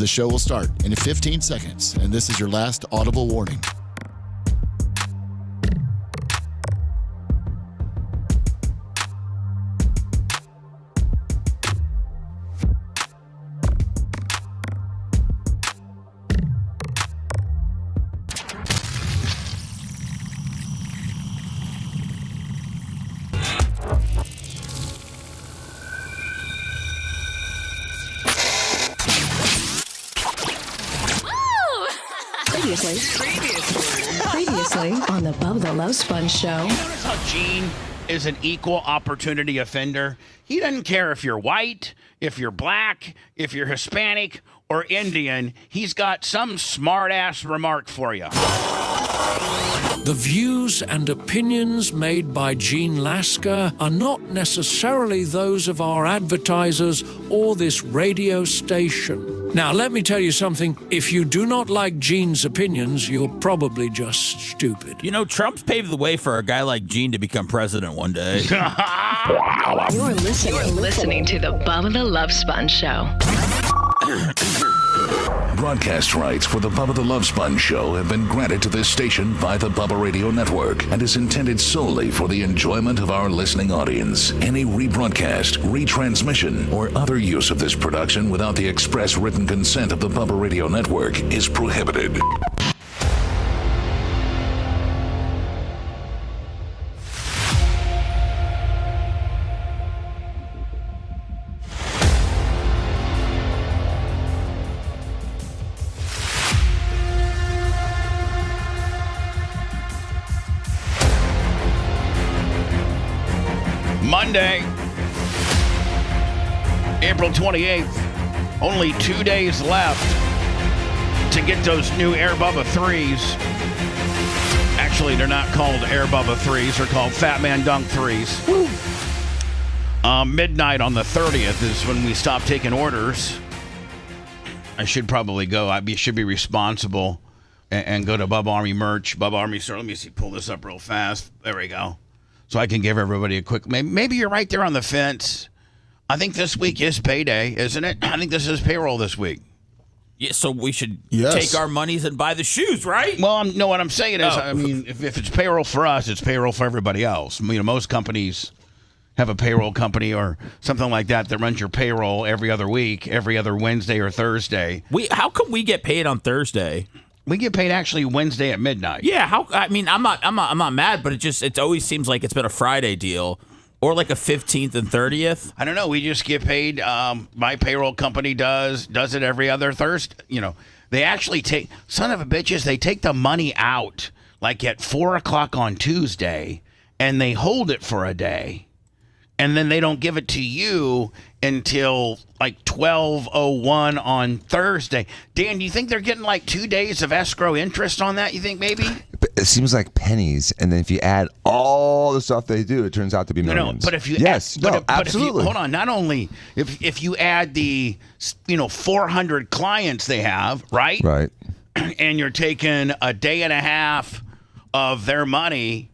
The show will start in 15 seconds, and this is your last audible warning. Previously on the Bubba the Love Sponge Show. Notice how Gene is an equal opportunity offender? He doesn't care if you're white, if you're black, if you're Hispanic, or Indian. He's got some smart-ass remark for you. The views and opinions made by Gene Lasker are not necessarily those of our advertisers or this radio station. Now, let me tell you something. If you do not like Gene's opinions, you're probably just stupid. You know, Trump's paved the way for a guy like Gene to become president one day. You're listening to the Bubba the Love Sponge Show. Broadcast rights for the Bubba the Love Sponge Show have been granted to this station by the Bubba Radio Network and is intended solely for the enjoyment of our listening audience. Any rebroadcast, retransmission, or other use of this production without the express written consent of the Bubba Radio Network is prohibited. Monday, April 28th. Only 2 days left to get those new Air Bubba 3s. Actually, they're not called Air Bubba 3s. They're called Fat Man Dunk 3s. Midnight on the 30th is when we stop taking orders. I should probably go. Should be responsible and go to Bubba Army merch. Bubba Army store. Let me see. Pull this up real fast. There we go. So I can give everybody a quick... Maybe you're right there on the fence. I think this week is payday, isn't it? I think this is payroll this week. Yeah, so we should take our monies and buy the shoes, right? Well, no, what I'm saying is, I mean, if it's payroll for us, it's payroll for everybody else. You know, most companies have a payroll company or something like that runs your payroll every other week, every other Wednesday or Thursday. How come we get paid on Thursday? We get paid actually Wednesday at midnight. Yeah, I'm not mad, but it always seems like it's been a Friday deal or like a 15th and 30th. I don't know. We just get paid. My payroll company does it every other Thursday. You know, they actually take son of a bitches. They take the money out like at 4:00 on Tuesday, and they hold it for a day, and then they don't give it to you until like 12:01 on Thursday. Dan, do you think they're getting like 2 days of escrow interest on that? You think maybe? It seems like pennies, and then if you add all the stuff they do, it turns out to be millions. No, but if you absolutely. Hold on. Not only if you add the 400 clients they have, right? Right. And you're taking a day and a half of their money,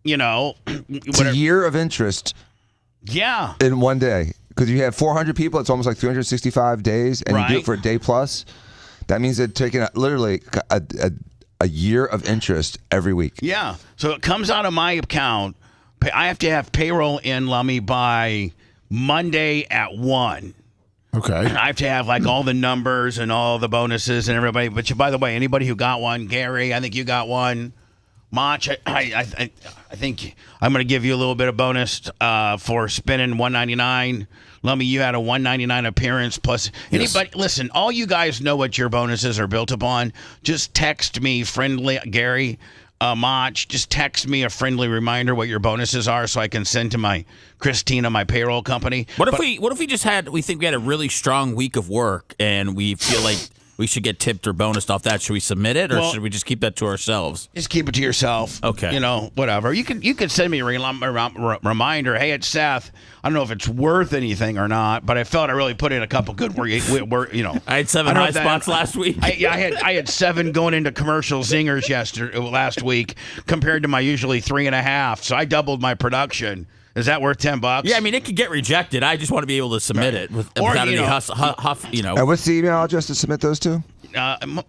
it's a year of interest. Yeah. In one day. Because you have 400 people, it's almost like 365 days, and you do it for a day plus. That means they're taking literally a year of interest every week. Yeah. So it comes out of my account. I have to have payroll in, Lummy, by Monday at 1. Okay. I have to have like all the numbers and all the bonuses and everybody. But by the way, anybody who got one, Gary, I think you got one. Mach, I think I'm going to give you a little bit of bonus for spinning $199. Lummy, you had a $199 appearance plus. Yes. Anybody, listen, all you guys know what your bonuses are built upon. Just text me, friendly Gary, Mach. Just text me a friendly reminder what your bonuses are, so I can send to my Christina, my payroll company. What if we just we think we had a really strong week of work and we feel like we should get tipped or bonused off that? Should we submit it, or should we just keep that to ourselves? Just keep it to yourself. Okay. Whatever. You can send me a reminder. Hey, it's Seth. I don't know if it's worth anything or not, but I felt I really put in a couple good work. I had 7 high spots last week. I had 7 going into commercial zingers last week compared to my usually 3.5. So I doubled my production. Is that worth $10? Yeah, I mean, it could get rejected. I just want to be able to submit it without any huff. And what's the email address to submit those to?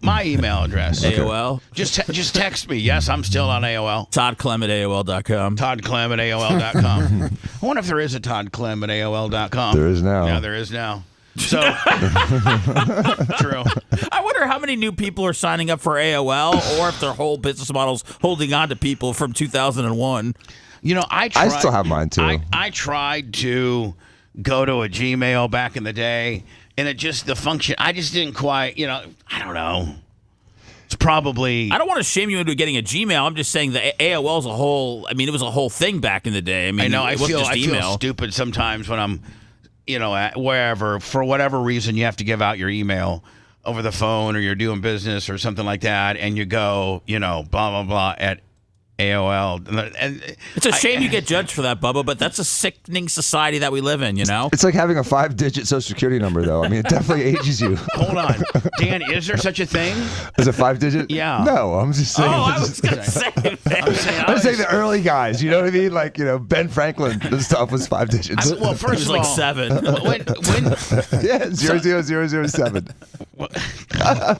My email address. AOL. Just text me. Yes, I'm still on AOL. Todd Clem at AOL.com. Todd Clem at AOL.com. I wonder if there is a Todd Clem at AOL.com. There is now. Yeah, there is now. So true. I wonder how many new people are signing up for AOL, or if their whole business model's holding on to people from 2001. I still have mine too. I tried to go to a Gmail back in the day, and the function, I just didn't quite, I don't know. It's probably. I don't want to shame you into getting a Gmail. I'm just saying the AOL's a whole. I mean, it was a whole thing back in the day. I mean, I know. I feel email. stupid sometimes when I'm, at wherever, for whatever reason, you have to give out your email over the phone, or you're doing business or something like that, and you go, blah blah blah at AOL. And it's a shame you get judged for that, Bubba, but that's a sickening society that we live in, It's like having a 5-digit Social Security number, though. I mean, it definitely ages you. Hold on. Dan, is there such a thing? Is it 5-digit? Yeah. No, I'm just saying. Oh, I was going to say that. I'm saying the early guys, you know what I mean? Like, Ben Franklin and stuff was 5 digits. Well, first of all, 7. When yeah, 00007. I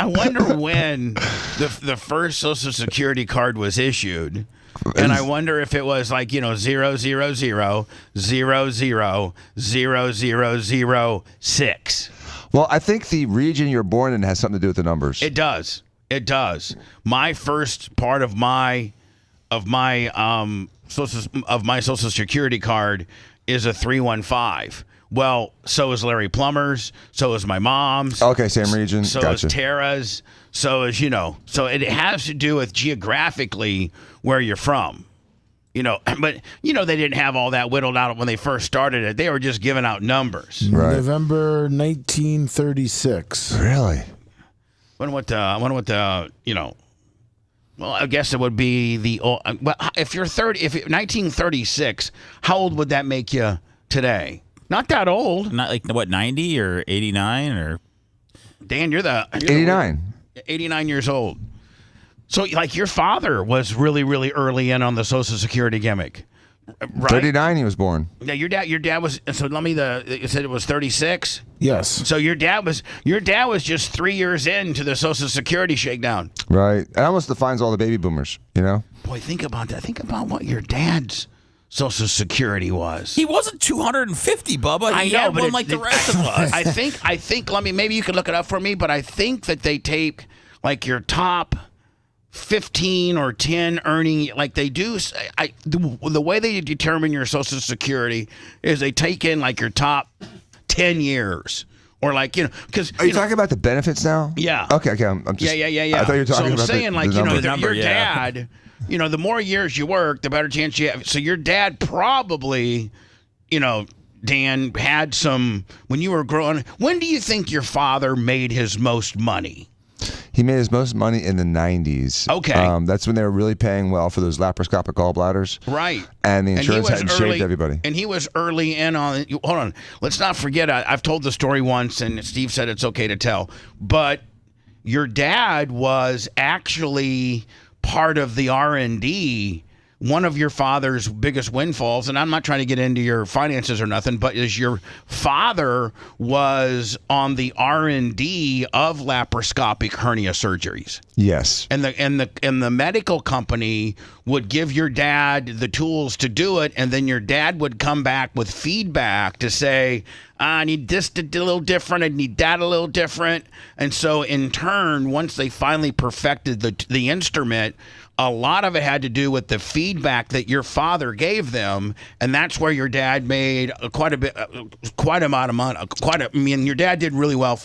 wonder when the first Social Security card was issued, and I wonder if it was like 000000006. Well, I think the region you're born in has something to do with the numbers. It does. My first part of my Social Security card is a 315. Well, so is Larry Plummer's. So is my mom's. Okay, same region. So gotcha. is Tara's. So is, So it has to do with geographically where you're from. But, they didn't have all that whittled out when they first started it. They were just giving out numbers. Right. November 1936. Really? I wonder what the. Well, I guess it would be well, if you're 1936, how old would that make you today? Not that old. Not like, 90 or 89 or? Dan, you're 89. 89 years old. So, like, your father was really, really early in on the Social Security gimmick, right? 39 he was born. Yeah, your dad was, so you said it was 36? Yes. So your dad was just 3 years into the Social Security shakedown. Right. It almost defines all the baby boomers, Boy, think about that. Think about what your dad's Social Security was. He wasn't 250, Bubba. I He know, had but one like the rest of us. I think. Maybe you could look it up for me, but I think that they take like your top 15 or 10 earning, like they do. The way they determine your Social Security is they take in like your top 10 years. Or like, because are you talking about the benefits now? Yeah. Okay. I'm just. Yeah. I thought you were talking about. So I'm saying, like, the your dad. The more years you work, the better chance you have. So your dad probably, Dan, had some when you were growing. When do you think your father made his most money? He made his most money in the 90s. Okay. That's when they were really paying well for those laparoscopic gallbladders. Right. And the insurance hadn't shaved everybody. And he was early in on. Hold on. Let's not forget. I've told the story once, and Steve said it's okay to tell. But your dad was actually part of the R&D. One of your father's biggest windfalls, and I'm not trying to get into your finances or nothing, but is your father was on the R&D of laparoscopic hernia surgeries. Yes. And the medical company would give your dad the tools to do it, and then your dad would come back with feedback to say, I need this to do a little different, I need that a little different. And so in turn, once they finally perfected the instrument, a lot of it had to do with the feedback that your father gave them, and that's where your dad made quite a amount of money. Your dad did really well.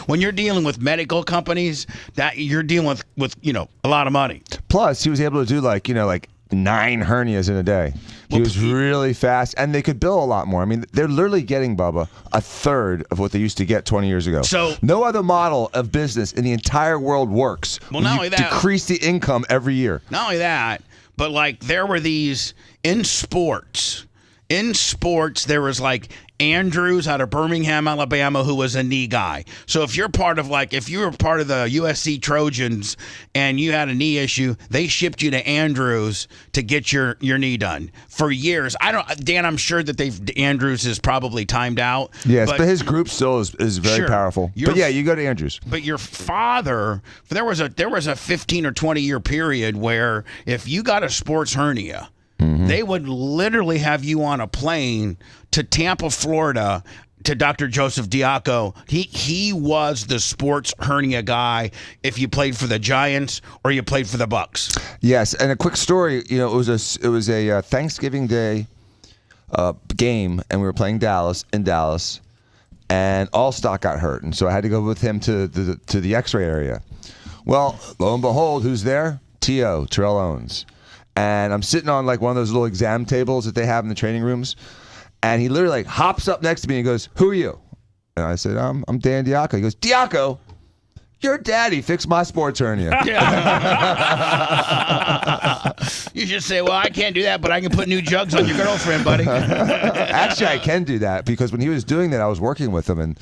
When you're dealing with medical companies, that you're dealing with a lot of money. Plus, he was able to do like 9 hernias in a day. He was really fast, and they could bill a lot more. I mean, they're literally getting, Bubba, a third of what they used to get 20 years ago. So no other model of business in the entire world works. Well, not only that, decrease the income every year. Not only that, but like there were these in sports. In sports, there was like Andrews out of Birmingham, Alabama, who was a knee guy. So if you were part of the USC Trojans and you had a knee issue, they shipped you to Andrews to get your knee done for years. Dan, I'm sure that Andrews is probably timed out. Yes, but his group still is very powerful. But yeah, you go to Andrews. But your father, there was a 15 or 20 year period where if you got a sports hernia, they would literally have you on a plane to Tampa, Florida, to Dr. Joseph Diaco. He was the sports hernia guy if you played for the Giants or you played for the Bucks. Yes, and a quick story. It was a Thanksgiving Day game, and we were playing in Dallas, and Allstock got hurt, and so I had to go with him to the X-ray area. Well, lo and behold, who's there? T.O. Terrell Owens. And I'm sitting on like one of those little exam tables that they have in the training rooms. And he literally like hops up next to me and goes, "Who are you?" And I said, I'm Dan Diaco. He goes, "Diaco, your daddy fixed my sports hernia." You should say, "Well, I can't do that, but I can put new jugs on your girlfriend, buddy." Actually, I can do that because when he was doing that, I was working with him and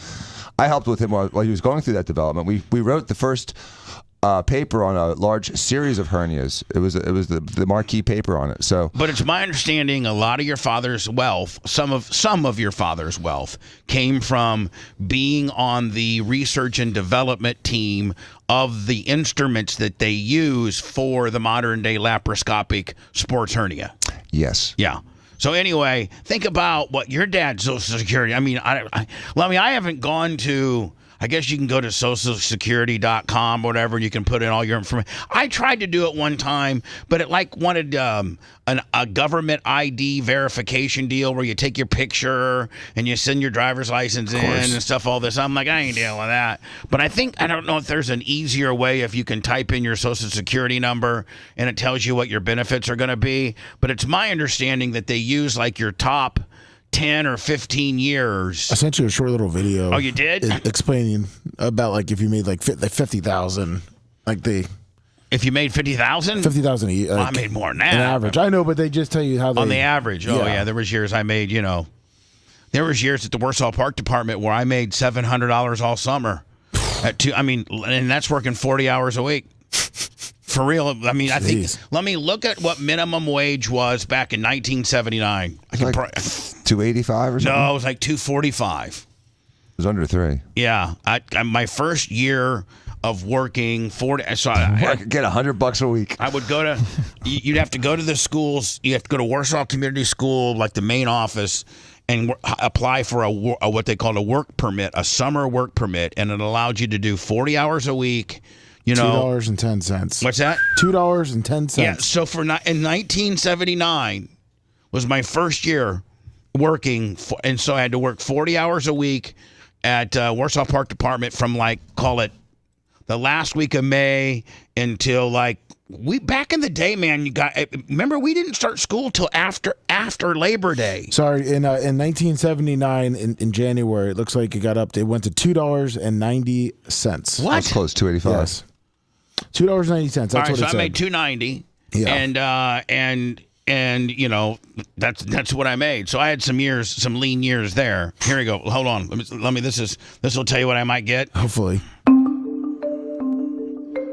I helped with him while he was going through that development. We wrote the first paper on a large series of hernias. It was the marquee paper on it. So, but it's my understanding a lot of your father's wealth, some of your father's wealth, came from being on the research and development team of the instruments that they use for the modern day laparoscopic sports hernia. Yes. Yeah. So anyway, think about what your dad's Social Security. I mean, I haven't gone to. I guess you can go to socialsecurity.com or whatever, and you can put in all your information. I tried to do it one time, but it wanted a government ID verification deal where you take your picture and you send your driver's license in and stuff, all this. I'm like, I ain't dealing with that. But I don't know if there's an easier way if you can type in your Social Security number and it tells you what your benefits are going to be. But it's my understanding that they use like your top 10 or 15 years. I sent you a short little video. Oh, you did? Explaining about like if you made like 50,000, like if you made 50,000? 50,000 a year. I made more than that. An average. I know, but they just tell you how they. On the average. Oh, yeah. There was years I made, there was years at the Warsaw Park Department where I made $700 all summer. And that's working 40 hours a week. For real, I mean, I think. Let me look at what minimum wage was back in 1979. Like $2.85 or something. No, it was like $2.45. It was under $3. Yeah, my first year of working 40. So I could get $100 a week. I would go to. You'd have to go to the schools. You have to go to Warsaw Community School, like the main office, and apply for a what they called a work permit, a summer work permit, and it allowed you to do 40 hours a week. $2.10. What's that? $2.10. Yeah. So in 1979 was my first year working, and so I had to work 40 hours a week at Warsaw Park Department from call it the last week of May until back in the day, man. Remember we didn't start school till after Labor Day. Sorry, in 1979 in January, it looks like it got up. It went to $2.90. What? That's close, $2.85. Yes. $2.90. That's all right, what so it said. I made $2.90. Yeah. And that's what I made. So I had some lean years there. Here we go. Hold on. Let me. This will tell you what I might get. Hopefully.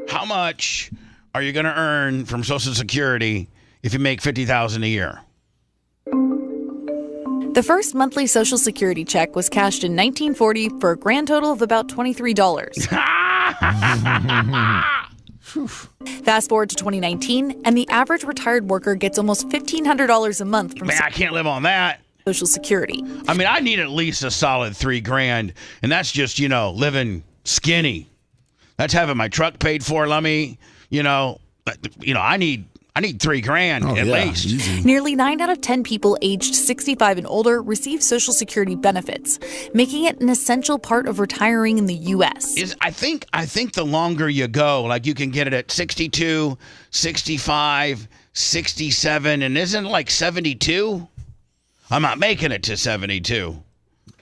How much are you going to earn from Social Security if you make $50,000 a year? The first monthly Social Security check was cashed in 1940 for a grand total of about $23. Fast forward to 2019, and the average retired worker gets almost $1,500 a month from I can't live on that. Social Security. I mean, I need at least a solid $3,000, and that's just living skinny. That's having my truck paid for. I need $3,000 at least. Easy. Nearly 9 out of 10 people aged 65 and older receive Social Security benefits, making it an essential part of retiring in the U.S. I think the longer you go, you can get it at 62, 65, 67, and isn't it 72? I'm not making it to 72.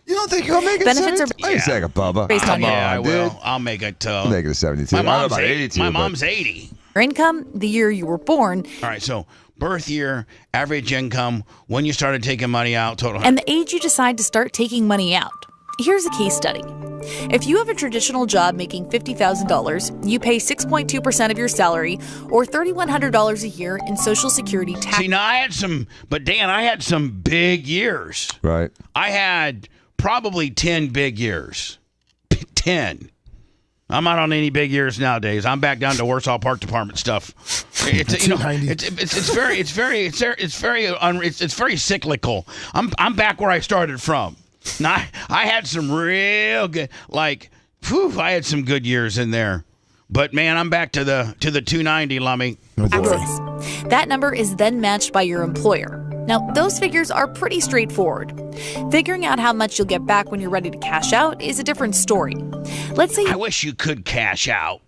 You don't think you'll make it? Benefits 72? are Wait a second, Bubba. Based on I will. I'll make it. I'll make it to 72. My mom's about 80. 82. My mom's 80. your income, the year you were born. All right, so birth year, average income, when you started taking money out, total. And the age you decide to start taking money out. Here's a case study. If you have a traditional job making $50,000, you pay 6.2% of your salary or $3,100 a year in Social Security tax. See, now I had some big years. Right. I had probably 10 big years. 10. I'm not on any big years nowadays. I'm back down to Warsaw Park Department stuff. It's very cyclical. I'm back where I started from. Now, I had some real good, I had some good years in there. But man, I'm back to the 290, Lummy. Taxes. That number is then matched by your employer. Now, those figures are pretty straightforward. Figuring out how much you'll get back when you're ready to cash out is a different story. Let's say I wish you could cash out.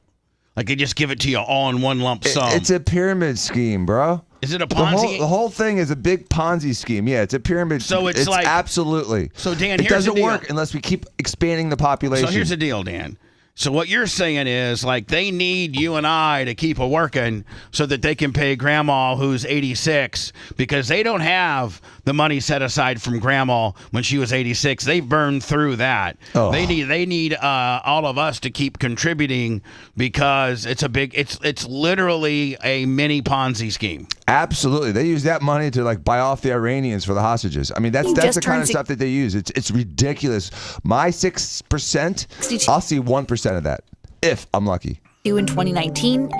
Like they just give it to you all in one lump sum. It's a pyramid scheme, bro. Is it a Ponzi? The whole thing is a big Ponzi scheme. Yeah, it's a pyramid. So it's like absolutely. So Dan, it doesn't work unless we keep expanding the population. So here's the deal, Dan. So what you're saying is they need you and I to keep a working so that they can pay grandma who's 86 because they don't have the money set aside from grandma when she was 86. They've burned through that. Oh. They need all of us to keep contributing because it's literally a mini Ponzi scheme. Absolutely. They use that money to buy off the Iranians for the hostages. I mean, that's the kind of stuff that they use. It's ridiculous. My 6%, I'll see 1% of that if I'm lucky. You in 2019.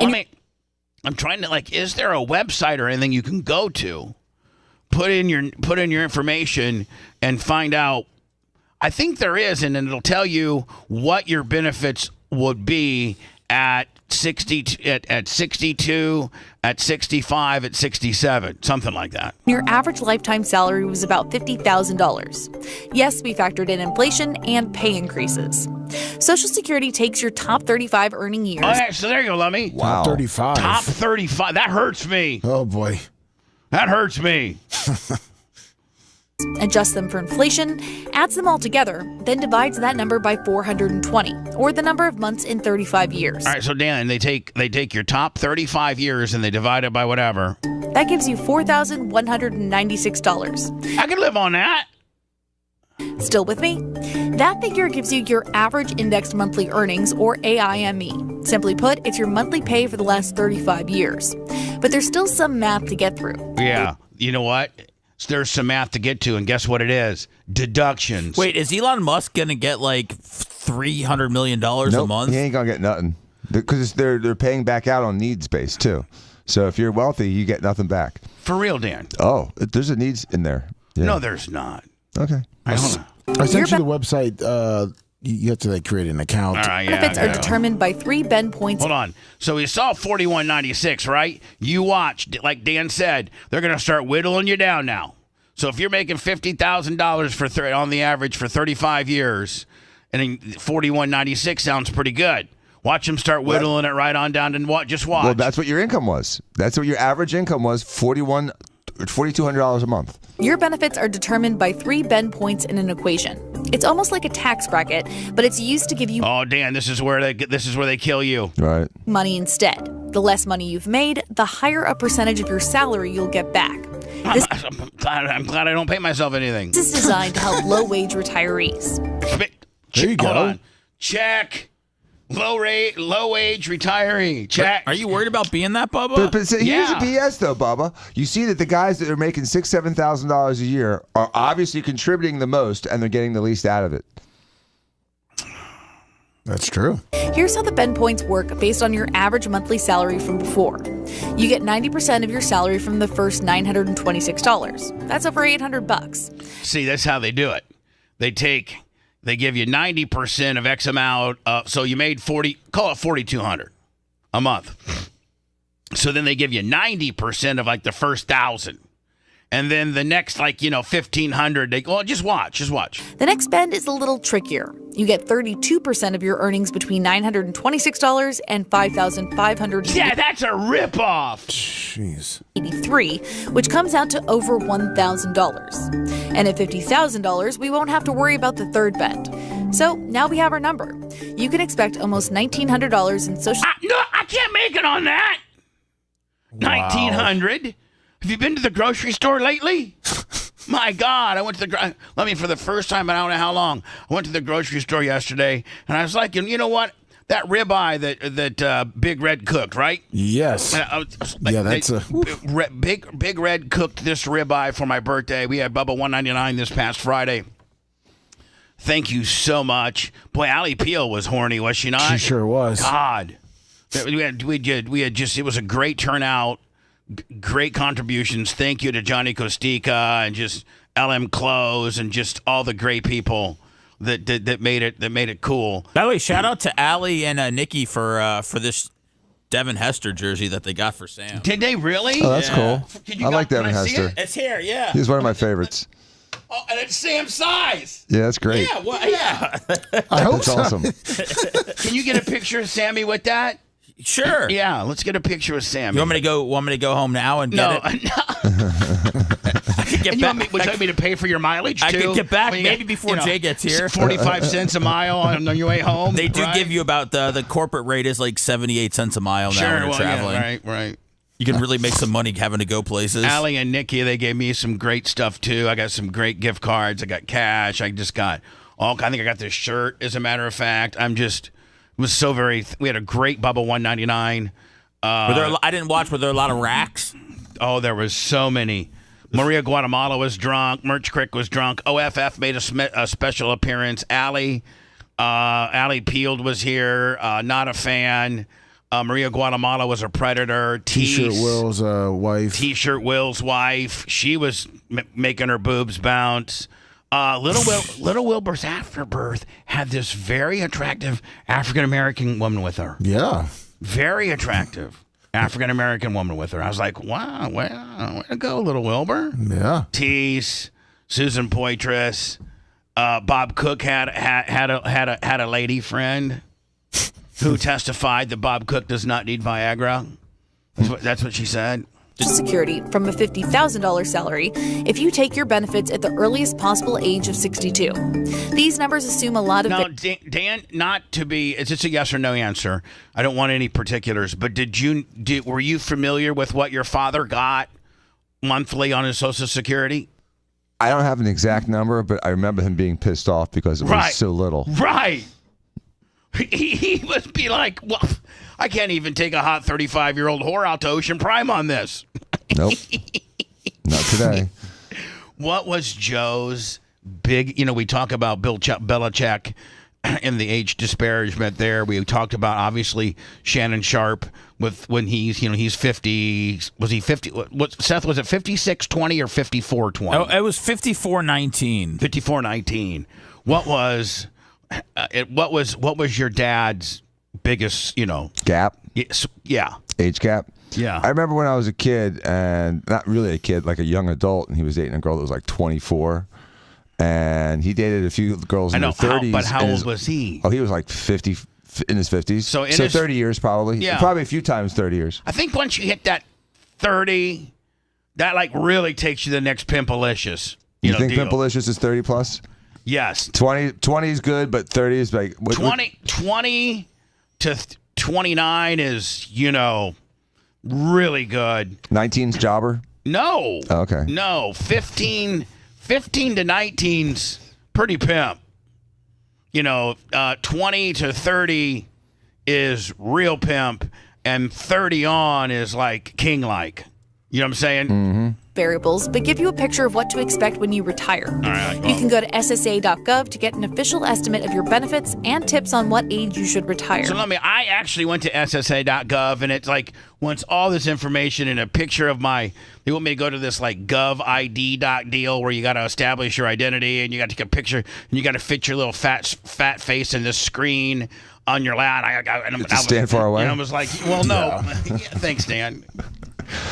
I'm trying to is there a website or anything you can go to, put in your information and find out? I think there is, and it'll tell you what your benefits would be at 60, at 62, at 65, at 67, something like that. Your average lifetime salary was about $50,000. Yes, we factored in inflation and pay increases. Social Security takes your top 35 earning years. Oh, yeah, so there you go, Lummy. Wow. Top 35. Top 35. That hurts me. Oh, boy. That hurts me. Adjusts them for inflation, adds them all together, then divides that number by 420, or the number of months in 35 years. All right, so Dan, they take your top 35 years and they divide it by whatever. That gives you $4,196. I can live on that. Still with me? That figure gives you your average indexed monthly earnings, or AIME. Simply put, it's your monthly pay for the last 35 years. But there's still some math to get through. Yeah, you know what? There's some math to get to, and guess what it is? Deductions. Wait, is Elon Musk going to get $300 million a month? He ain't going to get nothing. Because they're paying back out on needs base, too. So if you're wealthy, you get nothing back. For real, Dan? Oh, there's a needs in there. Yeah. No, there's not. Okay. I sent you the website. You have to create an account. All right, Benefits are determined by 3 bend points. Hold on. So we saw 41.96, right? You watched, like Dan said, they're going to start whittling you down now. So if you're making $50,000 on the average for 35 years, and 41.96 sounds pretty good. Watch them start whittling it right on down and just watch. Well, that's what your income was. That's what your average income was, $4,200 a month. Your benefits are determined by 3 bend points in an equation. It's almost like a tax bracket, but it's used to give you Dan, this is where they kill you. Right. Money instead. The less money you've made, the higher a percentage of your salary you'll get back. I'm glad I don't pay myself anything. This is designed to help low-wage retirees. There you go. Hold on. Check. Low-wage retiree. Check. Are you worried about being that, Bubba? But here's the BS, though, Bubba. You see that the guys that are making $6,000, $7,000 a year are obviously contributing the most, and they're getting the least out of it. That's true. Here's how the bend points work based on your average monthly salary from before. You get 90% of your salary from the first $926. That's over $800. See, that's how they do it. They give you 90% of X amount. So you made call it $4,200 a month. So then they give you 90% of the first 1,000. And then the next, $1,500, just watch. The next bend is a little trickier. You get 32% of your earnings between $926 and $5,500. Yeah, that's a ripoff. Jeez. 83, which comes out to over $1,000. And at $50,000, we won't have to worry about the third bend. So now we have our number. You can expect almost $1,900 in social. No, I can't make it on that. Wow. $1,900. Have you been to the grocery store lately? My God, I went to for the first time in I don't know how long, I went to the grocery store yesterday, and I was like, you know what? That ribeye that Big Red cooked, right? Yes. Big Red cooked this ribeye for my birthday. We had Bubba 199 this past Friday. Thank you so much. Boy, Allie Peel was horny, was she not? She sure was. God. We had just, it was a great turnout, great contributions. Thank you to Johnny Costica and just LM Clothes and just all the great people that made it cool. By the way, shout out to Allie and Nikki for this Devin Hester jersey that they got for Sam. Did they really? Oh, that's cool. I like Devin Can I see Hester. it? It's here, yeah. He's one of my favorites. Oh, and it's Sam's size. Yeah, that's great. Yeah, well, yeah. I hope That's so. awesome. Can you get a picture of Sammy with that? Sure. Yeah, let's get a picture of Sammy. You want me to go home now and get it? I could get And back. would you like me to pay for your mileage I too? could get back When you maybe before Jay gets here. 45 cents a mile on your way home. They do right? give you about the corporate rate is like 78 cents a mile now when you're traveling. Yeah, right. You can really make some money having to go places. Allie and Nikki, they gave me some great stuff too. I got some great gift cards. I got cash. I just got I think I got this shirt. As a matter of fact, we had a great Bubba 199. I didn't watch. Were there a lot of racks? Oh, there was so many. Maria Guatemala was drunk. Merch Crick was drunk. OFF made a special appearance. Allie Peeled was here. Not a fan. Maria Guatemala was a predator. T-shirt Will's wife. T-shirt Will's wife. She was making her boobs bounce. Little Wilbur's afterbirth had this very attractive African-American woman with her. Yeah. Very attractive African-American woman with her. I was like, wow, way to go, Little Wilbur. Yeah. Tease, Susan Poitras, Bob Cook had a lady friend who testified that Bob Cook does not need Viagra. That's what she said. Social Security from a $50,000 salary if you take your benefits at the earliest possible age of 62. These numbers assume a lot of... Now, Dan, it's just a yes or no answer. I don't want any particulars, but were you familiar with what your father got monthly on his Social Security? I don't have an exact number, but I remember him being pissed off because it was so little. Right. He must be like, well, I can't even take a hot 35-year-old whore out to Ocean Prime on this. Nope. Not today. What was Joe's big, we talk about Bill Belichick and the age disparagement there. We talked about, obviously, Shannon Sharp when he's 50. Was he 50? Seth, was it 56-20 or 54-20? Oh, it was 54-19. 54-19. What was your dad's biggest, Gap? Yeah. Age gap? Yeah. I remember when I was a kid, and not really a kid, like a young adult, and he was dating a girl that was like 24. And he dated a few girls in their 30s. But how old was he? Oh, he was like 50, in his 50s. So 30 years probably. Yeah. Probably a few times 30 years. I think once you hit that 30, that like really takes you to the next Pimpalicious. You think deal. Pimpalicious is 30 plus? Yes. 20 is good, but 30 is like... 20 to 29 is, really good. 19's jobber? No. Oh, okay. No. 15 to 19's pretty pimp. 20 to 30 is real pimp, and 30 on is like king-like. You know what I'm saying? Mm-hmm. variables, but give you a picture of what to expect when you retire. You can go to ssa.gov to get an official estimate of your benefits and tips on what age you should retire. So I actually went to ssa.gov, and it's like, wants all this information and a picture of they want me to go to this like GovID deal where you got to establish your identity, and you got to take a picture, and you got to fit your little fat face in this screen on your lap. Stand far away. And I was like, well, no. Yeah, thanks, Dan.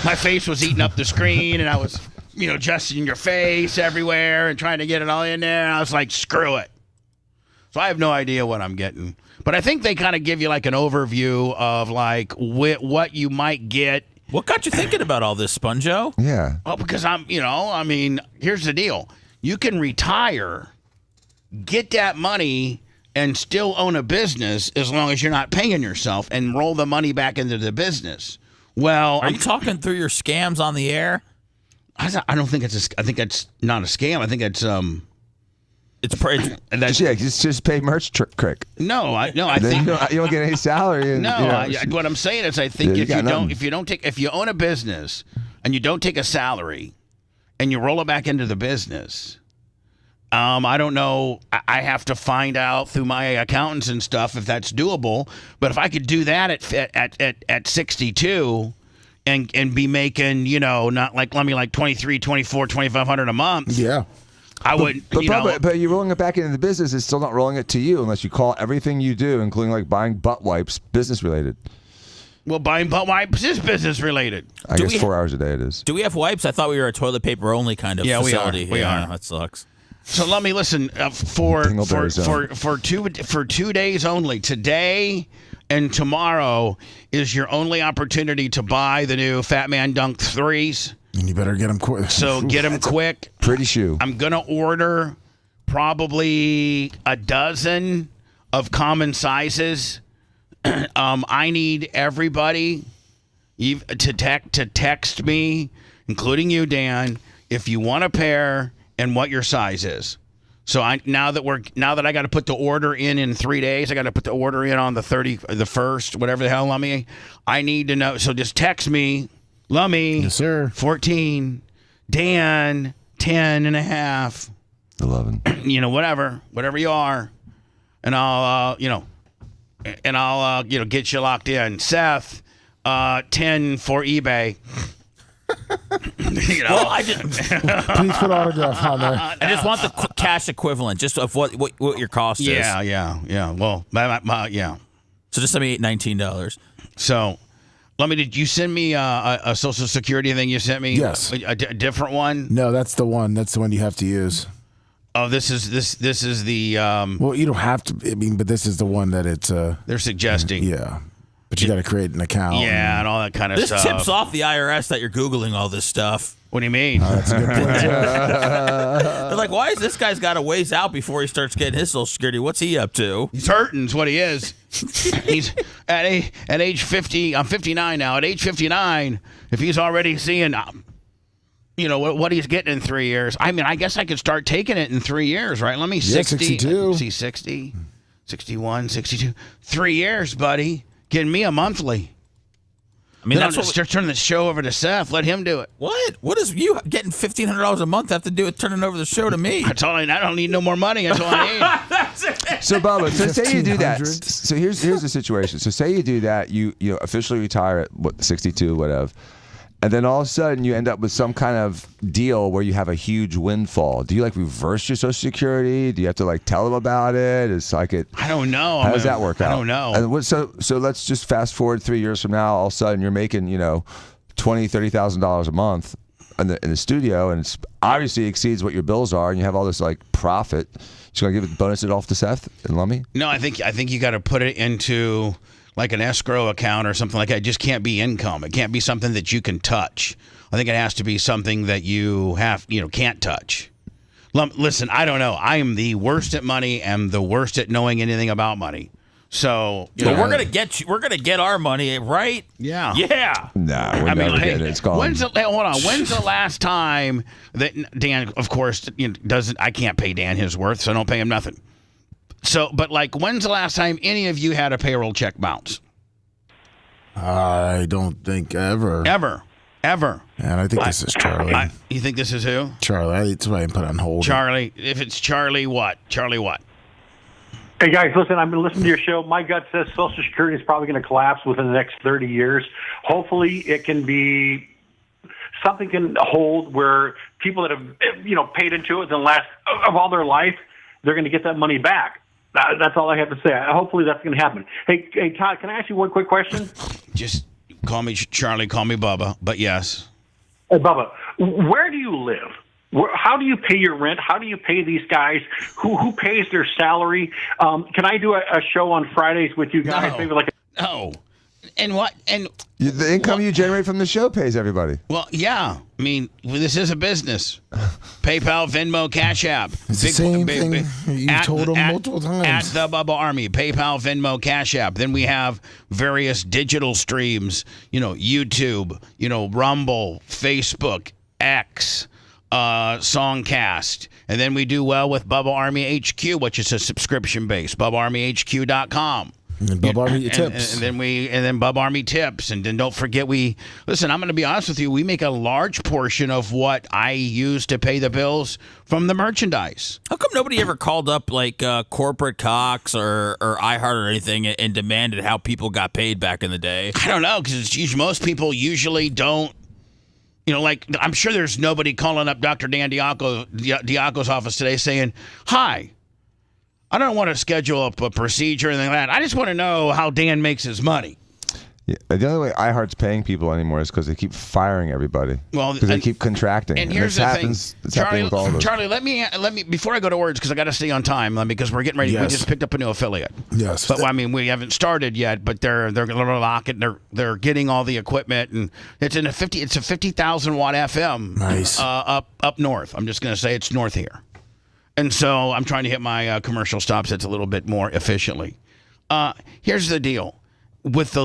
My face was eating up the screen, and I was, adjusting your face everywhere and trying to get it all in there. And I was like, screw it. So I have no idea what I'm getting. But I think they kind of give you like an overview of like what you might get. What got you thinking about all this, Sponjo? Yeah. Oh, because here's the deal. You can retire, get that money, and still own a business as long as you're not paying yourself, and roll the money back into the business. Well, are you talking through your scams on the air? I don't think I think it's not a scam. I think it's just pay merch crick. No, I think you don't get any salary. And, what I'm saying is I think if you own a business and you don't take a salary and you roll it back into the business, I don't know. I have to find out through my accountants and stuff if that's doable. But if I could do that at 62 and be making, not like, let me like 23, 24, 2,500 a month. Yeah. I wouldn't, but you're rolling it back into the business. It's still not rolling it to you unless you call everything you do, including like buying butt wipes, business related. Well, buying butt wipes is business related. I guess 4 hours a day it is. Do we have wipes? I thought we were a toilet paper only kind of facility. We are. That sucks. So let me listen for 2 days only. Today and tomorrow is your only opportunity to buy the new Fat Man Dunk 3s. And you better get them quick. So get them quick. Pretty shoe. I'm going to order probably a dozen of common sizes. I need everybody to text me, including you, Dan, if you want a pair and what your size is. So now that I got to put the order in 3 days, I got to put the order in on the 1st, whatever the hell, Lummy. I need to know. So just text me. Lummy, yes, sir. 14, Dan, 10 and a half, 11. Whatever you are, and I'll get you locked in. Seth, 10 for eBay. Well, I just please put autograph on there. I just want the cash equivalent, just of what your cost is. Yeah. Well, yeah. So just send me $19. So. Did you send me a Social Security thing you sent me? Yes. A different one? No, that's the one. That's the one you have to use. Oh, this is the. Well, you don't have to. I mean, but this is the one that it's. They're suggesting. Yeah, but you got to create an account. Yeah, and all that kind of stuff. This tips off the IRS that you're Googling all this stuff. What do you mean? That's a good point. They're like, why is this guy's got a ways out before he starts getting his Social Security? What's he up to? He's hurting is what he is. He's at age 50. I'm 59 now. At age 59, if he's already seeing, what he's getting in 3 years. I mean, I guess I could start taking it in 3 years, right? Let me 62. See 60, 61, 62. 3 years, buddy. Getting me a monthly. I mean, that's what turning the show over to Seth. Let him do it. What? What does you getting $1,500 a month have to do with turning over the show to me? I don't need no more money. That's all I need. That's it. So, Bubba, say you do that. So here's the situation. So say you do that. You officially retire at 62, whatever. And then all of a sudden you end up with some kind of deal where you have a huge windfall. Do you reverse your Social Security? Do you have to tell them about it? It's like it. I don't know. How does that work out? I don't know. And so let's just fast forward 3 years from now. All of a sudden you're making $20,000-$30,000 a month in the studio, and it's obviously exceeds what your bills are, and you have all this profit. Just gonna give it bonus it off to Seth and Lummy? No, I think you got to put it into an escrow account or something like that. It just can't be income. It can't be something that you can touch. I think it has to be something that you can't touch. Listen, I don't know. I am the worst at money and the worst at knowing anything about money. So, we're gonna get our money, right? Yeah. Yeah. Nah, we're never getting it. It's gone. When's the last time that Dan, of course, doesn't? I can't pay Dan his worth, so I don't pay him nothing. So, but when's the last time any of you had a payroll check bounce? I don't think ever. Ever. And I think this is Charlie. You think this is who? Charlie. That's why I put on hold. Charlie. If it's Charlie, what? Charlie, what? Hey, guys, listen, I've been listening to your show. My gut says Social Security is probably going to collapse within the next 30 years. Hopefully it can be something can hold where people that have, paid into it in the last of all their life, they're going to get that money back. That's all I have to say. Hopefully that's going to happen. Hey, Todd, can I ask you one quick question? Just call me Charlie, call me Bubba, but yes. Hey, Bubba, where do you live? How do you pay your rent? How do you pay these guys? Who pays their salary? Can I do a show on Fridays with you guys? No. Maybe No. And what? And the income you generate from the show pays everybody. Well, yeah. I mean, this is a business. PayPal, Venmo, Cash App. It's the same thing you told them multiple times. At the Bubba Army, PayPal, Venmo, Cash App. Then we have various digital streams. YouTube. Rumble, Facebook, X. X Songcast. And then we do well with Bubba Army HQ, which is a subscription base, BubbaArmyHQ.com. And Bubba Army Tips. And then Bubba Army Tips. And then don't forget listen, I'm going to be honest with you, we make a large portion of what I use to pay the bills from the merchandise. How come nobody ever called up like Corporate Cox or iHeart or anything and demanded how people got paid back in the day? I don't know, because most people usually don't. Like, I'm sure there's nobody calling up Dr. Dan Diaco's office today saying, hi, I don't want to schedule up a procedure or anything like that. I just want to know how Dan makes his money. Yeah, the only way iHeart's paying people anymore is because they keep firing everybody. Well, because they keep contracting. And here's the thing, It's happening with all of us. Charlie, let me before I go to words, because I got to stay on time, because we're getting ready. Yes. We just picked up a new affiliate. Yes, but we haven't started yet. But they're locking. They're getting all the equipment, and it's a 50,000 watt FM. Nice. Up north. I'm just going to say it's north here, and so I'm trying to hit my commercial stop sets a little bit more efficiently. Here's the deal. With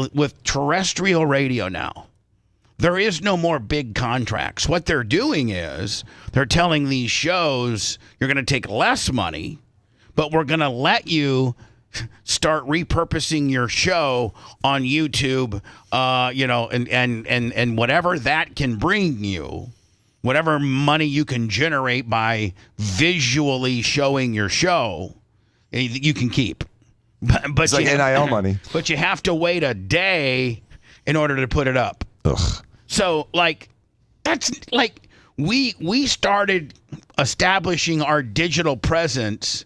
terrestrial radio now, there is no more big contracts. What they're doing is they're telling these shows, you're going to take less money, but we're going to let you start repurposing your show on YouTube, and whatever that can bring you, whatever money you can generate by visually showing your show, you can keep. But it's like NIL money. But you have to wait a day in order to put it up. Ugh. So, that's we started establishing our digital presence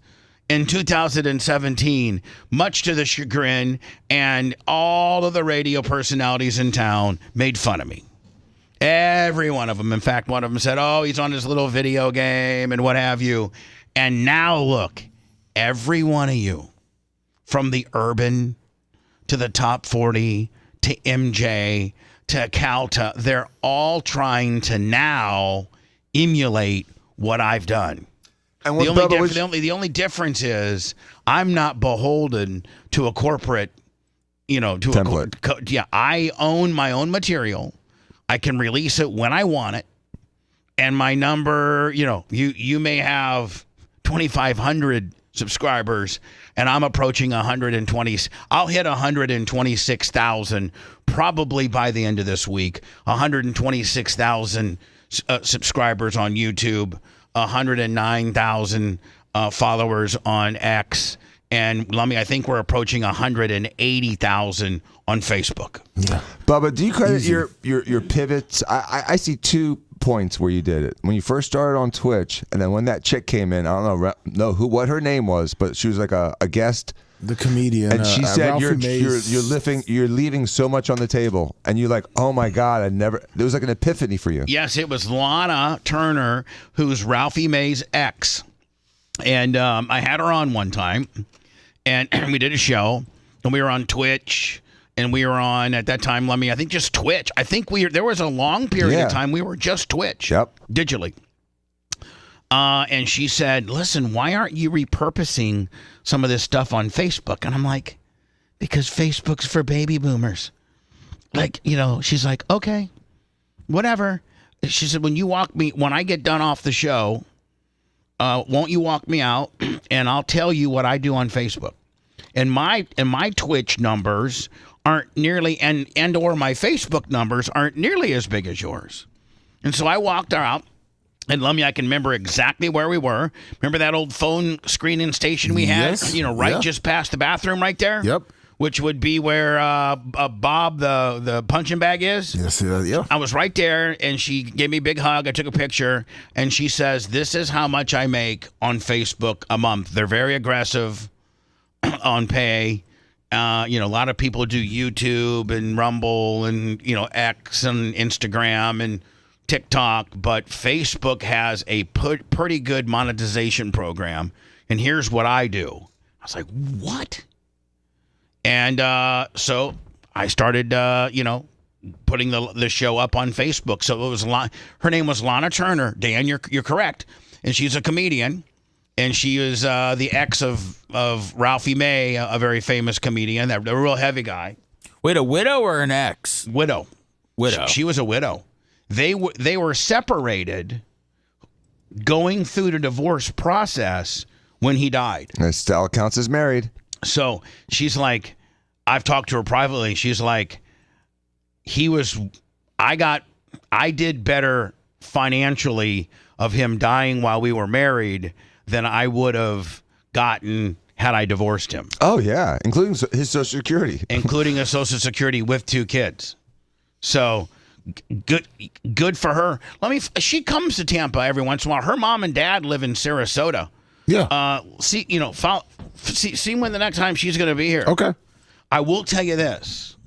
in 2017, much to the chagrin, and all of the radio personalities in town made fun of me. Every one of them. In fact, one of them said, oh, he's on his little video game and what have you. And now, look, every one of you, from the urban to the top 40 to MJ to Calta, they're all trying to now emulate what I've done. And the only difference is I'm not beholden to a corporate, template. I own my own material. I can release it when I want it. And my number, you may have 2,500 subscribers, and I'm approaching 120. I'll hit 126,000 probably by the end of this week. 126,000 subscribers on YouTube, 109,000 followers on X, and I think we're approaching 180,000 on Facebook. Yeah. Bubba, do you credit your pivots? I see 2 points where you did it. When you first started on Twitch, and then when that chick came in, I don't know what her name was, but she was like a guest, the comedian, and she said you're Mays. you're leaving so much on the table, and you're like, oh my god, there was like an epiphany for you. Yes, it was Lana Turner, who's Ralphie May's ex, and I had her on one time, and we did a show, and we were on Twitch. And we were on, at that time, I think just Twitch. I think there was a long period of time we were just Twitch. Yep. Digitally. And she said, listen, why aren't you repurposing some of this stuff on Facebook? And I'm like, because Facebook's for baby boomers. She's like, okay, whatever. She said, when I get done off the show, won't you walk me out and I'll tell you what I do on Facebook. And my Twitch numbers aren't nearly, and or my Facebook numbers aren't nearly as big as yours. And so I walked out, and I can remember exactly where we were. Remember that old phone screening station we had? Yes. Just past the bathroom right there? Yep. Which would be where Bob, the punching bag is? Yes, yeah. I was right there, and she gave me a big hug. I took a picture, and she says, this is how much I make on Facebook a month. They're very aggressive on pay. A lot of people do YouTube and Rumble and, X and Instagram and TikTok, but Facebook has a pretty good monetization program. And here's what I do. I was like, what? And so I started, putting the show up on Facebook. So it was her name was Lana Turner. Dan, you're correct. And she's a comedian. And she is the ex of Ralphie May, a very famous comedian, a real heavy guy. Wait, a widow or an ex? Widow. She was a widow. they were separated, going through the divorce process when he died. That still counts as married. So she's like, I've talked to her privately. She's like, I did better financially of him dying while we were married than I would have gotten had I divorced him. Oh, yeah, including his Social Security. Including a Social Security with 2 kids. So good for her. She comes to Tampa every once in a while. Her mom and dad live in Sarasota. Yeah. See when the next time she's going to be here. Okay. I will tell you this,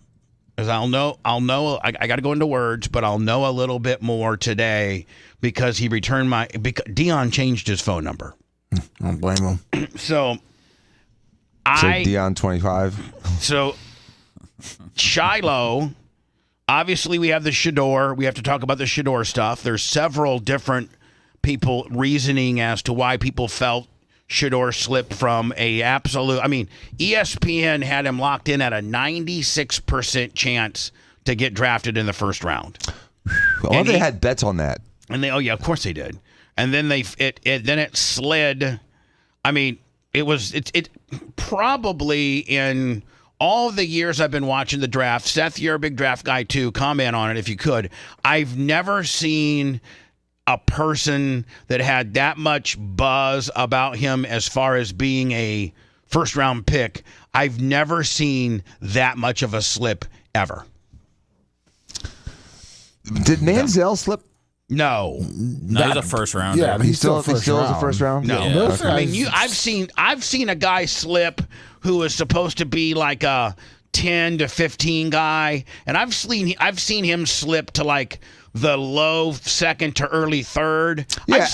because I'll know. I got to go into words, but I'll know a little bit more today because he returned Deion changed his phone number. I don't blame him. So Deion 25. So Shiloh. Obviously, we have the Shedeur. We have to talk about the Shedeur stuff. There's several different people reasoning as to why people felt Shedeur slipped from a absolute. I mean, ESPN had him locked in at a 96% chance to get drafted in the first round. Well, they had bets on that. And of course they did. And then it slid. I mean, it probably in all the years I've been watching the draft. Seth, you're a big draft guy too. Comment on it if you could. I've never seen a person that had that much buzz about him as far as being a first-round pick. I've never seen that much of a slip ever. Did Manziel slip? No. He's a first round. Yeah, He's still is a first round. No, Yeah. okay. I mean, I've seen a guy slip who was supposed to be like a 10 to 15 guy, and I've seen him slip to like the low second to early third. Yeah,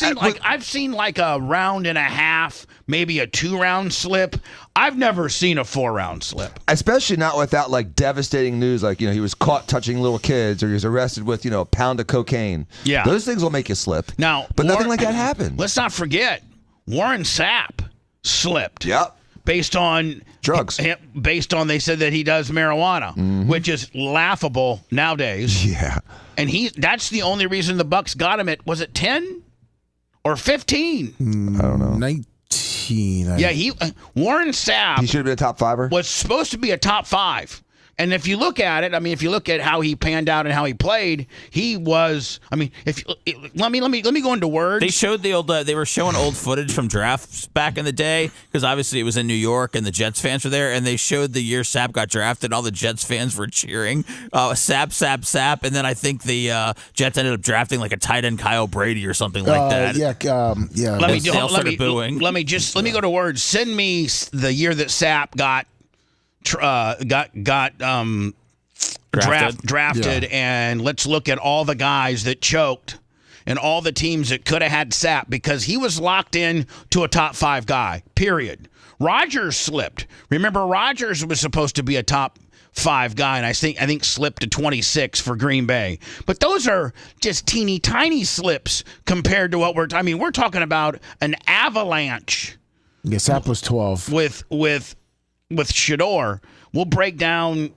I've seen like a round and a half, maybe a 2-round slip. I've never seen a 4-round slip. Especially not without like devastating news, like he was caught touching little kids, or he was arrested with a pound of cocaine. Yeah, those things will make you slip. Now, but nothing like that happened. Let's not forget Warren Sapp slipped. Yep. Based on drugs. They said that he does marijuana, which is laughable nowadays. Yeah. And that's the only reason the Bucks got him at, was it 10 or 15? I don't know. 19. Warren Sapp. He should have been a top 5er. Was supposed to be a top 5. And if you look at it, if you look at how he panned out and how he played, he was. Let me go into words. They showed they were showing old footage from drafts back in the day because obviously it was in New York and the Jets fans were there, and they showed the year Sapp got drafted. All the Jets fans were cheering, Sapp, and then I think the Jets ended up drafting like a tight end Kyle Brady or something like that. Yeah. Let me go to words. Send me the year that Sapp got drafted, and let's look at all the guys that choked and all the teams that could have had Sapp, because he was locked in to a top 5 guy, period. Rodgers slipped. Remember, Rodgers was supposed to be a top 5 guy, and I think slipped to 26 for Green Bay. But those are just teeny tiny slips compared to what we're talking about an avalanche. Yeah, Sapp was 12 with Shedeur. We'll break down,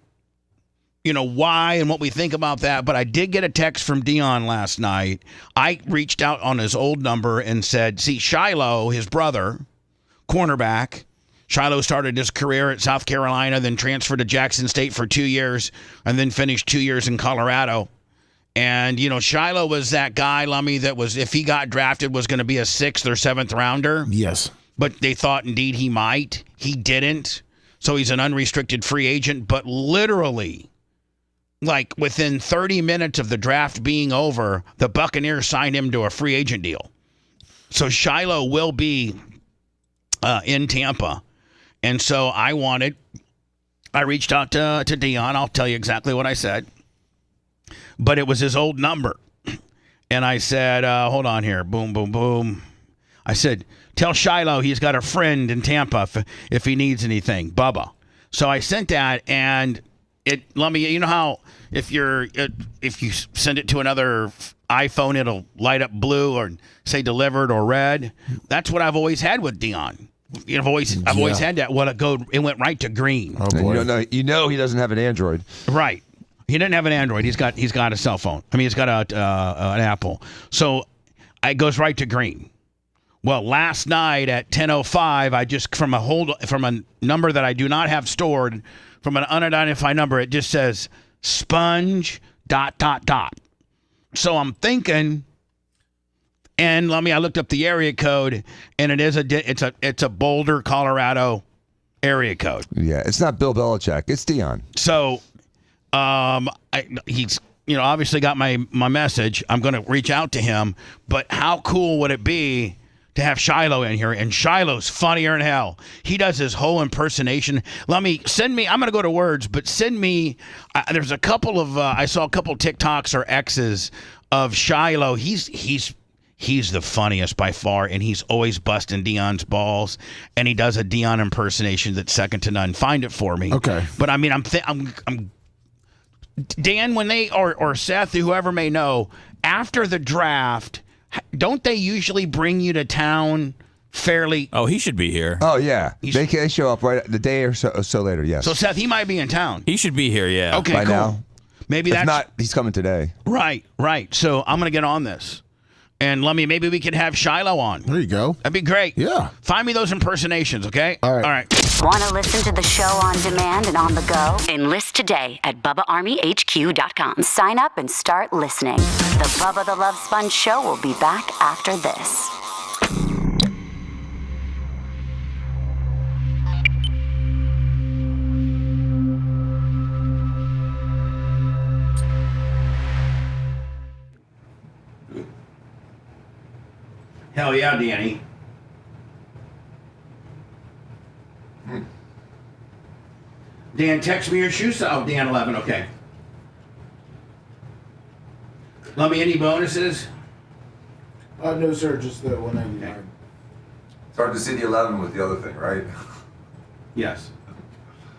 why and what we think about that. But I did get a text from Deion last night. I reached out on his old number and said, see, Shiloh, his brother, cornerback. Shiloh started his career at South Carolina, then transferred to Jackson State for 2 years, and then finished 2 years in Colorado. And, Shiloh was that guy, Lummy, that was, if he got drafted, was going to be a 6th or 7th rounder. Yes. But they thought indeed he might. He didn't. So he's an unrestricted free agent. But literally, like within 30 minutes of the draft being over, the Buccaneers signed him to a free agent deal. So Shiloh will be in Tampa. And so I reached out to Deion. I'll tell you exactly what I said. But it was his old number. And I said, hold on here. Boom, boom, boom. I said, tell Shiloh he's got a friend in Tampa if he needs anything, Bubba. So I sent that, and you know how if you send it to another iPhone, it'll light up blue or say delivered or red. That's what I've always had with Deion. I've always had that. It went right to green. Oh boy! You know he doesn't have an Android. Right. He didn't have an Android. He's got a cell phone. I mean, he's got an Apple. So it goes right to green. Well, last night at 10:05, I just from a number that I do not have stored, from an unidentified number, it just says sponge ... So I'm thinking, and I looked up the area code, and it's a Boulder, Colorado area code. Yeah, it's not Bill Belichick. It's Deion. So, he's obviously got my message. I'm going to reach out to him. But how cool would it be to have Shiloh in here? And Shiloh's funnier than hell. He does his whole impersonation. I'm going to go to words, but send me. There's a couple of I saw a couple TikToks or X's of Shiloh. He's the funniest by far, and he's always busting Deion's balls. And he does a Deion impersonation that's second to none. Find it for me. Okay. But I mean, I'm Dan, when they or Seth, whoever may know, after the draft, don't they usually bring you to town fairly? Oh, he should be here. Oh yeah, they show up right the day or so later. Yes. So Seth, he might be in town. He should be here. Yeah. Okay. By Cool. now. Maybe If that's not, he's coming today. Right. So I'm gonna get on this. And maybe we could have Shiloh on. There you go. That'd be great. Yeah. Find me those impersonations, okay? All right. All right. Want to listen to the show on demand and on the go? Enlist today at BubbaArmyHQ.com. Sign up and start listening. The Bubba the Love Sponge Show will be back after this. Hell yeah, Danny. Dan, text me your shoe size. Oh, Dan 11, okay. Let me any bonuses? No, sir, just the 199. It's hard to see the 11 with the other thing, right? Yes.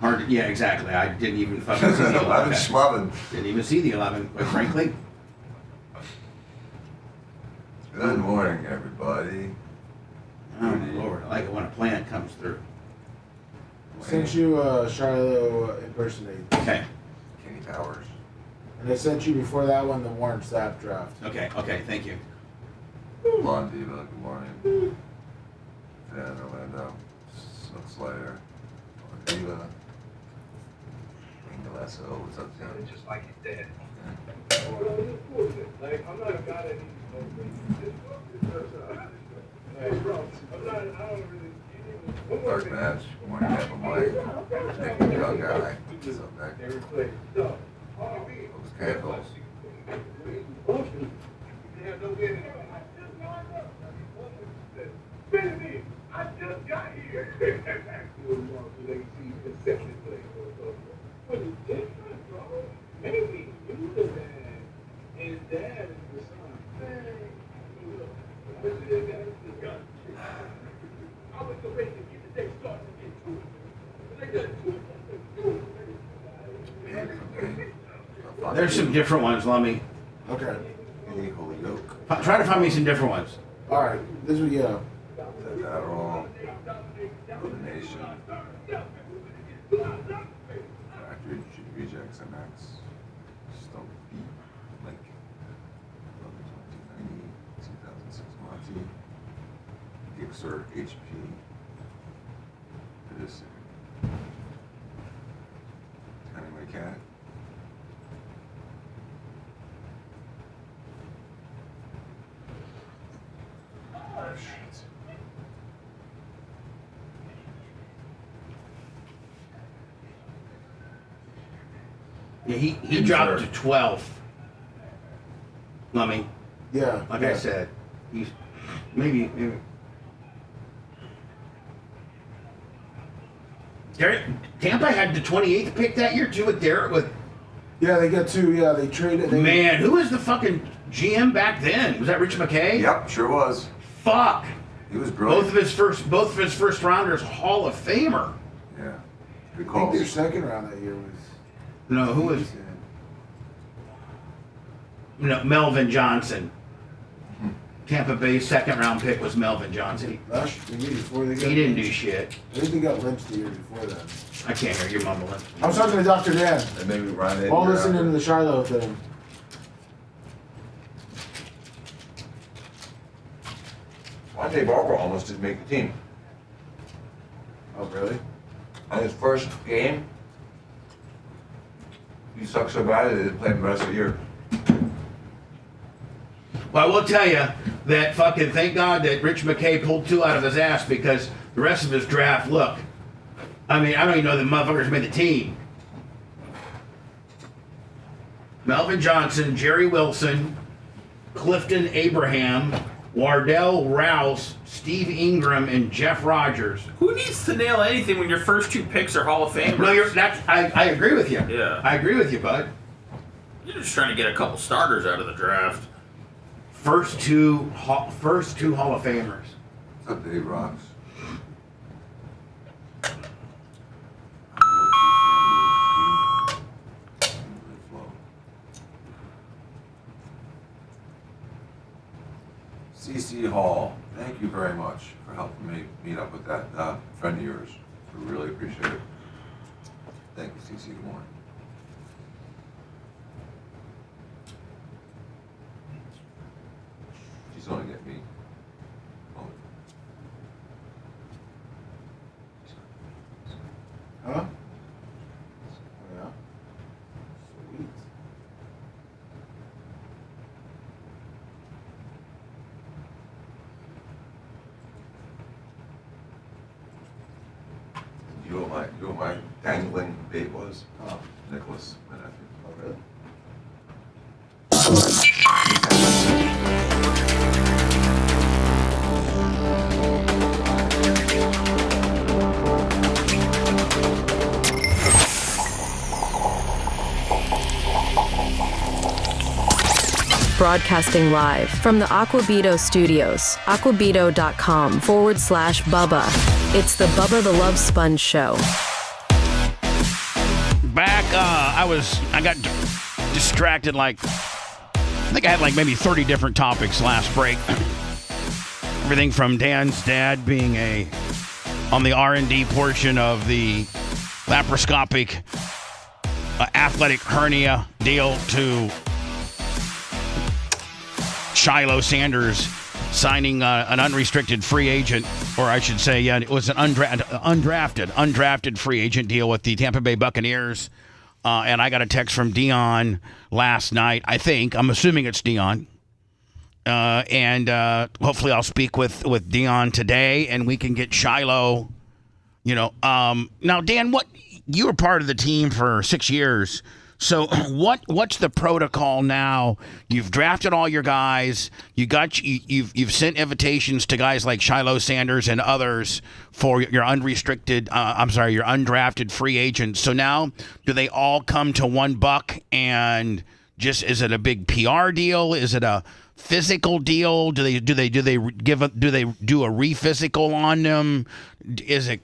Hard. Yeah, exactly. I didn't even fucking see the 11. Schmubbin. Didn't even see the 11, quite frankly. Good morning, everybody. Oh, Lord. I like it when a plant comes through. Sent you Shiloh impersonate. Okay. Kenny Powers. And I sent you before that one the Warren Sapp draft. Okay, thank you. Come on, Diva. Good morning. Dan Orlando. Slayer. Diva. Inglesso. What's up, Tim? Just like he's dead. Like, I'm not a guy that Dark match. Good morning, Tampa Mike. Nick the Drug Guy. What's up, Nick? Those candles. I just got here. What is different, bro? Maybe you the man. His dad is the son. I was so ready to get the day started and get to it. There's some different ones, Lummy. Okay. Holy Yoke. Try to find me some different ones. All right. This one, yeah. Adderall. Elimination. Factory Rejects MX. Stone Beat. Link. 1990. 2006 Monty. Gixer HP. This. Anyway, cat. Yeah, he dropped to 12. Lummy. Yeah. Like I said, he's maybe. Tampa had the 28th pick that year too with Derek. Yeah, they got two. Yeah, they traded. Man, who was the fucking GM back then? Was that Rich McKay? Yep, sure was. Fuck. He was brilliant. Both of his first rounders, Hall of Famer. Yeah. Good I calls. think their second round that year was. No, who was? No, Melvin Johnson. Tampa Bay's second-round pick was Melvin Johnson. Before they He didn't do shit. I think they got lynched the year before that. I can't hear you mumbling. I was talking to Dr. Dan. And maybe Ryan Edgar While listening after. to the Shiloh thing. Monte Barber almost didn't make the team. Oh, really? On his first game, he sucked so bad that they didn't play him the rest of the year. Well, I will tell you that fucking thank God that Rich McKay pulled 2 out of his ass because the rest of his draft, look, I mean, I don't even know the motherfuckers made the team. Melvin Johnson, Jerry Wilson, Clifton Abraham, Wardell Rouse, Steve Ingram, and Jeff Rogers. Who needs to nail anything when your first 2 picks are Hall of Famers? No, I agree with you. Yeah. I agree with you, bud. You're just trying to get a couple starters out of the draft. First two Hall of Famers. What's up, Dave Rocks? CC Hall, thank you very much for helping me meet up with that friend of yours. We really appreciate it. Thank you, CC. Good morning. She's only get me. Huh? Oh, yeah. Sweet. You know what my dangling bait was? Nicholas, my nephew. Oh, really? Broadcasting live from the Aquabito studios, aquabito.com/Bubba. It's the Bubba the Love Sponge Show. Back, I got distracted I think I had maybe 30 different topics last break. Everything from Dan's dad being on the R&D portion of the laparoscopic athletic hernia deal to Shedeur Sanders signing an unrestricted free agent, or I should say, yeah, it was an undrafted free agent deal with the Tampa Bay Buccaneers. And I got a text from Deion last night. I'm assuming it's Deion. And hopefully I'll speak with Deion today, and we can get Shiloh. Now Dan, you were part of the team for 6 years. So what's the protocol now? You've drafted all your guys. You've sent invitations to guys like Shedeur Sanders and others for your undrafted free agents. So now, do they all come to one buck? And is it a big PR deal? Is it a physical deal? Do they do a re-physical on them? They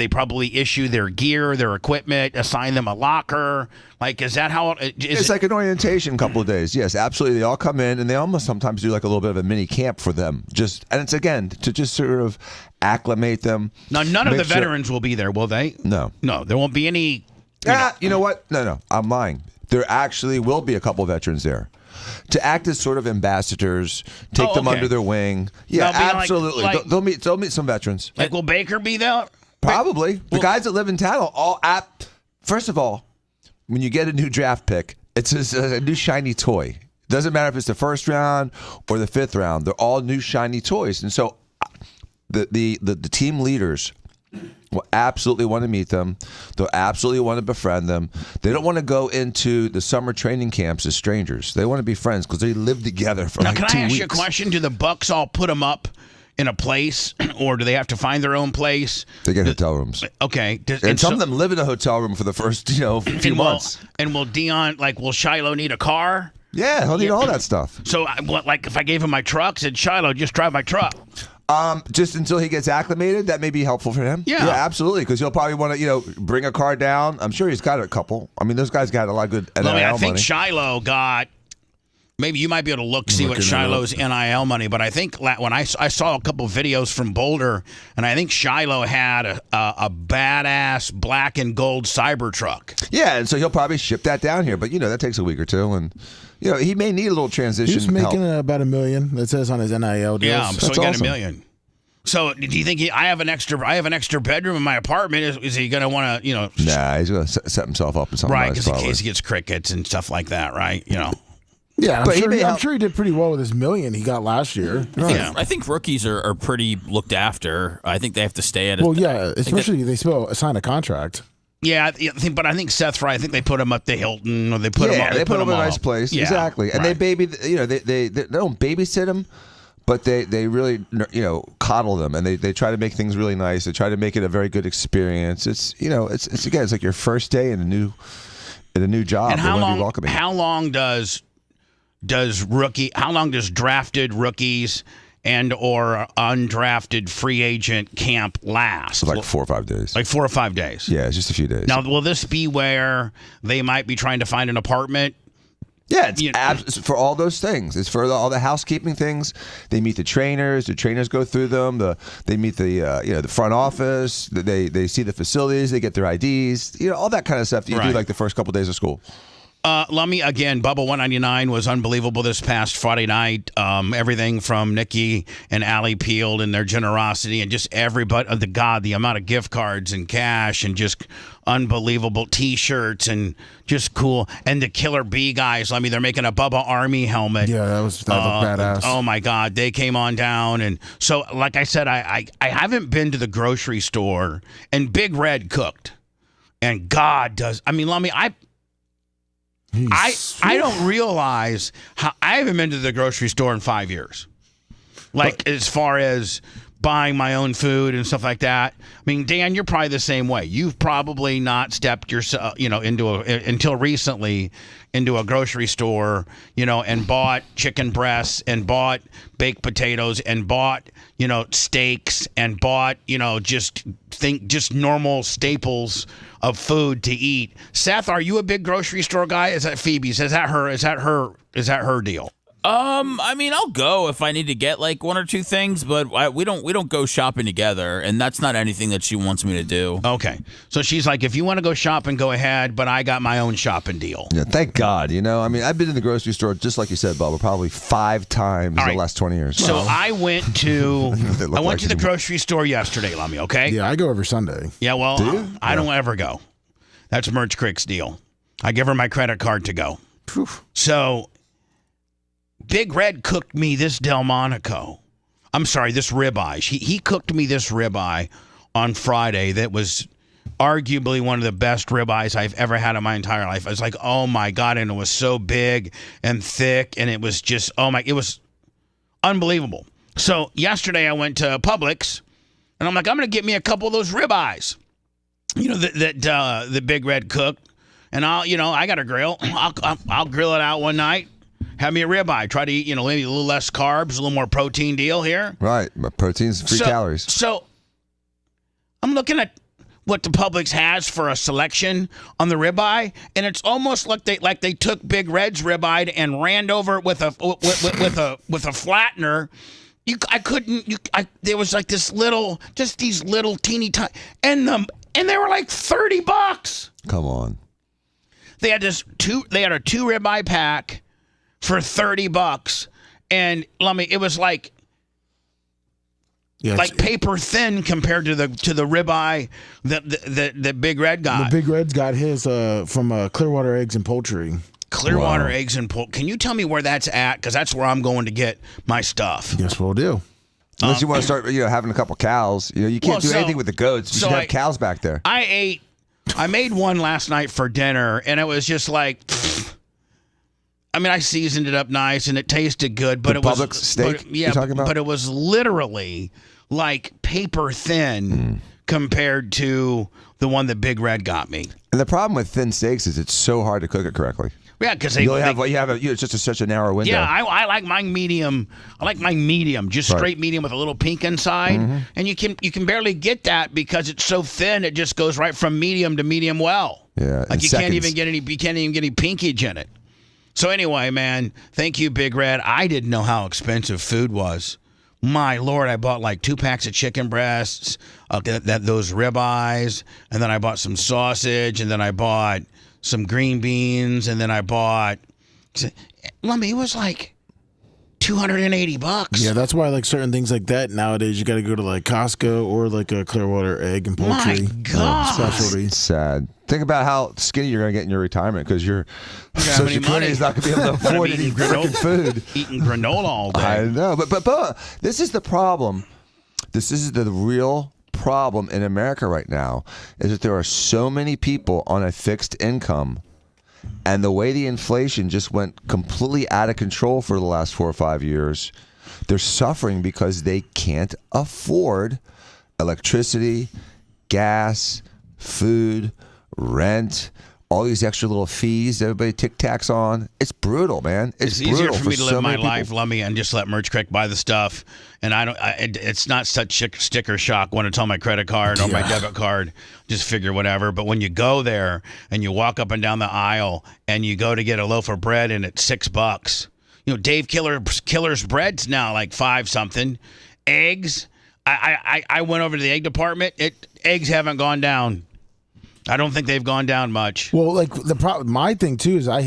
probably issue their gear, their equipment, assign them a locker? Is that how it's like an orientation couple of days? Yes, absolutely. They all come in, and they almost sometimes do a little bit of a mini camp for them. And it's again to just sort of acclimate them. Now, none of the veterans will be there, will they? No, there won't be any. You know what? No, I'm lying. There actually will be a couple of veterans there to act as sort of ambassadors, take them under their wing. Yeah, absolutely. They'll meet some veterans. Will Baker be there? Probably. The guys that live in town are all first of all, when you get a new draft pick, it's a new shiny toy. Doesn't matter if it's the first round or the 5th round. They're all new shiny toys. And so the team leaders will absolutely want to meet them. They'll absolutely want to befriend them. They don't want to go into the summer training camps as strangers. They want to be friends because they live together for 2 weeks. Now, can I ask you a question? Do the Bucks all put them up in a place, or do they have to find their own place? They get hotel rooms. Okay. And some of them live in a hotel room for the first few months. And will Deion, will Shiloh need a car? Yeah, he'll need all that stuff. So, if I gave him my truck, said, Shiloh, just drive my truck. Just until he gets acclimated, that may be helpful for him. Yeah, absolutely, because he'll probably want to, bring a car down. I'm sure he's got a couple. I mean, those guys got a lot of good NIL money. I think Shiloh got, Maybe you might be able to see what Shiloh's NIL money, but I think when I saw a couple videos from Boulder, and I think Shiloh had a badass black and gold Cybertruck. Yeah, and so he'll probably ship that down here, but that takes a week or two, and he may need a little transition. He's making help. about $1 million. That says on his NIL deals. Yeah, so That's he got awesome. $1 million. So do you think I have an extra bedroom in my apartment? Is he going to want to Nah, he's going to set himself up in something right? nice, Because in probably. case he gets crickets and stuff like that, right? Yeah, But I'm sure he did pretty well with his $1 million he got last year. I think rookies are pretty looked after. I think they have to stay at. Well, yeah, especially they still sign a contract. Yeah, but I think Seth Fry. I think they put him up the Hilton, or they put him. They put him in a nice up. place. Yeah, exactly, and right. they they don't babysit him, but they really coddle them, and they try to make things really nice. They try to make it a very good experience. It's it's again, it's like your first day in a new job. And how long does drafted rookies and or undrafted free agent camp last? Like 4 or 5 days. Like 4 or 5 days. Yeah, it's just a few days. Now, will this be where they might be trying to find an apartment? Yeah, it's for all those things. It's for all the housekeeping things. They meet the trainers. The trainers go through them. They meet the front office. They see the facilities. They get their IDs. All that kind of stuff that you do like the first couple of days of school. Lummy, again, Bubba 199 was unbelievable this past Friday night. Everything from Nikki and Allie Peeled and their generosity, and just everybody, the amount of gift cards and cash and just unbelievable T-shirts and just cool. And the Killer Bee guys, Lummy, they're making a Bubba Army helmet. Yeah, that looked badass. Oh my God, they came on down, and so like I said, I haven't been to the grocery store, and Big Red cooked, and God does. I mean, Lummy, I don't realize how I haven't been to the grocery store in 5 years. As far as buying my own food and stuff like that. I mean, Dan, you're probably the same way. You've probably not stepped yourself, until recently into a grocery store, and bought chicken breasts and bought baked potatoes and bought, steaks and bought, just normal staples of food to eat. Seth, are you a big grocery store guy? Is that Phoebe's? Is that her deal? I mean, I'll go if I need to get like one or two things, but we don't go shopping together, and that's not anything that she wants me to do. Okay, so she's like, if you want to go shopping, go ahead, but I got my own shopping deal. Yeah, thank God. I mean, I've been in the grocery store, just like you said, Bubba, probably 5 times in the last 20 years. So I went to the grocery store yesterday, Lummy. Okay. Yeah, I go every Sunday. Yeah, well, I don't ever go. That's Merch Crick's deal. I give her my credit card to go. Whew. So Big Red cooked me this Delmonico. I'm sorry, this ribeye. He cooked me this ribeye on Friday that was arguably one of the best ribeyes I've ever had in my entire life. I was like, oh my God, and it was so big and thick, and it was just, it was unbelievable. So yesterday I went to Publix, and I'm like, I'm going to get me a couple of those ribeyes, that the Big Red cooked, and I got a grill. I'll grill it out one night. Have me a ribeye. Try to eat, maybe a little less carbs, a little more protein deal here. Right, but protein's free calories. So I'm looking at what the Publix has for a selection on the ribeye, and it's almost like they took Big Red's ribeye and ran over it with a flattener. There was like these little teeny tiny, and they were like $30. Come on. They had a 2 ribeye pack for $30, and Lummy, it was like paper thin compared to the ribeye that Big Red got. The Big Red's got his from Clearwater Eggs and Poultry. Clearwater Eggs and Poultry. Can you tell me where that's at? Because that's where I'm going to get my stuff. Yes, we'll do. Unless you want to start, having a couple cows. You can't do anything with the goats. You should have cows back there. I made one last night for dinner, and it was just like. I mean, I seasoned it up nice, and it tasted good, but it was Publix steak. You're talking about? But it was literally like paper thin compared to the one that Big Red got me. And the problem with thin steaks is it's so hard to cook it correctly. Yeah, because it's just such a narrow window. Yeah, I like mine medium. I like mine medium, just straight medium with a little pink inside, and you can barely get that because it's so thin. It just goes right from medium to medium well. Yeah, like you can't even get any pinkage in it. So anyway, man, thank you, Big Red. I didn't know how expensive food was. My Lord, I bought like 2 packs of chicken breasts, those ribeyes, and then I bought some sausage, and then I bought some green beans, and then I bought. Lummy, it was like $280. Yeah, that's why like certain things like that nowadays you got to go to like Costco or like a Clearwater Egg and Poultry. My God, specialty. It's sad. Think about how skinny you're going to get in your retirement because your have Social any Security money. is not going to be able to afford any freaking food. Eating granola all day. I know, but this is the problem. This is the real problem in America right now is that there are so many people on a fixed income, and the way the inflation just went completely out of control for the last 4 or 5 years, they're suffering because they can't afford electricity, gas, food, rent, all these extra little fees everybody tic-tacs on. It's brutal, man. It's easier for me to live my life, Lummy, and just let Merch Creek buy the stuff. And it's not such sticker shock when it's on my credit card or my debit card. Just figure whatever. But when you go there and you walk up and down the aisle and you go to get a loaf of bread and it's $6, Dave Killer's bread's now like 5 something. Eggs, I went over to the egg department. Eggs haven't gone down. I don't think they've gone down much. Well, like my thing too is I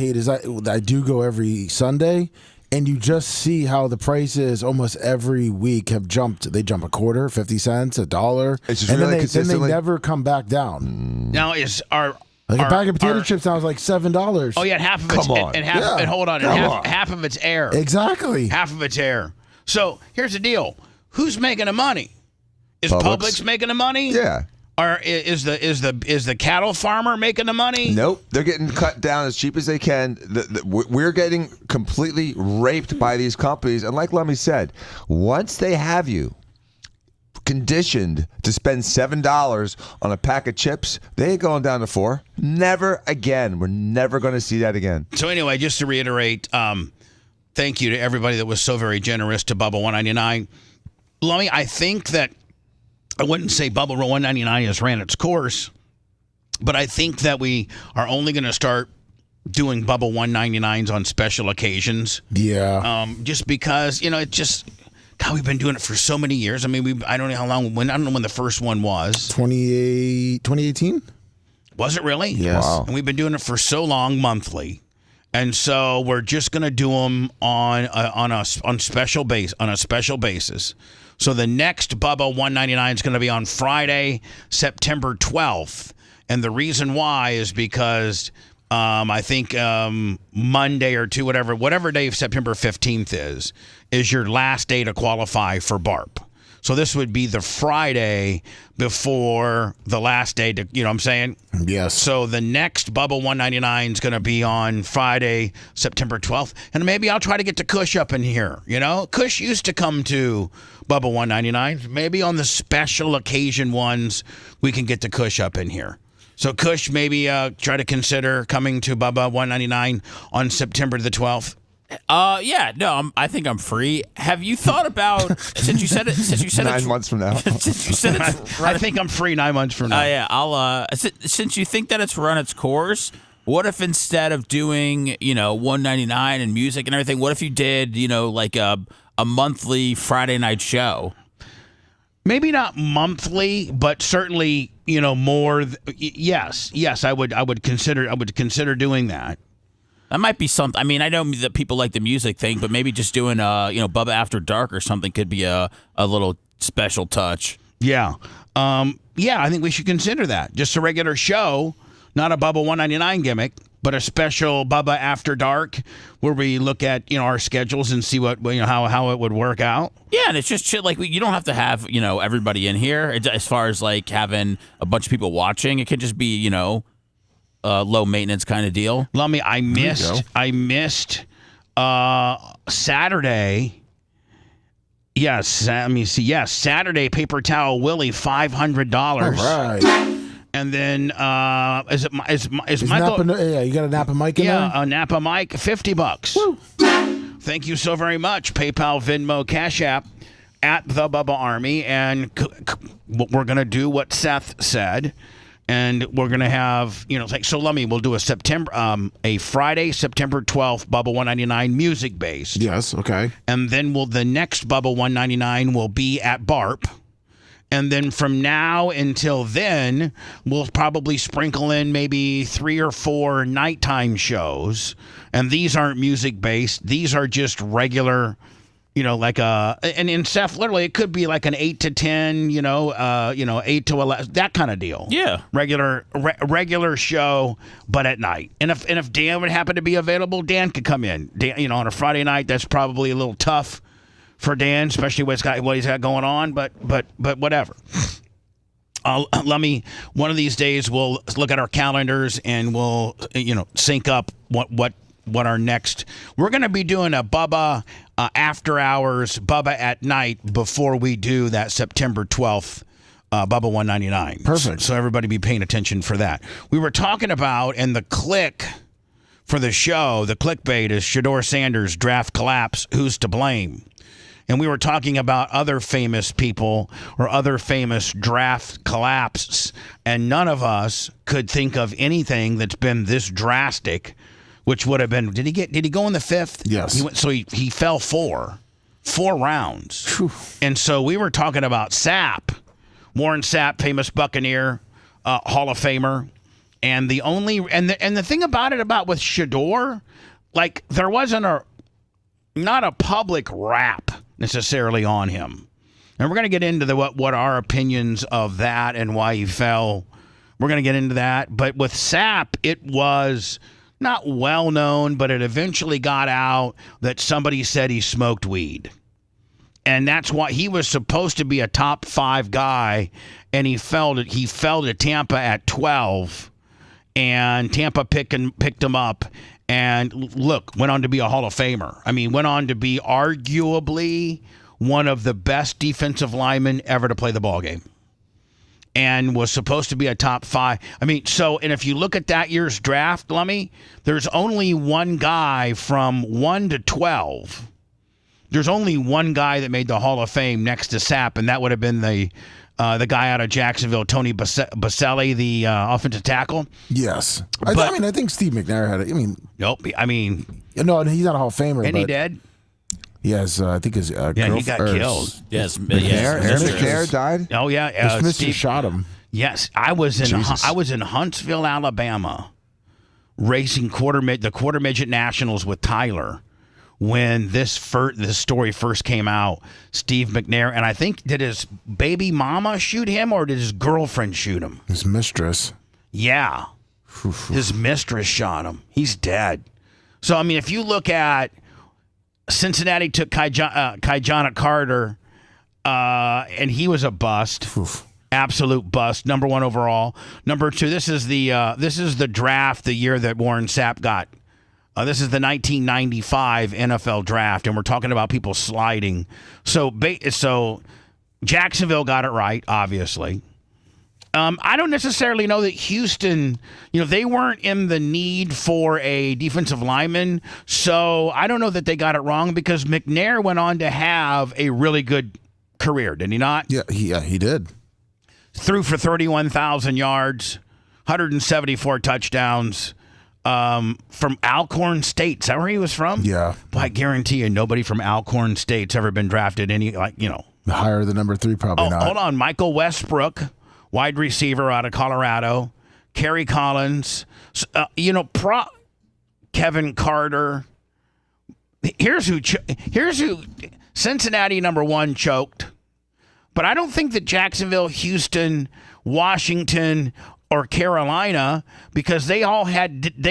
do go every Sunday, and you just see how the prices almost every week have jumped. They jump a quarter, 50 cents, $1. It's just and really then they never come back down. Now is our like a bag of potato chips now is like $7. Oh yeah, half of it's and hold on, half of it's air. Exactly, half of it's air. So here's the deal: who's making the money? Is Publix making the money? Yeah. Or is the cattle farmer making the money? Nope, they're getting cut down as cheap as they can. We're getting completely raped by these companies, and like Lummy said, once they have you conditioned to spend $7 on a pack of chips, they ain't going down to $4. Never again. We're never going to see that again. So anyway, just to reiterate, thank you to everybody that was so very generous to Bubba 199. Lummy, I think that. I wouldn't say Bubba 199 has ran its course, but I think that we are only going to start doing Bubba 199s on special occasions. Yeah. Just because, it just, God, we've been doing it for so many years. I mean, I don't know how long, I don't know when the first one was. 2018? Was it really? Yes. Wow. And we've been doing it for so long, monthly. And so we're just going to do them on a special basis. So the next Bubba 199 is going to be on Friday, September 12th. And the reason why is because I think Monday or two, whatever day of September 15th is your last day to qualify for BARP. So this would be the Friday before the last day to, you know what I'm saying? Yes. So the next Bubba 199 is going to be on Friday, September 12th. And maybe I'll try to get to Kush up in here. Kush used to come to Bubba 199. Maybe on the special occasion ones, we can get to Kush up in here. So Kush, maybe try to consider coming to Bubba 199 on September the 12th. Yeah, no, I think I'm free. Have you thought about since you said 9 months from now? Since you said it's I think I'm free 9 months from now. Yeah, I'll. Since you think that it's run its course, what if instead of doing 199 and music and everything, what if you did like a monthly Friday night show? Maybe not monthly, but certainly more. Yes, I would consider doing that. That might be something. I mean, I know that people like the music thing, but maybe just doing Bubba After Dark or something could be a little special touch. Yeah. I think we should consider that. Just a regular show, not a Bubba 199 gimmick, but a special Bubba After Dark where we look at our schedules and see what how it would work out. Yeah, and it's just shit like you don't have to have everybody in here as far as like having a bunch of people watching. It could just be low maintenance kind of deal. Lummy, I missed Saturday. Yes, let me see. Yes, Saturday Paper Towel Willie $500. All right. And then is Michael? You got a Napa mic in there? Yeah, a Napa mic, $50. Woo. Thank you so very much. PayPal, Venmo, Cash App at the Bubba Army, and we're gonna do what Seth said. And we're gonna have, we'll do a Friday, September 12th, Bubba 199 music based. Yes, okay. And then the next Bubba 199 will be at BARP. And then from now until then, we'll probably sprinkle in maybe 3 or 4 nighttime shows. And these aren't music based. These are just regular, and in Seth, literally, it could be like an 8 to 10, 8 to 11, that kind of deal. Yeah. Regular show, but at night. And if Dan would happen to be available, Dan could come in. Dan, on a Friday night, that's probably a little tough for Dan, especially what he's got going on, but whatever. One of these days we'll look at our calendars and we'll sync up what our next. We're going to be doing a Bubba after hours, Bubba at night before we do that September 12th Bubba 199. Perfect. So everybody be paying attention for that. We were talking about, and the click for the show, the clickbait is Shedeur Sanders draft collapse. Who's to blame? And we were talking about other famous people or other famous draft collapses, and none of us could think of anything that's been this drastic, which would have been, did he go in the 5th? Yes. He fell 4 rounds. Whew. And so we were talking about Sapp, Warren Sapp, famous Buccaneer, Hall of Famer. And the thing about with Shedeur, like there wasn't not a public rap necessarily on him. And we're going to get into what our opinions of that and why he fell. We're going to get into that. But with Sapp, it was not well known, but it eventually got out that somebody said he smoked weed. And that's why he was supposed to be a top 5 guy, and he fell to Tampa at 12, and Tampa picked him up. And look, went on to be a Hall of Famer. I mean, went on to be arguably one of the best defensive linemen ever to play the ball game. And was supposed to be a top 5. I mean, and if you look at that year's draft, Lummy, there's only one guy from 1 to 12. There's only one guy that made the Hall of Fame next to Sapp, and that would have been the guy out of Jacksonville, Tony Baselli, the offensive tackle. Yes. I think Steve McNair had it. Nope. No, he's not a Hall of Famer. And he dead? Yes, I think his he got killed. Yes, Aaron McNair died. Oh yeah, Mr. Steve shot him. Yes, I was in Huntsville, Alabama, racing the quarter midget nationals with Tyler when this story first came out. Steve McNair, and I think, did his baby mama shoot him or did his girlfriend shoot him? His mistress. Yeah, his mistress shot him. He's dead. So I mean, if you look at Cincinnati took Kajana Carter, and he was a bust. Oof. Absolute bust. Number 1 overall. Number 2. This is the draft, the year that Warren Sapp got. This is the 1995 NFL draft, and we're talking about people sliding. So Jacksonville got it right, obviously. I don't necessarily know that Houston, they weren't in the need for a defensive lineman, so I don't know that they got it wrong because McNair went on to have a really good career, did he not? Yeah, he did. Threw for 31,000 yards, 174 touchdowns. From Alcorn State. Is that where he was from? Yeah. But I guarantee you nobody from Alcorn State's ever been drafted higher than number 3, probably not. Hold on. Michael Westbrook, wide receiver out of Colorado. Kerry Collins. Kevin Carter. Here's who Cincinnati number 1 choked. But I don't think that Jacksonville, Houston, Washington, or Carolina, because they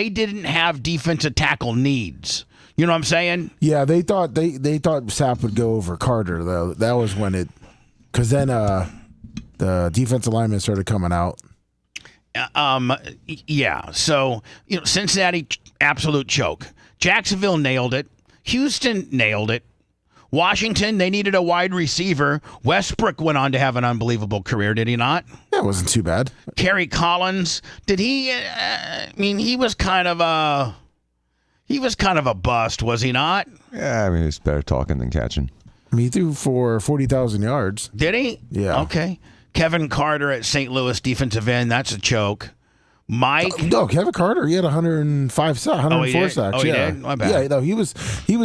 didn't have defensive tackle needs. You know what I'm saying? Yeah, they thought Sapp would go over Carter though. That was when because then the defensive linemen started coming out. Yeah. So Cincinnati, absolute choke. Jacksonville nailed it. Houston nailed it. Washington, they needed a wide receiver. Westbrook went on to have an unbelievable career, did he not? Yeah, it wasn't too bad. Kerry Collins, did he? He was kind of a bust, was he not? Yeah, he was better talking than catching. He threw for 40,000 yards. Did he? Yeah. Okay. Kevin Carter at St. Louis, defensive end. That's a choke. Mike. No, Kevin Carter. He had 105 sacks, 104 sacks. Oh, he yeah. did? My bad. Yeah, no, he was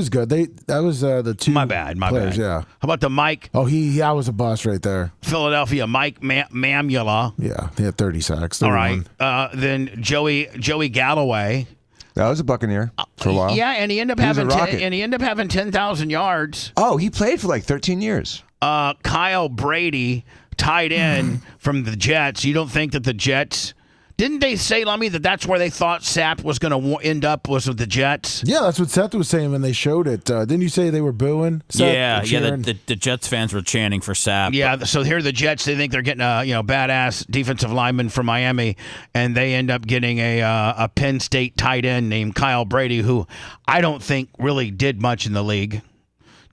good. That was the two. My bad. players, bad. Yeah. How about the Mike? Oh, that was a bust right there. Philadelphia Mike Mamula. Yeah, he had 30 sacks. 31. All right. Then Joey Galloway. That was a Buccaneer for a while. Yeah, and he ended up having 10,000 yards. Oh, he played for like 13 years. Kyle Brady, tight end from the Jets. You don't think that the Jets? Didn't they say, Lummy, that that's where they thought Sapp was going to end up, was with the Jets? Yeah, that's what Seth was saying when they showed it. Didn't you say they were booing? Seth, The Jets fans were chanting for Sapp. Yeah, so here are the Jets. They think they're getting a badass defensive lineman from Miami, and they end up getting a Penn State tight end named Kyle Brady, who I don't think really did much in the league.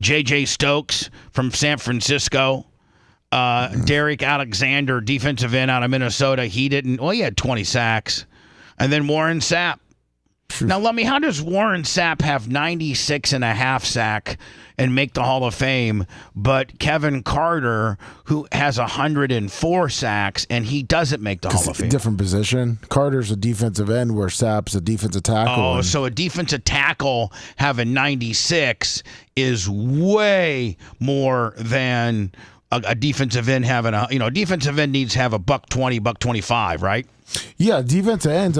J.J. Stokes from San Francisco. Derek Alexander, defensive end out of Minnesota. He had 20 sacks. And then Warren Sapp. Now, Lummy, how does Warren Sapp have 96.5 sack and make the Hall of Fame, but Kevin Carter, who has 104 sacks, and he doesn't make the Hall of Fame? Different position. Carter's a defensive end where Sapp's a defensive tackle. Oh, so a defensive tackle having 96 is way more than a defensive end having a defensive end needs to have a $120, $125, right? Yeah, defensive ends.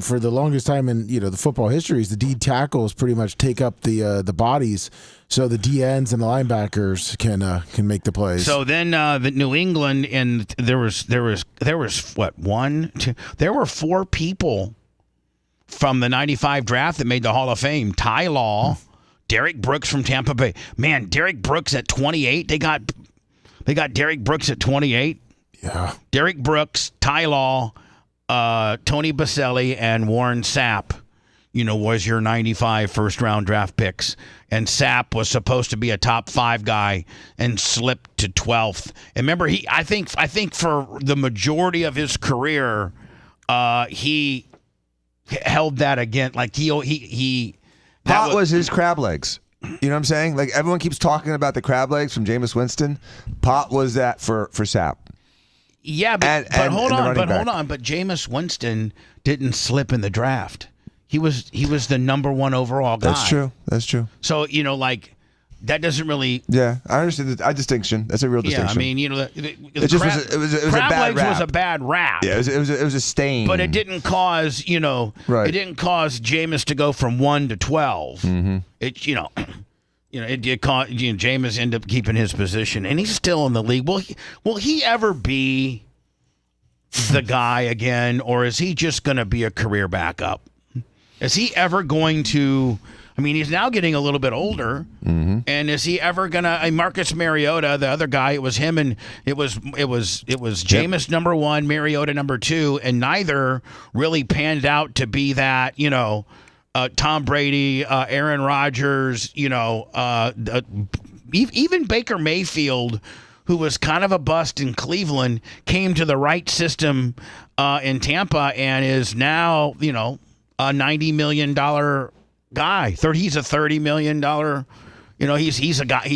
For the longest time in the football histories, the D tackles pretty much take up the bodies, so the D ends and the linebackers can make the plays. So then the New England, and there was what, 1, 2, there were 4 people from the '95 draft that made the Hall of Fame. Ty Law, Derek Brooks from Tampa Bay. Man, Derek Brooks at 28. They got Derek Brooks at 28. Yeah. Derek Brooks, Ty Law, Tony Baselli, and Warren Sapp, was your 95 first-round draft picks. And Sapp was supposed to be a top 5 guy and slipped to 12th. And remember, I think for the majority of his career, he held that again. Like he Pot was his crab legs. You know what I'm saying? Like everyone keeps talking about the crab legs from Jameis Winston. Pot was that for Sapp. Yeah, but hold on. But Jameis Winston didn't slip in the draft. He was the number 1 overall guy. That's true. So that doesn't really. Yeah, I understand the distinction. That's a real distinction. Yeah, I mean, it was a bad rap. Was a bad rap. Yeah, it was a stain. But it didn't cause Right. It didn't cause Jameis to go from 1 to 12. Mm-hmm. It it caused Jameis ended up keeping his position, and he's still in the league. Will he ever be the guy again, or is he just going to be a career backup? Is he ever going to? I mean, he's now getting a little bit older, and is he ever gonna? Marcus Mariota, the other guy, it was him, and it was Jameis number 1, Mariota number 2, and neither really panned out to be that. Tom Brady, Aaron Rodgers, even Baker Mayfield, who was kind of a bust in Cleveland, came to the right system in Tampa and is now a $90 million guy. He's a $30 million. He's a guy.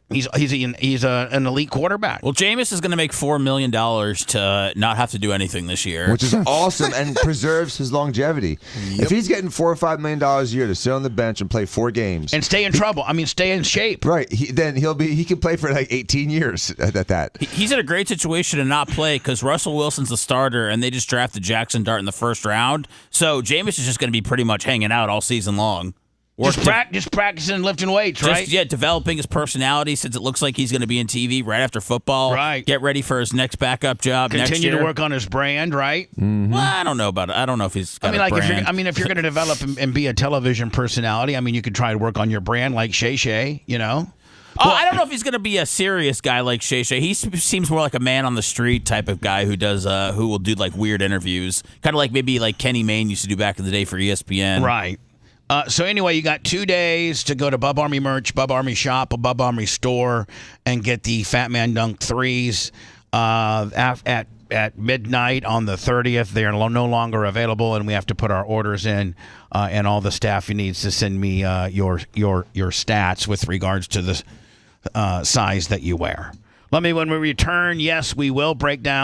He's an elite quarterback. Well, Jameis is going to make $4 million to not have to do anything this year, which is awesome and preserves his longevity. Yep. If he's getting $4 or $5 million a year to sit on the bench and play 4 games and stay in trouble, stay in shape, right? Then he can play for like 18 years at that. He's in a great situation to not play because Russell Wilson's the starter, and they just drafted Jackson Dart in the first round. So Jameis is just going to be pretty much hanging out all season long. Just practicing lifting weights, right? Developing his personality since it looks like he's going to be in TV right after football. Right. Get ready for his next backup job next year. Continue to work on his brand, right? Mm-hmm. Well, I don't know about it. I don't know if he's got a brand. If you're going to develop and be a television personality, you could try to work on your brand like Shay Shay, I don't know if he's going to be a serious guy like Shay Shay. He seems more like a man on the street type of guy who will do like weird interviews, kind of like maybe like Kenny Mayne used to do back in the day for ESPN. Right. So anyway, you got 2 days to go to Bub Army merch, Bub Army shop, a Bub Army store, and get the Fat Man Dunk 3s at midnight on the 30th. They are no longer available, and we have to put our orders in. And all the staff needs to send me your stats with regards to the size that you wear. When we return, yes, we will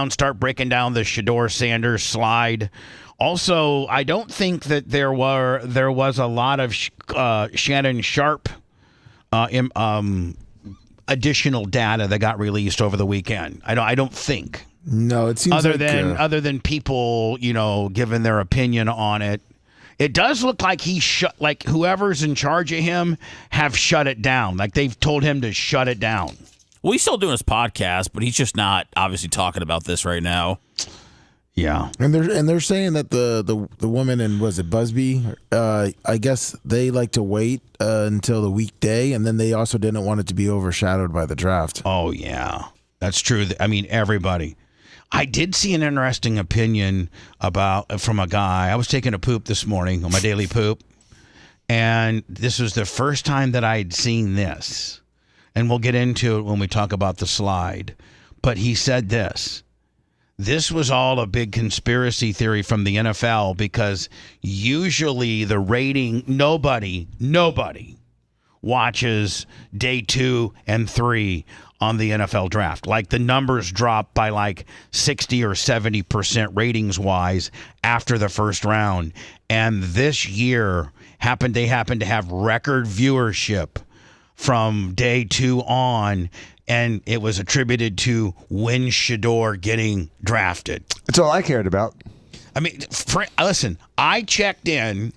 start breaking down the Shedeur Sanders slide. Also, I don't think that there was a lot of Shannon Sharp additional data that got released over the weekend. I don't think. No, it seems other than people, giving their opinion on it. It does look like whoever's in charge of him have shut it down. Like they've told him to shut it down. Well, he's still doing his podcast, but he's just not obviously talking about this right now. Yeah, and they're saying that the woman and was it Busby? I guess they like to wait until the weekday, and then they also didn't want it to be overshadowed by the draft. Oh yeah, that's true. I mean, everybody. I did see an interesting opinion from a guy. I was taking a poop this morning on my daily poop, and this was the first time that I had seen this. And we'll get into it when we talk about the slide. But he said this. This was all a big conspiracy theory from the NFL because usually the rating, nobody watches day 2 and 3 on the NFL draft. Like the numbers drop by like 60 or 70% ratings wise after the first round. And this year they happened to have record viewership from day 2 on, and it was attributed to when Shedeur getting drafted. That's all I cared about. I mean, listen, I checked in.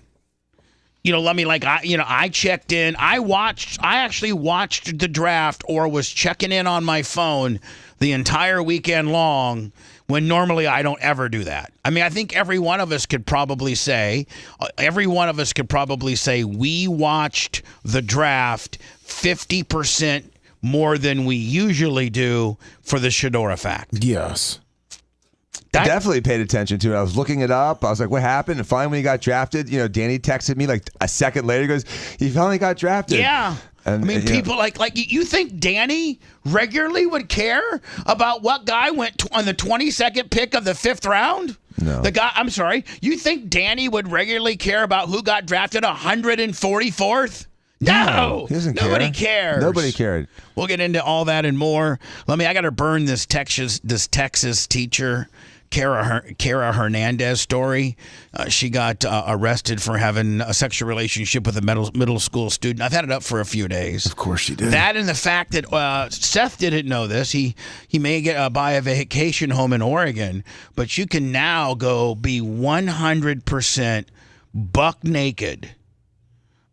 I checked in. I actually watched the draft or was checking in on my phone the entire weekend long when normally I don't ever do that. I mean, I think every one of us could probably say we watched the draft 50% more than we usually do for the Shedeur effect. Yes. I definitely paid attention to it. I was looking it up. I was like, what happened? And finally when he got drafted, Danny texted me like a second later. He goes, he finally got drafted. Yeah. And, people like you think Danny regularly would care about what guy went on the 22nd pick of the 5th round? No. I'm sorry. You think Danny would regularly care about who got drafted 144th? No, he doesn't nobody care. cares. Nobody cared. We'll get into all that and more. I got to burn this Texas teacher, Kara Hernandez story. She got arrested for having a sexual relationship with a middle school student. I've had it up for a few days. Of course she did. That and the fact that Seth didn't know this. He may buy a vacation home in Oregon, but you can now go be 100% buck naked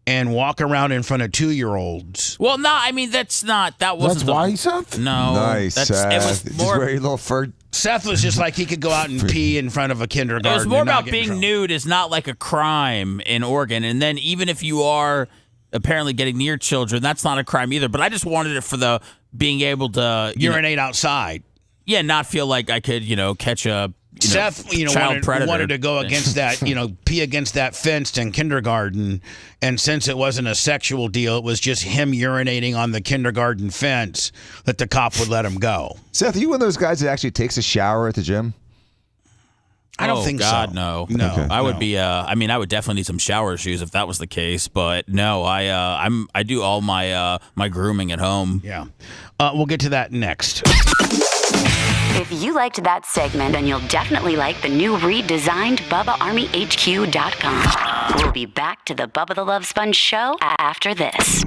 and walk around in front of 2-year-olds. Well, no, I mean that wasn't. That's why, Seth? No, nice. It was Just more. wear your little fur. Seth was just like he could go out and pee in front of a kindergarten. It was more and not about get in being trouble. nude is not like a crime in Oregon, and then even if you are apparently getting near children, that's not a crime either. But I just wanted it for the being able to urinate outside. Yeah, not feel like I could catch a. Seth, child predator. wanted to go against that, pee against that fence in kindergarten. And since it wasn't a sexual deal, it was just him urinating on the kindergarten fence that the cop would let him go. Seth, are you one of those guys that actually takes a shower at the gym? I don't think God, so. no. Okay. I would be. I would definitely need some shower shoes if that was the case. But no, I do all my my grooming at home. Yeah, we'll get to that next. If you liked that segment, then you'll definitely like the new redesigned BubbaArmyHQ.com. We'll be back to the Bubba the Love Sponge show after this.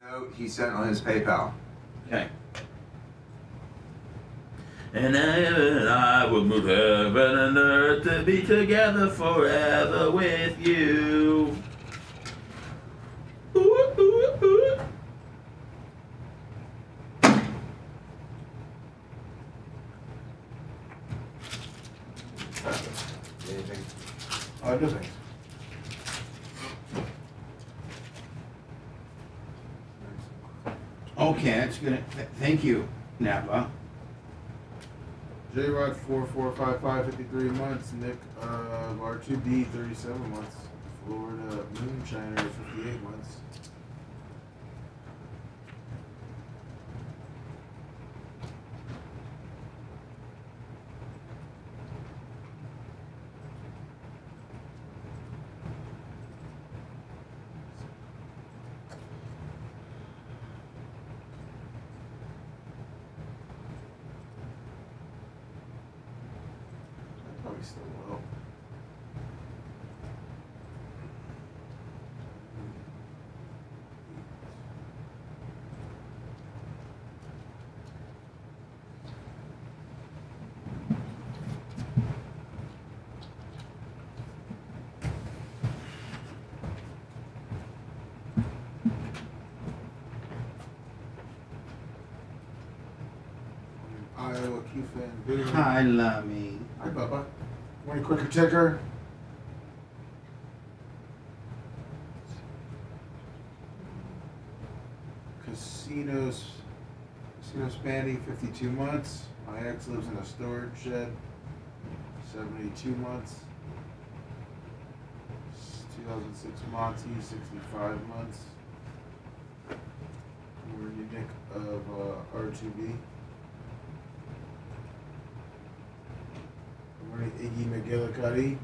Note he sent on his PayPal. Okay. And I will move heaven and earth to be together forever with you. Ooh, ooh, ooh. Anything? Oh, no thanks. Okay, that's good. Thank you, Napa. J-Rod 4455 53 months. Nick R2B 37 months. Florida Moonshiner 58 months. still low. Iowa Q fan. Big. Hi, Lummy. Hi, Bubba. Want a quicker ticker? Casino spanning 52 months. My ex lives in a storage shed. 72 months. 2006 Monty, 65 months. We're unique of R2B. Good morning, Iggy McGillicuddy.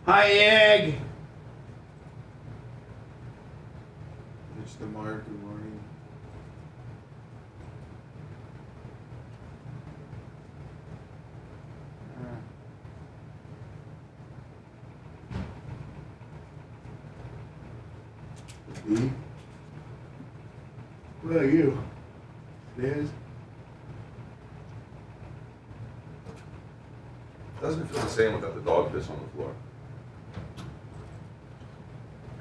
Hi, Egg. Mitch DeMark, good morning. B. What are you? Liz? Doesn't feel the same without the dog piss on the floor.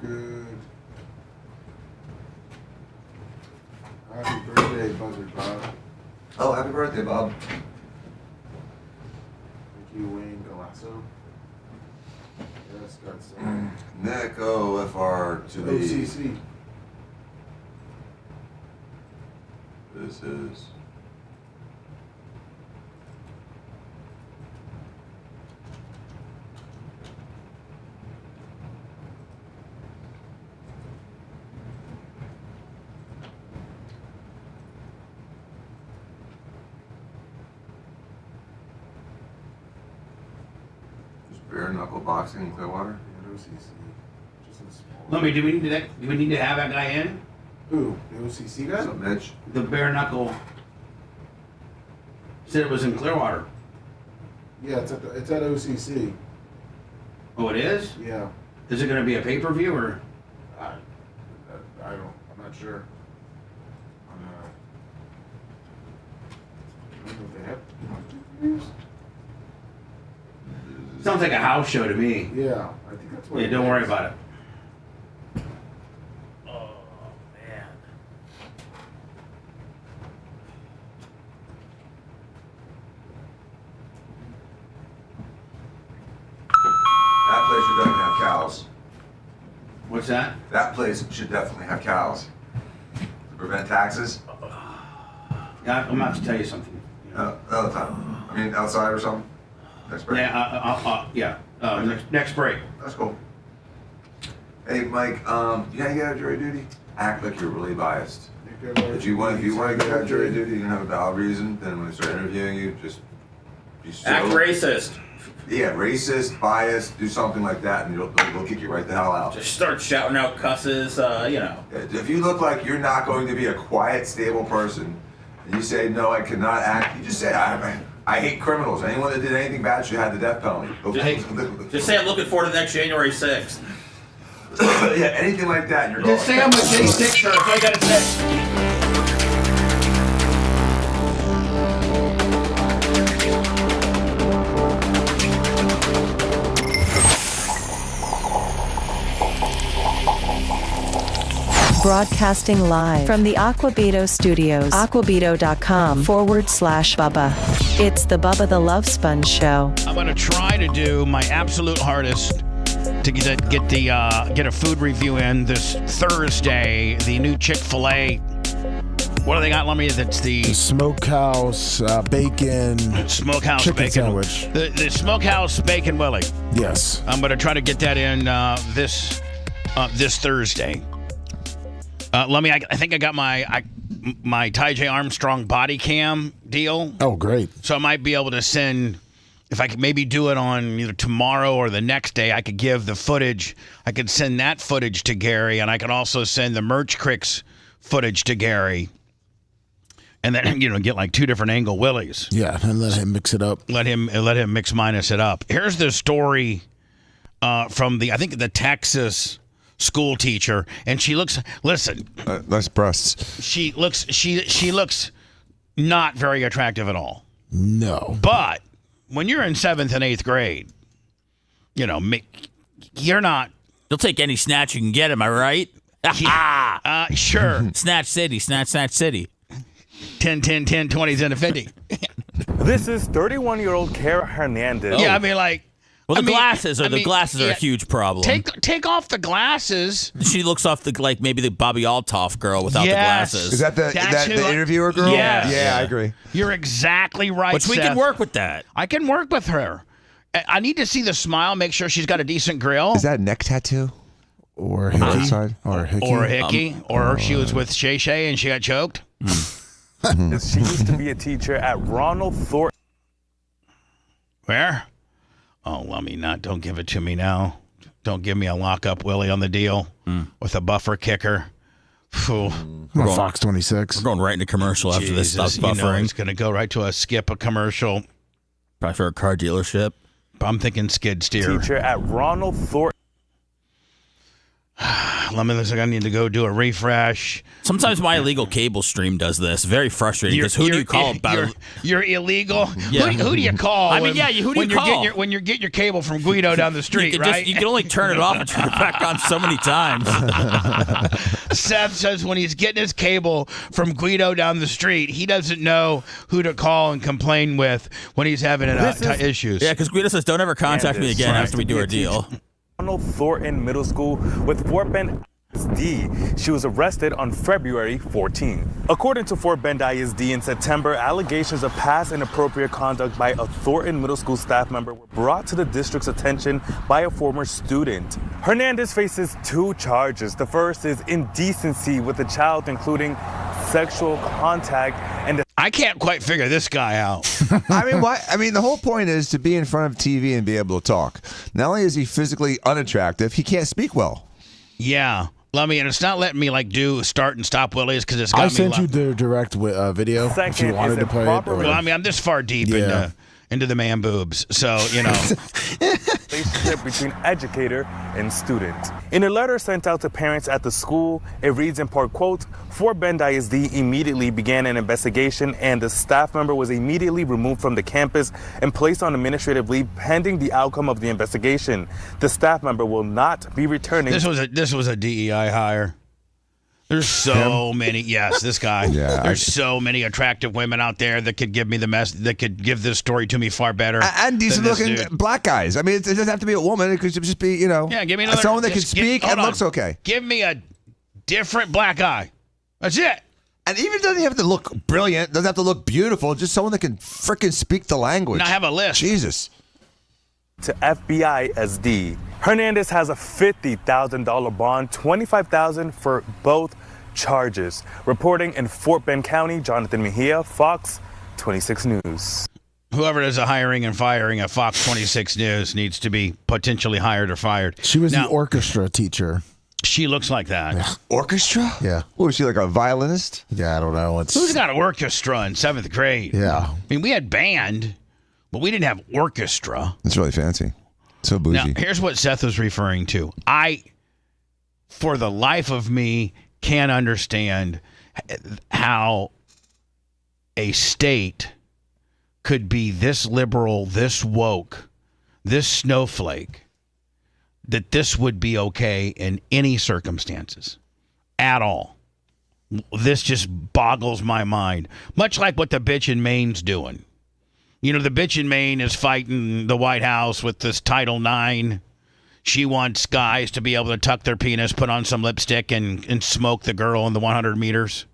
Good. Happy birthday, Buzzard Bob. Oh, happy birthday, Bob. Thank you, Wayne Galasso. Yes, got some. Nick OFR to the OCC. This is. Bare knuckle boxing in Clearwater. Yeah, OCC. Just a small. Lummy, do we need to have that guy in? Who? The OCC guy? What's up, Mitch? The bare knuckle. Said it was in Clearwater. Yeah, it's at OCC. Oh, it is? Yeah. Is it going to be a pay-per-view or? I'm not sure. I don't know if they have pay-per-views. Sounds like a house show to me. Yeah, I think that's what. Yeah, don't worry about it. That place should definitely have cows. What's that? That place should definitely have cows. To prevent taxes. Yeah, I'm going to have to tell you something. Another time. I mean, outside or something. Next break. Next break. That's cool. Hey, Mike, you gotta get out of jury duty? Act like you're really biased. If you want to get out of jury duty, you don't have a valid reason, then when they start interviewing you, just be so... Act racist. Yeah, racist, biased, do something like that, and they'll kick you right the hell out. Just start shouting out cusses, you know. If you look like you're not going to be a quiet, stable person, and you say, no, I cannot act, you just say, I hate criminals. Anyone that did anything bad should have the death penalty. Just say I'm looking forward to next January 6th. Yeah, anything like that. And you're Just say I'm a J6 shirt. That's all you got to say. Broadcasting live from the Aquabito Studios. Aquabito.com/Bubba. It's the Bubba the Love Sponge Show. I'm going to try to do my absolute hardest to get a food review in this Thursday. The new Chick-fil-A. What do they got? Let me. That's the Smokehouse Bacon. Smokehouse chicken Bacon sandwich. The Smokehouse Bacon Willie. Yes. I'm going to try to get that in this Thursday. Let me. I think I got my Ty J Armstrong body cam deal. Oh, great! So I might be able to send. If I could maybe do it on either tomorrow or the next day, I could give the footage. I could send that footage to Gary, and I could also send the Merch Cricks footage to Gary. and then get like 2 different angle willies. Yeah, and let him mix it up. Let him mix minus it up. Here's the story from the Texas school teacher, and she looks. Listen, nice breasts. She looks not very attractive at all. No, but when you're in 7th and 8th grade, you're not. You'll take any snatch you can get. Am I right? Sure. Snatch City, snatch City. 10, 10, 10, 20s and a 50. This is 31-year-old Kara Hernandez. Yeah, I mean, like. Well, the glasses are a huge problem. Take off the glasses. She looks off like maybe the Bobby Altoff girl without the glasses. Is that the interviewer girl? Yes. Yeah, I agree. You're exactly right, But we can work with that. I can work with her. I need to see the smile, make sure she's got a decent grill. Is that a neck tattoo? Or hickey? Or hickey? Or hickey. Or she was with Shay Shay and she got choked. She used to be a teacher at Ronald Thornton. Where? Oh, let me not. Don't give it to me now. Don't give me a lock-up Willie on the deal with a buffer kicker. Fox 26. We're going right into commercial after this stops buffering. It's going to go right to a commercial. Probably for a car dealership. I'm thinking skid steer. Teacher at Ronald Thornton. Let me listen. I need to go do a refresh. Sometimes my illegal cable stream does this. Very frustrating because who do you call about? You're illegal. Yeah. Who do you call? I mean, who do you call when you're getting your cable from Guido down the street, right? You can only turn it off and turn it back on so many times. Seth says when he's getting his cable from Guido down the street, he doesn't know who to call and complain with when he's having issues. Yeah, because Guido says, "Don't ever contact me again after we do our deal." Ronald Thornton Middle School with Fort Bend ISD. She was arrested on February 14. According to Fort Bend ISD, in September, allegations of past inappropriate conduct by a Thornton Middle School staff member were brought to the district's attention by a former student. Hernandez faces 2 charges. The first is indecency with a child, including sexual contact and I can't quite figure this guy out. I mean, why? I mean, the whole point is to be in front of TV and be able to talk. Not only is he physically unattractive, he can't speak well. Yeah. And it's not letting me do start and stop Willies because it's got me. I sent you the direct video if you wanted to play it. Well, I mean, I'm this far deep into the man boobs, so relationship between educator and student. In a letter sent out to parents at the school, it reads in part, quote, Fort Bend ISD immediately began an investigation and the staff member was immediately removed from the campus and placed on administrative leave pending the outcome of the investigation. The staff member will not be returning. This was a DEI hire. There's so many. Yes, this guy. Yeah, There's so many attractive women out there that could give me that could give this story to me far better. And decent-looking black guys. I mean, it doesn't have to be a woman. It could just be, Yeah, give me another. Someone that can speak and looks okay. Give me a different black guy. That's it. And even doesn't have to look brilliant. Doesn't have to look beautiful. Just someone that can frickin' speak the language. Now have a list. Jesus. To FBI SD. Hernandez has a $50,000 bond, $25,000 for both charges. Reporting in Fort Bend County, Jonathan Mejia, Fox 26 News. Whoever does the hiring and firing at Fox 26 News needs to be potentially hired or fired. She was the orchestra teacher. She looks like that. Yeah. Orchestra? Yeah. What, was she like a violinist? Yeah, I don't know. Who's got an orchestra in 7th grade? Yeah. I mean, we had band, but we didn't have orchestra. That's really fancy. So bougie. Now, here's what Seth was referring to. I, for the life of me, can't understand how a state could be this liberal, this woke, this snowflake, that this would be okay in any circumstances at all. This just boggles my mind. Much like what the bitch in Maine's doing. The bitch in Maine is fighting the White House with this Title IX. She wants guys to be able to tuck their penis, put on some lipstick, and smoke the girl in the 100 meters.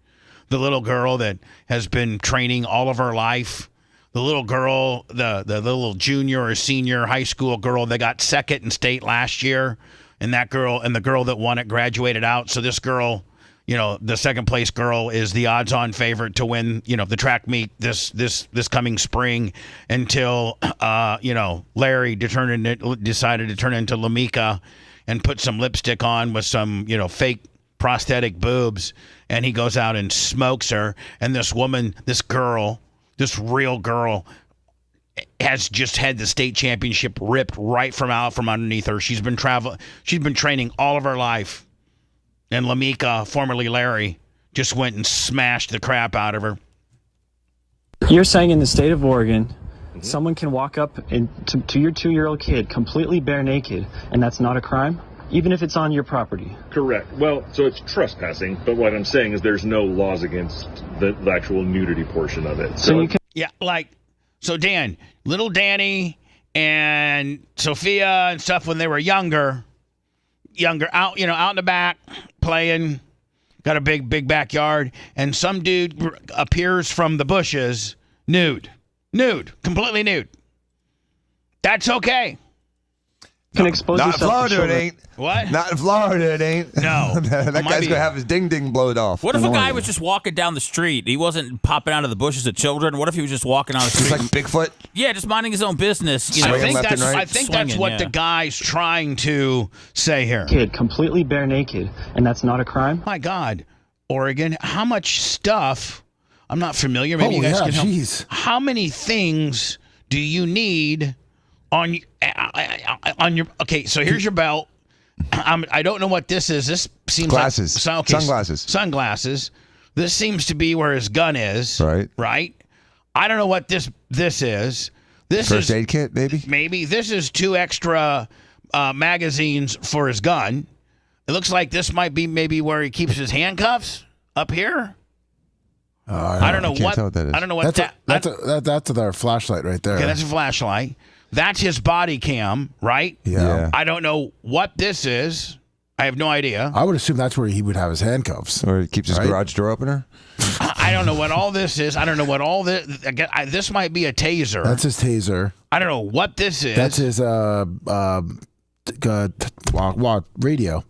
The little girl that has been training all of her life. The little girl, the little junior or senior high school girl that got second in state last year. And the girl that won it graduated out. So this girl, the second place girl is the odds-on favorite to win, the track meet this coming spring until, Larry decided to turn into Lamika and put some lipstick on with some, fake prosthetic boobs, and he goes out and smokes her. And this woman, this real girl, has just had the state championship ripped right from underneath her. She's been training all of her life. And Lamika, formerly Larry, just went and smashed the crap out of her. You're saying in the state of Oregon, someone can walk up to your 2-year-old kid completely bare naked, and that's not a crime? Even if it's on your property? Correct. Well, so it's trespassing, but what I'm saying is there's no laws against the actual nudity portion of it. So you can... Yeah, so Dan, little Danny and Sophia and stuff when they were younger, out in the back playing, got a big backyard, and some dude appears from the bushes nude, completely nude. That's okay. Can expose not in yourself Florida, to it ain't. What? Not in Florida, it ain't. No. That guy's going to have his ding-ding blowed off. What if a guy was just walking down the street? He wasn't popping out of the bushes at children. What if he was just walking on the street? Just like Bigfoot? Yeah, just minding his own business. I think that's what the guy's trying to say here. Kid completely bare naked, and that's not a crime? My God, Oregon, how much stuff? I'm not familiar. Maybe you guys can help. Geez. How many things do you need on your? Okay, so here's your belt. I don't know what this is. This seems glasses. Like sunglasses. This seems to be where his gun is. Right. I don't know what this is. This First is aid kit, maybe. Maybe this is 2 extra magazines for his gun. It looks like this might be maybe where he keeps his handcuffs up here. I don't know what that is. I don't know what that's our flashlight right there. Okay, that's a flashlight. That's his body cam, right? Yeah. I don't know what this is. I have no idea. I would assume that's where he would have his handcuffs. Or he keeps his garage door opener. I don't know what all this is. I don't know what all this. This might be a taser. That's his taser. I don't know what this is. That's his radio.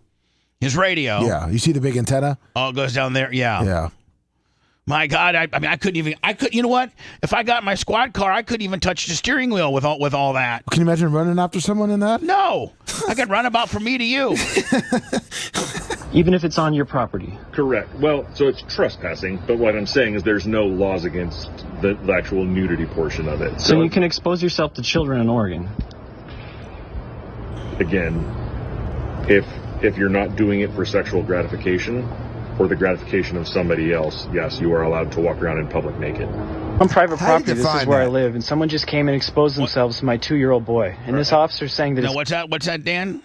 His radio. Yeah. You see the big antenna? Oh, it goes down there. Yeah. Yeah. My God, I could. You know what? If I got my squad car, I couldn't even touch the steering wheel with all that. Can you imagine running after someone in that? No, I could run about from me to you. Even if it's on your property? Correct. Well, so it's trespassing, but what I'm saying is there's no laws against the actual nudity portion of it. So you can expose yourself to children in Oregon? Again, if you're not doing it for sexual gratification or the gratification of somebody else, yes, you are allowed to walk around in public naked. On private property, this is where I live, and someone just came and exposed themselves to my 2-year-old boy. And this officer's saying that... No, what's that, Dan?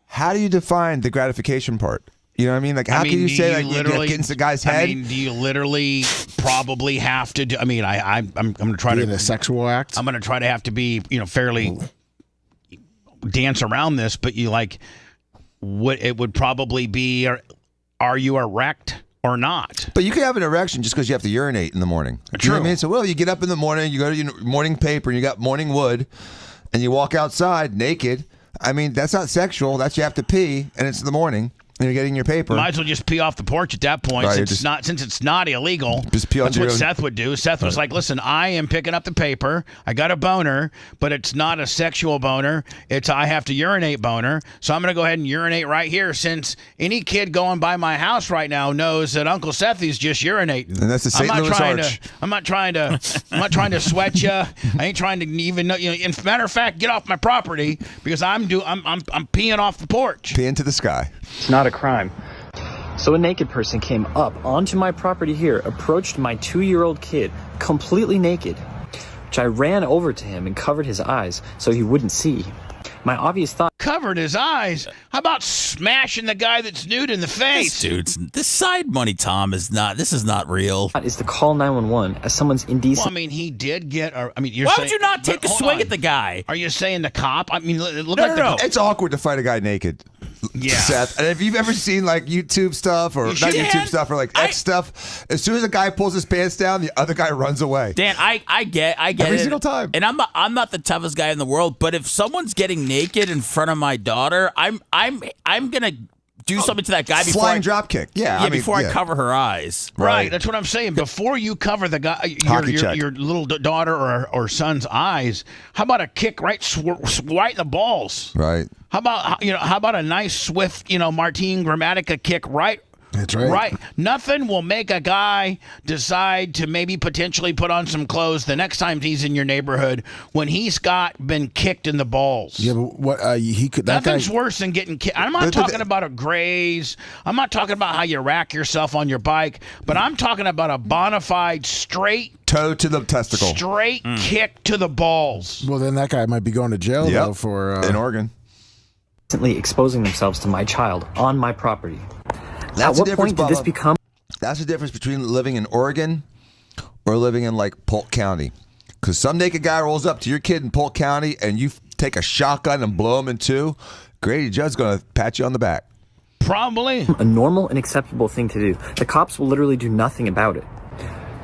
How do you define the gratification part? You know what I mean? Like, how can you say, like, you get into the guy's head? I mean, do you literally probably have to do... I mean, I'm going to try to... In a sexual act? I'm going to try to have to be, fairly... dance around this, but it would probably be... Are you erect or not? But you can have an erection just because you have to urinate in the morning. True. You know what I mean? So, you get up in the morning, you go to your morning paper, and you got morning wood, and you walk outside naked. I mean, that's not sexual. That's you have to pee, and it's in the morning, and you're getting your paper. Might as well just pee off the porch at that point, right, since it's not illegal. Just pee on That's what Seth would do. Seth was like, listen, I am picking up the paper. I got a boner, but it's not a sexual boner. It's I have to urinate boner. So I'm going to go ahead and urinate right here, since any kid going by my house right now knows that Uncle Seth is just urinating. And that's the St. Louis Arch. I'm not trying to sweat you. I ain't trying to even know. In matter of fact, get off my property, because I'm peeing off the porch. Pee into the sky. It's not a crime. So a naked person came up onto my property here, approached my 2-year-old kid, completely naked, which I ran over to him and covered his eyes so he wouldn't see. My obvious thought... Covered his eyes? How about smashing the guy that's nude in the face? This side money, Tom, this is not real. ...is to call 911 as someone's indecent... Well, I mean, he did get... Why would you not take a swing at the guy? Are you saying the cop? I mean, No. It's awkward to fight a guy naked. Yeah. Seth, and if you've ever seen like YouTube stuff or not YouTube stuff or like X stuff, as soon as a guy pulls his pants down, the other guy runs away. Dan, I get every it. single time. And I'm not the toughest guy in the world, but if someone's getting naked in front of my daughter, I'm gonna do something to that guy before flying drop kick. Yeah, before I cover her eyes. Right, that's what I'm saying. Before you cover the guy, your little daughter or son's eyes, how about a kick right in the balls? Right. How about a nice swift Martin Gramatica kick right That's right. Right. Nothing will make a guy decide to maybe potentially put on some clothes the next time he's in your neighborhood when he's been kicked in the balls. Yeah, but what he could. Nothing's worse than getting kicked. I'm not talking about a graze. I'm not talking about how you rack yourself on your bike, but I'm talking about a bona fide straight toe to the testicle, straight kick to the balls. Well, then that guy might be going to jail though for in Oregon. Exposing themselves to my child on my property. That's At what point did this become? That's the difference between living in Oregon or living in like Polk County. Because some naked guy rolls up to your kid in Polk County and you take a shotgun and blow him in two, Grady Judd's going to pat you on the back. Probably. A normal and acceptable thing to do. The cops will literally do nothing about it.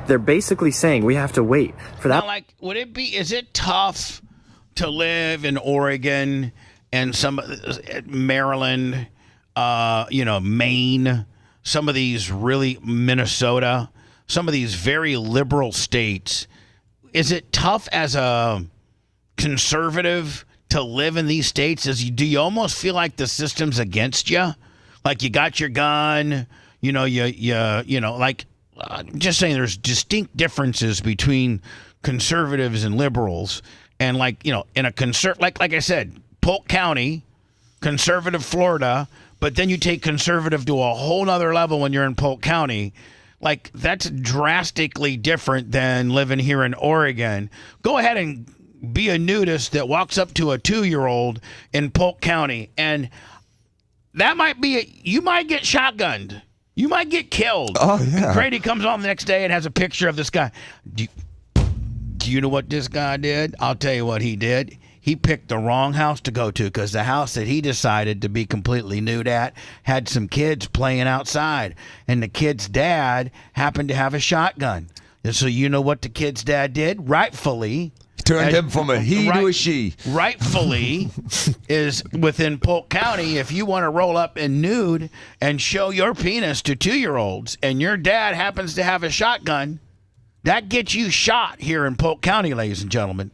They're basically saying we have to wait for that. Now, is it tough to live in Oregon and Maryland, Maine, some of these really Minnesota, some of these very liberal states? Is it tough as a conservative to live in these states? Do you almost feel like the system's against you? Like you got your gun, just saying there's distinct differences between conservatives and liberals. And in a like I said, Polk County, conservative Florida, but then you take conservative to a whole nother level when you're in Polk County. Like, that's drastically different than living here in Oregon. Go ahead and be a nudist that walks up to a 2-year-old in Polk County, and that might be you might get shotgunned. You might get killed. Oh, yeah. And Grady comes on the next day and has a picture of this guy. Do you know what this guy did? I'll tell you what he did. He picked the wrong house to go to because the house that he decided to be completely nude at had some kids playing outside. And the kid's dad happened to have a shotgun. And so you know what the kid's dad did? Rightfully. Turned him from a he to a she. Rightfully is within Polk County. If you want to roll up in nude and show your penis to 2-year-olds and your dad happens to have a shotgun, that gets you shot here in Polk County, ladies and gentlemen.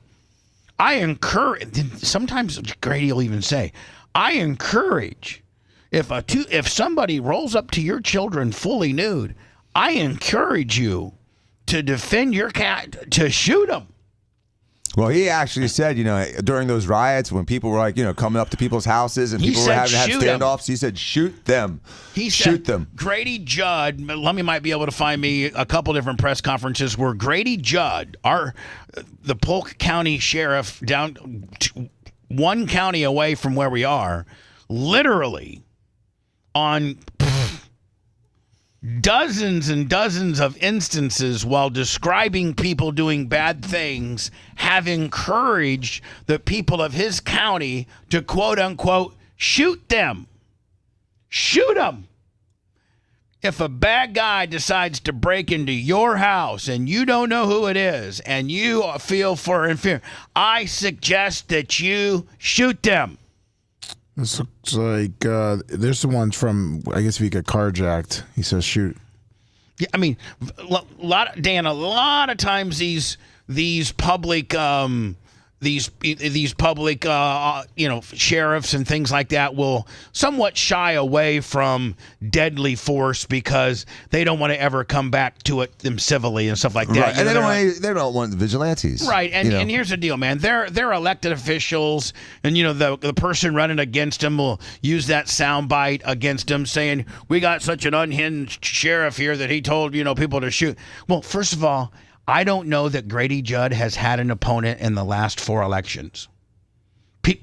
I encourage, sometimes Grady will even say, I encourage, if somebody rolls up to your children fully nude, I encourage you to defend your cat, to shoot them. Well, he actually said, during those riots when people were coming up to people's houses and people were having to have standoffs, he said, shoot them. Shoot them. Grady Judd, Lummy might be able to find me a couple different press conferences where Grady Judd, the Polk County sheriff down one county away from where we are, literally on dozens and dozens of instances while describing people doing bad things, have encouraged the people of his county to quote unquote shoot them. Shoot them. If a bad guy decides to break into your house and you don't know who it is and you feel for fear, I suggest that you shoot them. This looks like there's the ones from, I guess if you get carjacked, he says shoot. Yeah, I mean, a lot of times these public sheriffs and things like that will somewhat shy away from deadly force because they don't want to ever come back to it them civilly and stuff like that. Right. And they don't want vigilantes. Right. And here's the deal, man. They're elected officials, and the person running against them will use that soundbite against them, saying we got such an unhinged sheriff here that he told people to shoot. Well, first of all, I don't know that Grady Judd has had an opponent in the last 4 elections.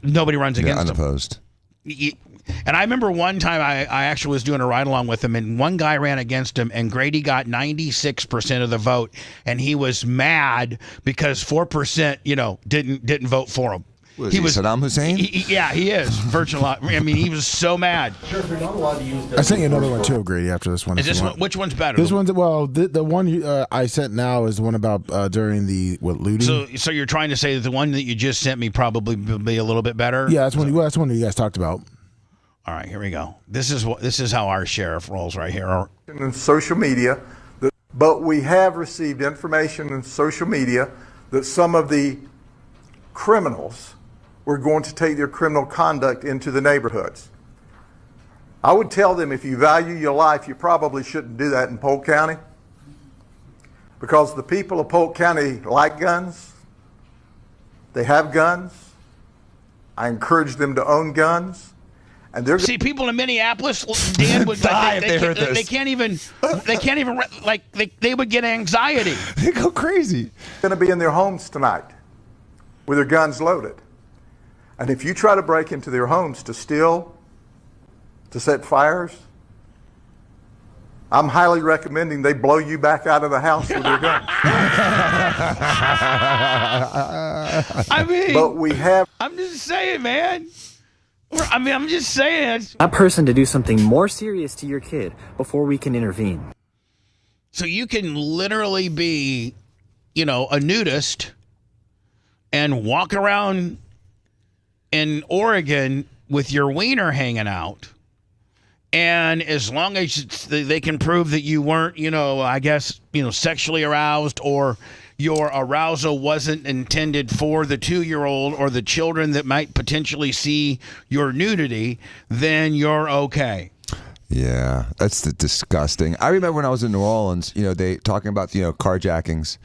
Nobody runs against him. Unopposed. And I remember one time I actually was doing a ride-along with him, and one guy ran against him, and Grady got 96% of the vote, and he was mad because 4%, didn't vote for him. He was Saddam Hussein? He is. Virtual. I mean, he was so mad. Sheriff, you're not allowed to use that. I sent you another one too, Grady, after this one. Is this one? Which one's better? This one's, the one I sent now is the one about during the looting. So you're trying to say that the one that you just sent me probably will be a little bit better? Yeah, that's one that you guys talked about. All right, here we go. This is how our sheriff rolls right here. In social media, but we have received information in social media that some of the criminals were going to take their criminal conduct into the neighborhoods. I would tell them if you value your life, you probably shouldn't do that in Polk County, because the people of Polk County like guns. They have guns. I encourage them to own guns. And they're See, people in Minneapolis, Dan would die if they heard this. They can't even like they would get anxiety. They go crazy. Going to be in their homes tonight with their guns loaded. And if you try to break into their homes to steal, to set fires, I'm highly recommending they blow you back out of the house with their guns. I mean, but we have. I'm just saying, man. I'm just saying. That person to do something more serious to your kid before we can intervene. So you can literally be, a nudist and walk around in Oregon with your wiener hanging out. And as long as they can prove that you weren't, sexually aroused, or your arousal wasn't intended for the 2-year-old or the children that might potentially see your nudity, then you're okay. Yeah, that's disgusting. I remember when I was in New Orleans, they talking about, carjackings.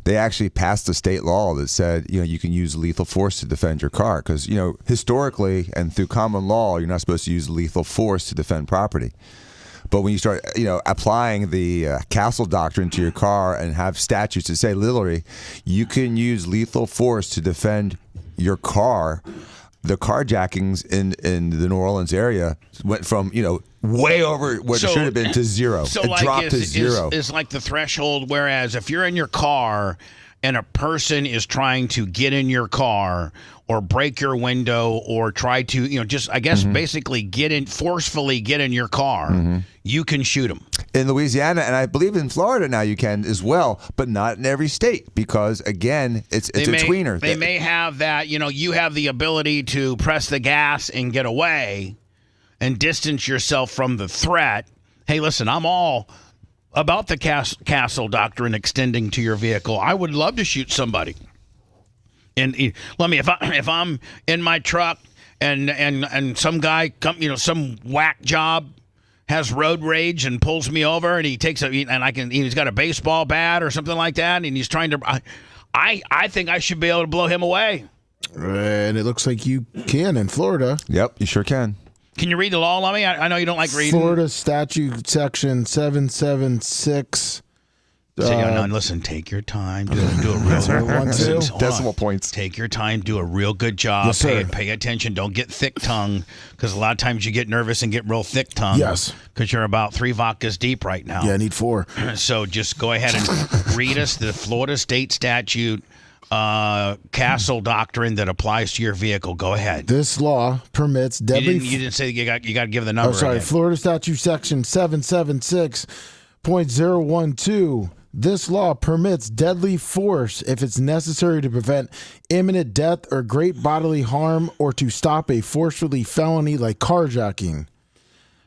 They actually passed a state law that said, you can use lethal force to defend your car because, historically and through common law, you're not supposed to use lethal force to defend property. But when you start, applying the castle doctrine to your car and have statutes that say literally, you can use lethal force to defend your car, the carjackings in the New Orleans area went from, way over what it should have been to zero. So it dropped to zero. Is like the threshold, whereas if you're in your car and a person is trying to get in your car or break your window or try to, basically forcefully get in your car, you can shoot them. In Louisiana, and I believe in Florida now you can as well, but not in every state because, again, it's a tweener. They may have that, you have the ability to press the gas and get away and distance yourself from the threat. Hey, listen, I'm all about the castle doctrine extending to your vehicle. I would love to shoot somebody. And if I'm in my truck and some guy some whack job has road rage and pulls me over and he's got a baseball bat or something like that and he's trying to I think I should be able to blow him away. And it looks like you can in Florida. Yep, you sure can. Can you read the law, Lummy? I know you don't like reading. Florida statute section 776. Listen, take your time. Do a real decimal points. Take your time. Do a real good job. Yes, sir. Pay attention. Don't get thick tongue because a lot of times you get nervous and get real thick tongue. Yes. Because you're about 3 vodkas deep right now. Yeah, I need 4. So just go ahead and read us the Florida state statute castle doctrine that applies to your vehicle. Go ahead. This law permits deadly. You didn't say you got to give the number. Oh, sorry. Again. Florida statute section 776.012. This law permits deadly force if it's necessary to prevent imminent death or great bodily harm or to stop a forcefully felony like carjacking.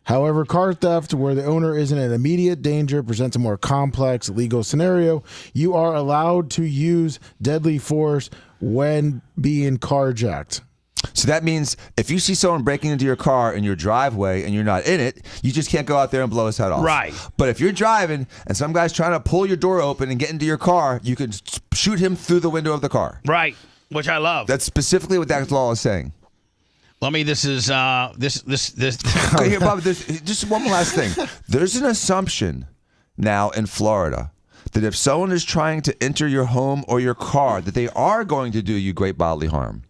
However, car theft, where the owner isn't in immediate danger, presents a more complex legal scenario. You are allowed to use deadly force when being carjacked. So that means if you see someone breaking into your car in your driveway and you're not in it, you just can't go out there and blow his head off. Right. But if you're driving and some guy's trying to pull your door open and get into your car, you can shoot him through the window of the car. Right, which I love. That's specifically what that law is saying. Lummy, this is this. Okay, here, Bob, just one last thing. There's an assumption now in Florida that if someone is trying to enter your home or your car, that they are going to do you great bodily harm.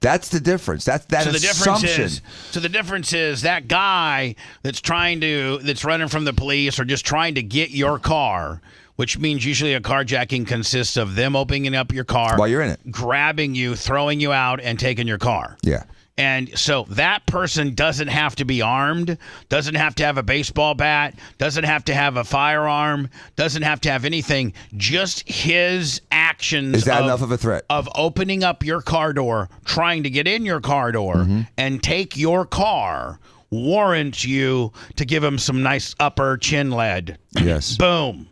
That's the difference. That's assumption. So the difference is that guy that's running from the police or just trying to get your car, which means usually a carjacking consists of them opening up your car while you're in it, grabbing you, throwing you out, and taking your car. Yeah. And so that person doesn't have to be armed, doesn't have to have a baseball bat, doesn't have to have a firearm, doesn't have to have anything. Just his actions. Is that enough of a threat? Of opening up your car door, trying to get in your car door, and take your car warrants you to give him some nice upper chin lead. Yes. Boom.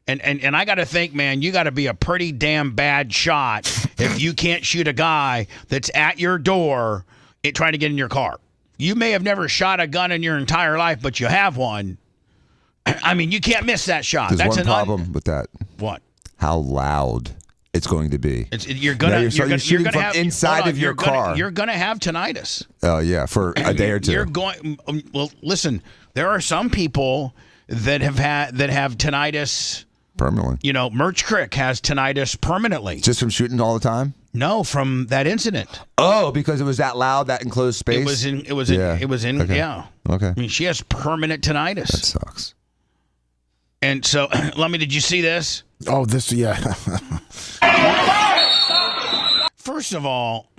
And I got to think, man, you got to be a pretty damn bad shot if you can't shoot a guy that's at your door trying to get in your car. you may have never shot a gun in your entire life, but you have one. I mean, you can't miss that shot. There's That's one problem with that. What? How loud it's going to be. You're gonna have inside of your car. You're gonna have tinnitus. Oh yeah, for a day or two. You're going. Well, listen. There are some people that have tinnitus permanently. You know, Merch Crick has tinnitus permanently. Just from shooting all the time? No, from that incident. Oh, because it was that loud, that enclosed space. It was in. Okay. Yeah. Okay. I mean, she has permanent tinnitus. That sucks. And so, Lummy, did you see this? Oh, yeah. First of all,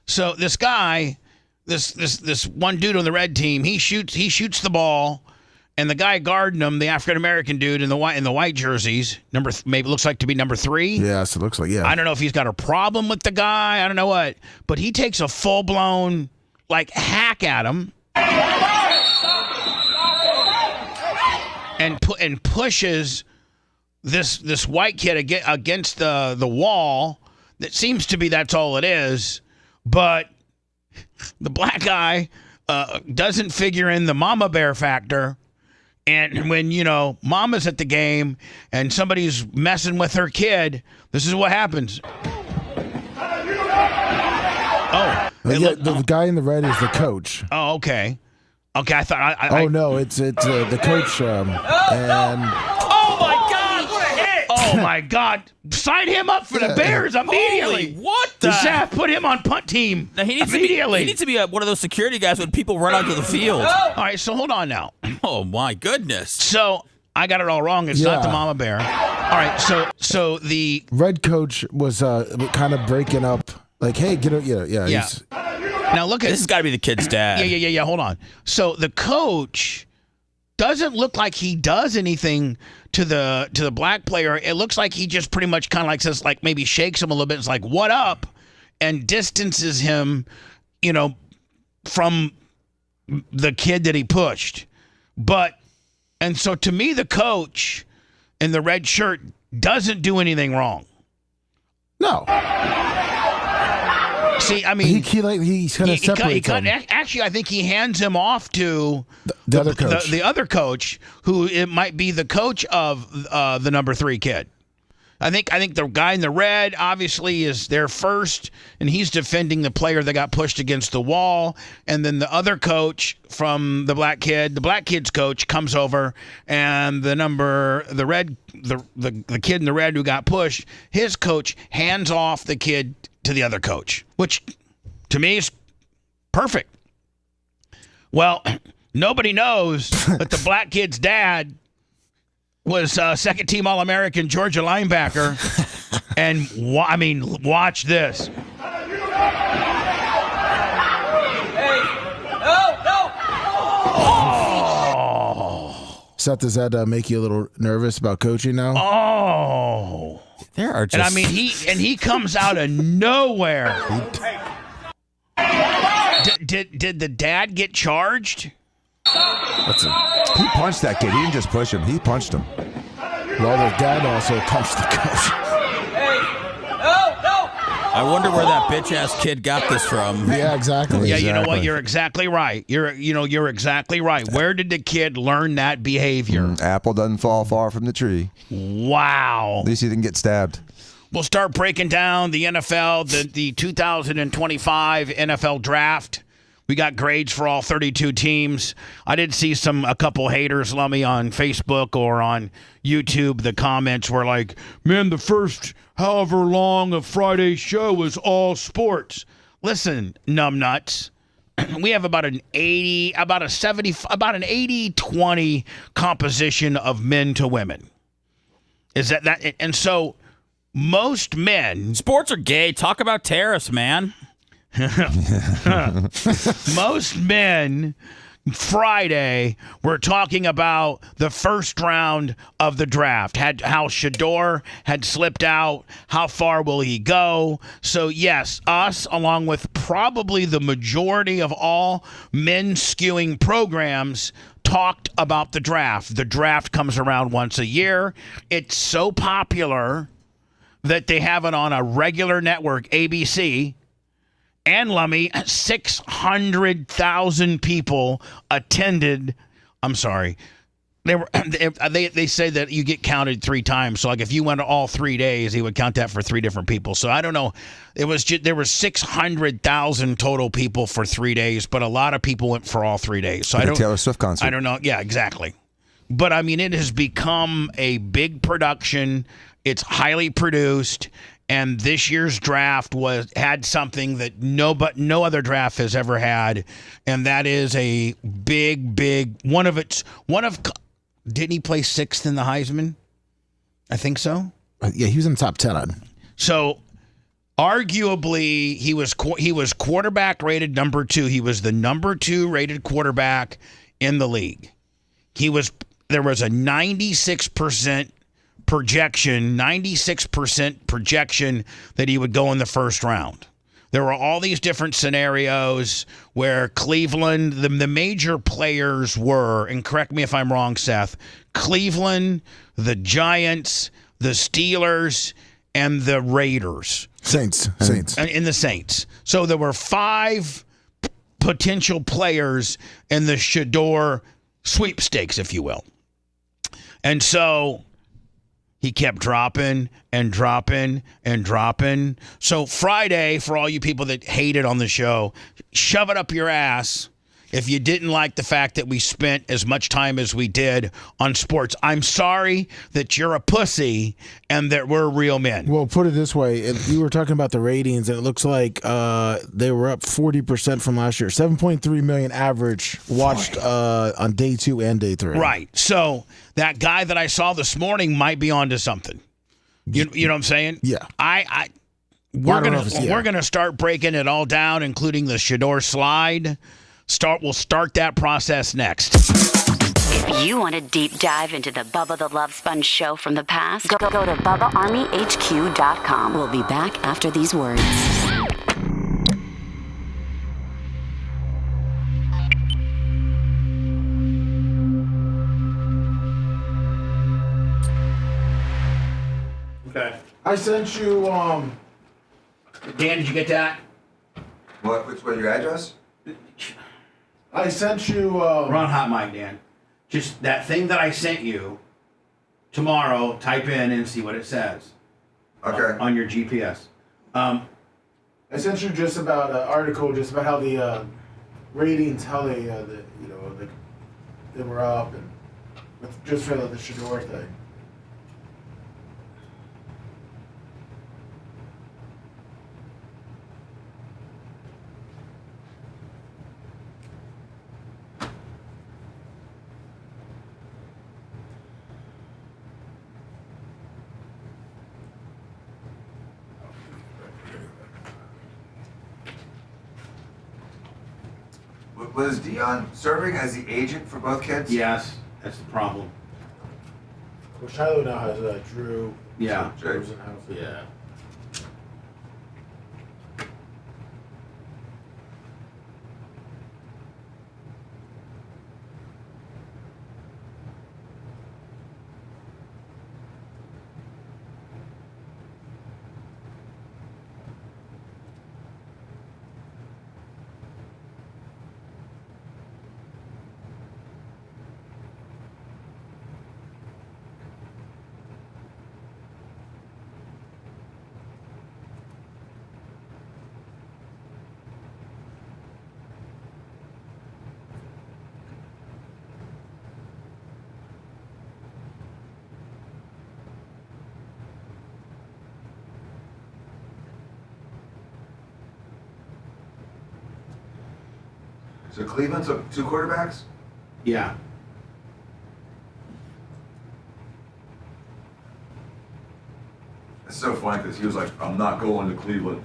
so this guy, this one dude on the red team, he shoots the ball, and the guy guarding him, the African American dude in the white jerseys, maybe looks like to be number 3. Yes, it looks like, yeah. I don't know if he's got a problem with the guy. I don't know what, but he takes a full blown hack at him, and pushes this white kid against the wall. That seems to be that's all it is, but the black guy doesn't figure in the mama bear factor. And when, mama's at the game and somebody's messing with her kid, this is what happens. Oh. The guy in the red is the coach. Oh, okay. Okay, I thought... no, it's the coach. And... Oh, my God! What a hit! Oh, my God. Sign him up for the Bears immediately. Holy, what the? Zach, put him on punt team immediately. He needs to be one of those security guys when people run onto the field. All right, so hold on now. Oh, my goodness. So I got it all wrong. It's not the mama bear. All right, so the red coach was kind of breaking up, hey, get it, yeah. Now look at this. Has got to be the kid's dad. Yeah. Hold on. So the coach doesn't look like he does anything to the black player. It looks like he just pretty much kind of says maybe shakes him a little bit. It's like, what up, and distances him, from the kid that he pushed. And so to me, the coach in the red shirt doesn't do anything wrong. No. See, I mean, he's going to separate them. Actually, I think he hands him off to the other coach. The other coach, who it might be the coach of the number 3 kid. I think the guy in the red obviously is there first, and he's defending the player that got pushed against the wall. And then the other coach from the black kid's coach comes over, and the kid in the red who got pushed, his coach hands off the kid to the other coach, which to me is perfect. Well, nobody knows that the black kid's dad was second-team All-American Georgia linebacker, and watch this. Seth, does that make you a little nervous about coaching now? Oh, there are just... And he comes out of nowhere. Did the dad get charged? He punched that kid. He didn't just push him. He punched him. Well, the dad also punched the coach. I wonder where that bitch-ass kid got this from. Yeah, exactly. Yeah, you know what? You're exactly right. You're exactly right. Where did the kid learn that behavior? Apple doesn't fall far from the tree. Wow. At least he didn't get stabbed. We'll start breaking down the NFL, the 2025 NFL draft. We got grades for all 32 teams. I did see a couple haters, Lummy, on Facebook or on YouTube. The comments were like, man, the first however long of Friday's show was all sports. Listen, numbnuts. We have about an 80-20 composition of men to women. Is that? And so most men... Sports are gay. Talk about tariffs, man. Most men Friday were talking about the first round of the draft, how Shedeur had slipped out, how far will he go. So yes, us along with probably the majority of all men skewing programs talked about the draft. The draft comes around once a year. It's so popular that they have it on a regular network, ABC. and Lummy, 600,000 people attended. I'm sorry. They say that you get counted 3 times. So like if you went all 3 days, he would count that for 3 different people. So I don't know. There were 600,000 total people for 3 days, but a lot of people went for all 3 days. So Like a Taylor Swift concert. I don't know. Yeah, exactly. But I mean, it has become a big production. It's highly produced. And this year's draft had something that no other draft has ever had, and that is a big didn't he play 6th in the Heisman? I think so. Yeah, he was in the top 10. So, arguably, he was quarterback rated number 2. He was the number 2 rated quarterback in the league. There was a 96% projection that he would go in the first round. There were all these different scenarios where Cleveland, the major players were, and correct me if I'm wrong, Seth, Cleveland, the Giants, the Steelers, and the Raiders. Saints. And the Saints. So there were 5 potential players in the Shedeur sweepstakes, if you will. And so he kept dropping and dropping and dropping. So Friday, for all you people that hate it on the show, shove it up your ass if you didn't like the fact that we spent as much time as we did on sports. I'm sorry that you're a pussy and that we're real men. Well, put it this way. You were talking about the ratings, and it looks like they were up 40% from last year. 7.3 million average watched on day 2 and day 3. Right. So that guy that I saw this morning might be onto something. You know what I'm saying? Yeah. We're gonna start breaking it all down, including the Shedeur slide. We'll start that process next. If you want a deep dive into the Bubba the Love Sponge show from the past, go to BubbaArmyHQ.com. We'll be back after these words. Okay. I sent you. Dan, did you get that? What? Which one? Your address? I sent you. We're on hot mic, Dan. Just that thing that I sent you tomorrow. Type in and see what it says. Okay. On your GPS. I sent you just about an article just about how the ratings, how they were up, and just for the Shedeur thing. Was Deion serving as the agent for both kids? Yes, that's the problem. Well, Shiloh now has Drew. Yeah. Rosenhaus. Yeah. So Cleveland took 2 quarterbacks? Yeah. It's so funny because he was like, I'm not going to Cleveland.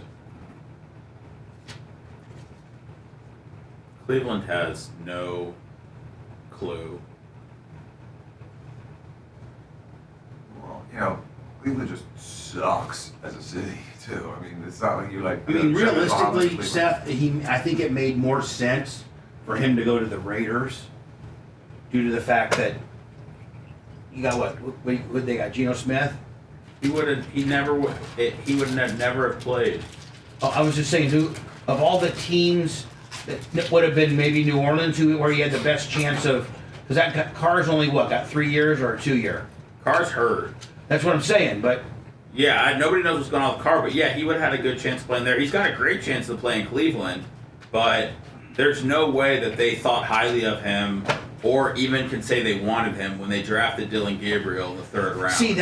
Cleveland has no clue. Well, you know, Cleveland just sucks as a city, too. I mean, it's not like you like... I mean, realistically, Seth, I think it made more sense for him to go to the Raiders due to the fact that you got what they got, Geno Smith? He would never have played. Oh, I was just saying, of all the teams that would have been maybe New Orleans, where he had the best chance of, because that Carr's only got 3 years or a 2 year? Carr's hurt. That's what I'm saying, but. Yeah, nobody knows what's going on with Carr, but yeah, he would have had a good chance of playing there. He's got a great chance of playing Cleveland, but there's no way that they thought highly of him or even can say they wanted him when they drafted Dylan Gabriel in the 3rd round. See,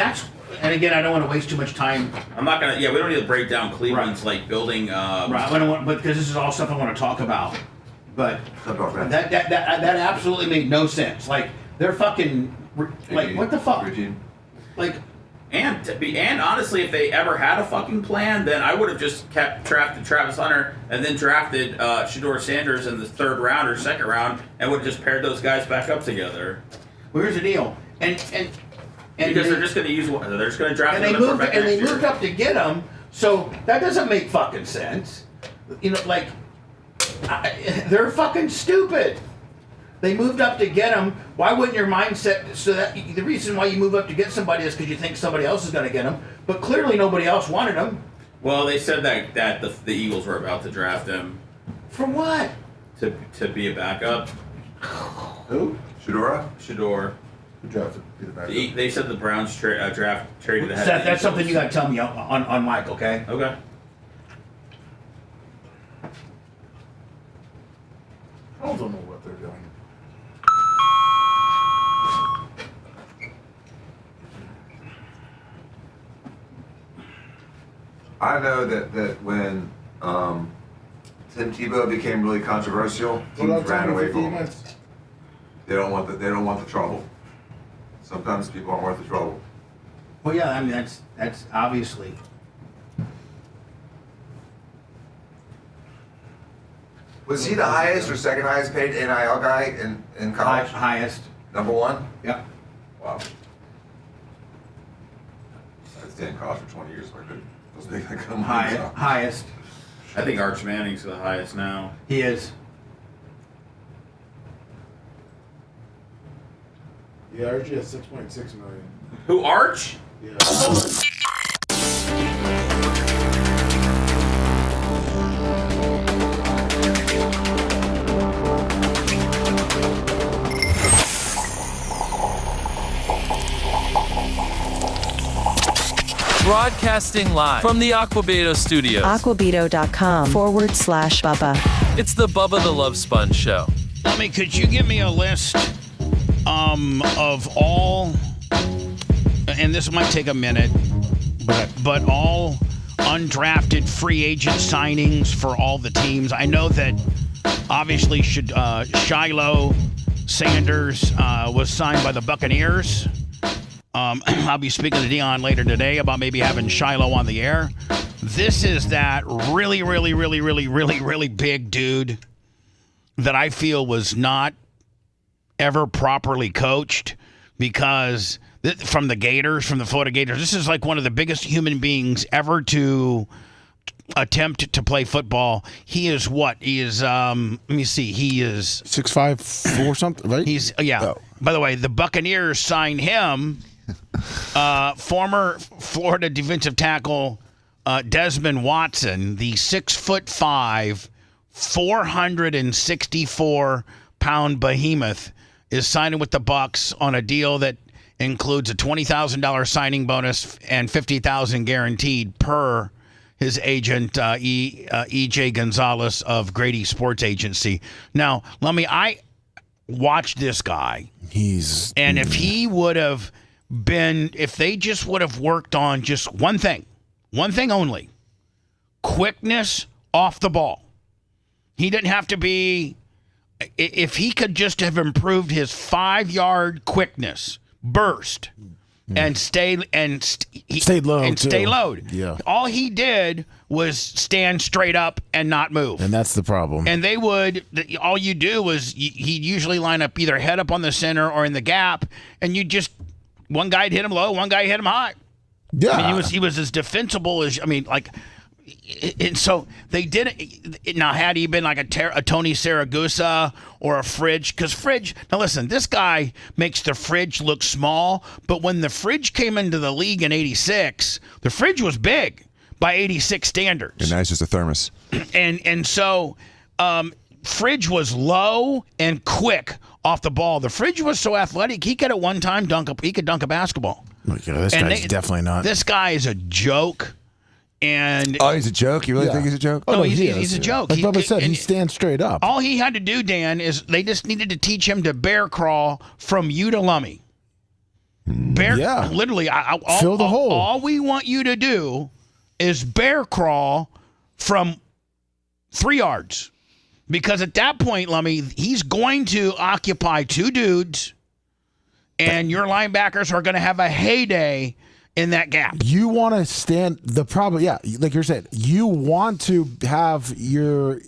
and again, I don't want to waste too much time. I'm not going to, we don't need to break down Cleveland's building. Right, I don't want, but because this is all stuff I want to talk about. But that absolutely made no sense. Like, they're fucking, like, what the fuck? Like, and honestly, if they ever had a fucking plan, then I would have just drafted Travis Hunter and then drafted Shedeur Sanders in the 3rd round or 2nd round and would have just paired those guys back up together. Well, here's the deal, and because they're just going to use one, they're just going to draft. And they moved up to get him, so that doesn't make fucking sense. You know, like they're fucking stupid. They moved up to get him. Why wouldn't your mindset? So that the reason why you move up to get somebody is because you think somebody else is going to get him. But clearly nobody else wanted him. Well, they said that the Eagles were about to draft him. For what? To be a backup. Who? Shedeur? Shedeur. Who drafted? They said the Browns traded ahead. Seth, that's something you got to tell me on Mike, okay? Okay. I don't know what they're doing. I know that when Tim Tebow became really controversial, teams ran away from him. They don't want the trouble. Sometimes people aren't worth the trouble. Well, yeah, I mean that's obviously. Was he the highest or second highest paid NIL guy in college? Highest. Number 1? Yep. Wow. I stayed in college for 20 years, so I couldn't. Highest. I think Arch Manning's the highest now. He is. Yeah, Archie has 6.6 million. Who, Arch? Yeah. Broadcasting live from the Aquabedo studios. Aquabedo.com/Bubba. It's the Bubba the Love Sponge Show. Could you give me a list of all, and this might take a minute, but all undrafted free agent signings for all the teams? I know that obviously Shiloh Sanders was signed by the Buccaneers. I'll be speaking to Deion later today about maybe having Shiloh on the air. This is that really, really, really, really, really, really big dude that I feel was not ever properly coached because from the Florida Gators, this is like one of the biggest human beings ever to attempt to play football. He is what? He is, let me see, he is 6'5" or something, right? He's, yeah. Oh. By the way, the Buccaneers signed him. Former Florida defensive tackle Desmond Watson, the 6'5", 464-pound behemoth, is signing with the Bucs on a deal that includes a $20,000 signing bonus and $50,000 guaranteed per his agent E.J. Gonzalez of Grady Sports Agency. Now, I watched this guy. If he would have been, if they just would have worked on just one thing only, quickness off the ball. He didn't have to be, if he could just have improved his 5-yard quickness burst and stayed low. Yeah. All he did was stand straight up and not move. And that's the problem. And all you do was he'd usually line up either head up on the center or in the gap, and you just, one guy'd hit him low, one guy hit him high. Yeah. I mean, he was as defensible as, and so they didn't. Now, had he been like a Tony Saragusa or a Fridge, because Fridge, now listen, this guy makes the Fridge look small, but when the Fridge came into the league in '86, the Fridge was big. by 86 standards. And that's just a thermos. And so Fridge was low and quick off the ball. The Fridge was so athletic, he could at one time dunk a basketball. Yeah, this guy's definitely not. This guy is a joke. And he's a joke? You really think he's a joke? No, he's a joke. Like Bubba said, he stands straight up. All he had to do, Dan, is they just needed to teach him to bear crawl from you to Lummy. Literally, fill the hole. All we want you to do is bear crawl from 3 yards. Because at that point, Lummy, he's going to occupy 2 dudes, and your linebackers are going to have a heyday in that gap. You want to stand the problem, like you're saying, you want to have your